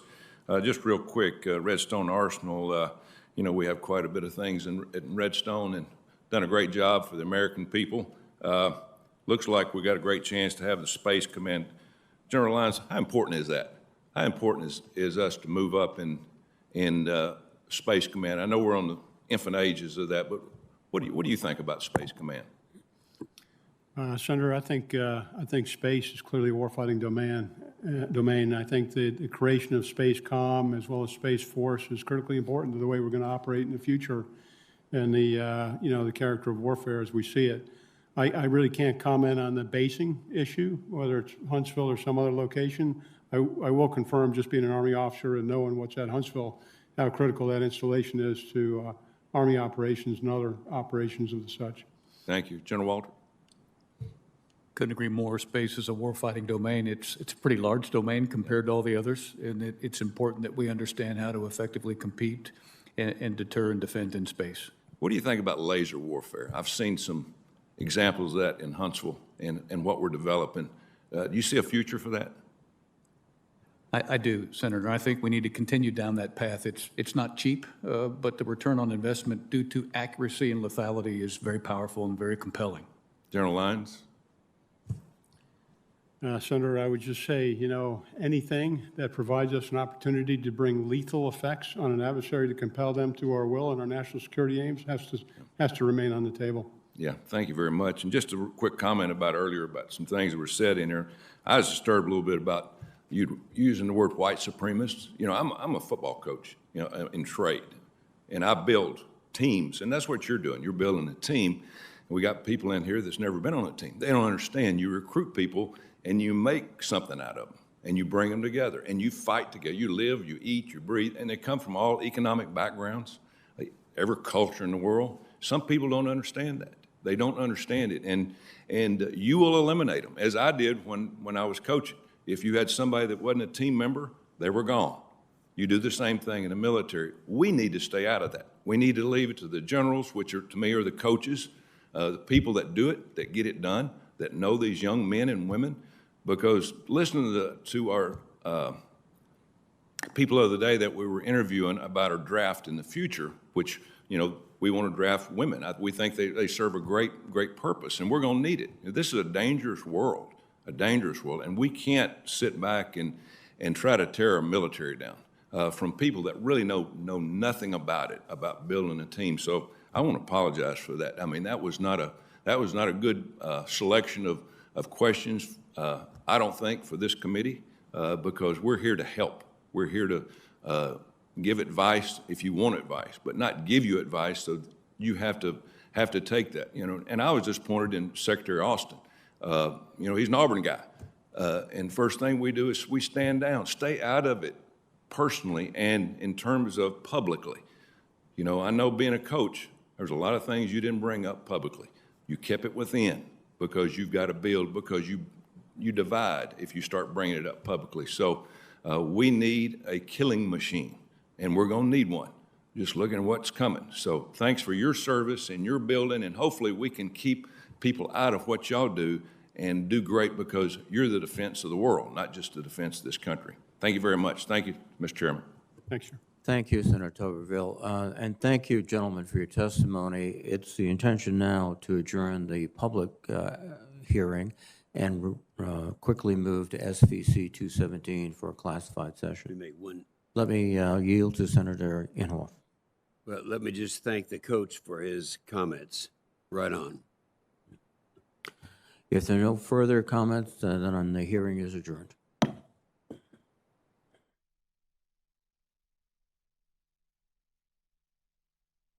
Just real quick, Redstone Arsenal, you know, we have quite a bit of things in Redstone and done a great job for the American people. Looks like we got a great chance to have the Space Command. General Lyons, how important is that? How important is us to move up in Space Command? I know we're on the infant ages of that, but what do you think about Space Command? Senator, I think space is clearly a warfighting domain. I think the creation of Space Com as well as Space Force is critically important to the way we're going to operate in the future and the character of warfare as we see it. I really can't comment on the basing issue, whether it's Huntsville or some other location. I will confirm, just being an Army officer and knowing what's at Huntsville, how critical that installation is to Army operations and other operations of the such. Thank you. General Walter? Couldn't agree more. Space is a warfighting domain. It's a pretty large domain compared to all the others, and it's important that we understand how to effectively compete and deter and defend in space. What do you think about laser warfare? I've seen some examples of that in Huntsville and what we're developing. Do you see a future for that? I do, Senator. I think we need to continue down that path. It's not cheap, but the return on investment due to accuracy and lethality is very powerful and very compelling. General Lyons? Senator, I would just say, anything that provides us an opportunity to bring lethal effects on an adversary to compel them to our will and our national security aims has to remain on the table. Yeah, thank you very much. And just a quick comment earlier about some things that were said in there. I was disturbed a little bit about you using the word white supremacists. I'm a football coach, in trade, and I build teams, and that's what you're doing. You're building a team. And we got people in here that's never been on a team. They don't understand. You recruit people and you make something out of them, and you bring them together, and you fight together. You live, you eat, you breathe, and they come from all economic backgrounds, every culture in the world. Some people don't understand that. They don't understand it, and you will eliminate them, as I did when I was coaching. If you had somebody that wasn't a team member, they were gone. You do the same thing in the military. We need to stay out of that. We need to leave it to the generals, which to me are the coaches, the people that do it, that get it done, that know these young men and women. Because listening to our people of the day that we were interviewing about our draft in the future, which, we want to draft women. We think they serve a great purpose, and we're going to need it. This is a dangerous world, and we can't sit back and try to tear our military down from people that really know nothing about it, about building a team. So I want to apologize for that. I mean, that was not a good selection of questions. I don't think for this committee, because we're here to help. We're here to give advice if you want advice, but not give you advice. So you have to take that. And I was disappointed in Secretary Austin. He's an Auburn guy, and first thing we do is we stand down, stay out of it personally and in terms of publicly. I know being a coach, there's a lot of things you didn't bring up publicly. You kept it within because you've got to build, because you divide if you start bringing it up publicly. So we need a killing machine, and we're going to need one, just looking at what's coming. So thanks for your service and your building, and hopefully we can keep people out of what y'all do and do great, because you're the defense of the world, not just the defense of this country. Thank you very much. Thank you, Mr. Chairman. Thanks, sir. Thank you, Senator Tuberville. And thank you, gentlemen, for your testimony. It's the intention now to adjourn the public hearing and quickly move to SVC 217 for a classified session. Let me yield to Senator Inhofe. Well, let me just thank the coach for his comments. Right on. If there are no further comments, then the hearing is adjourned.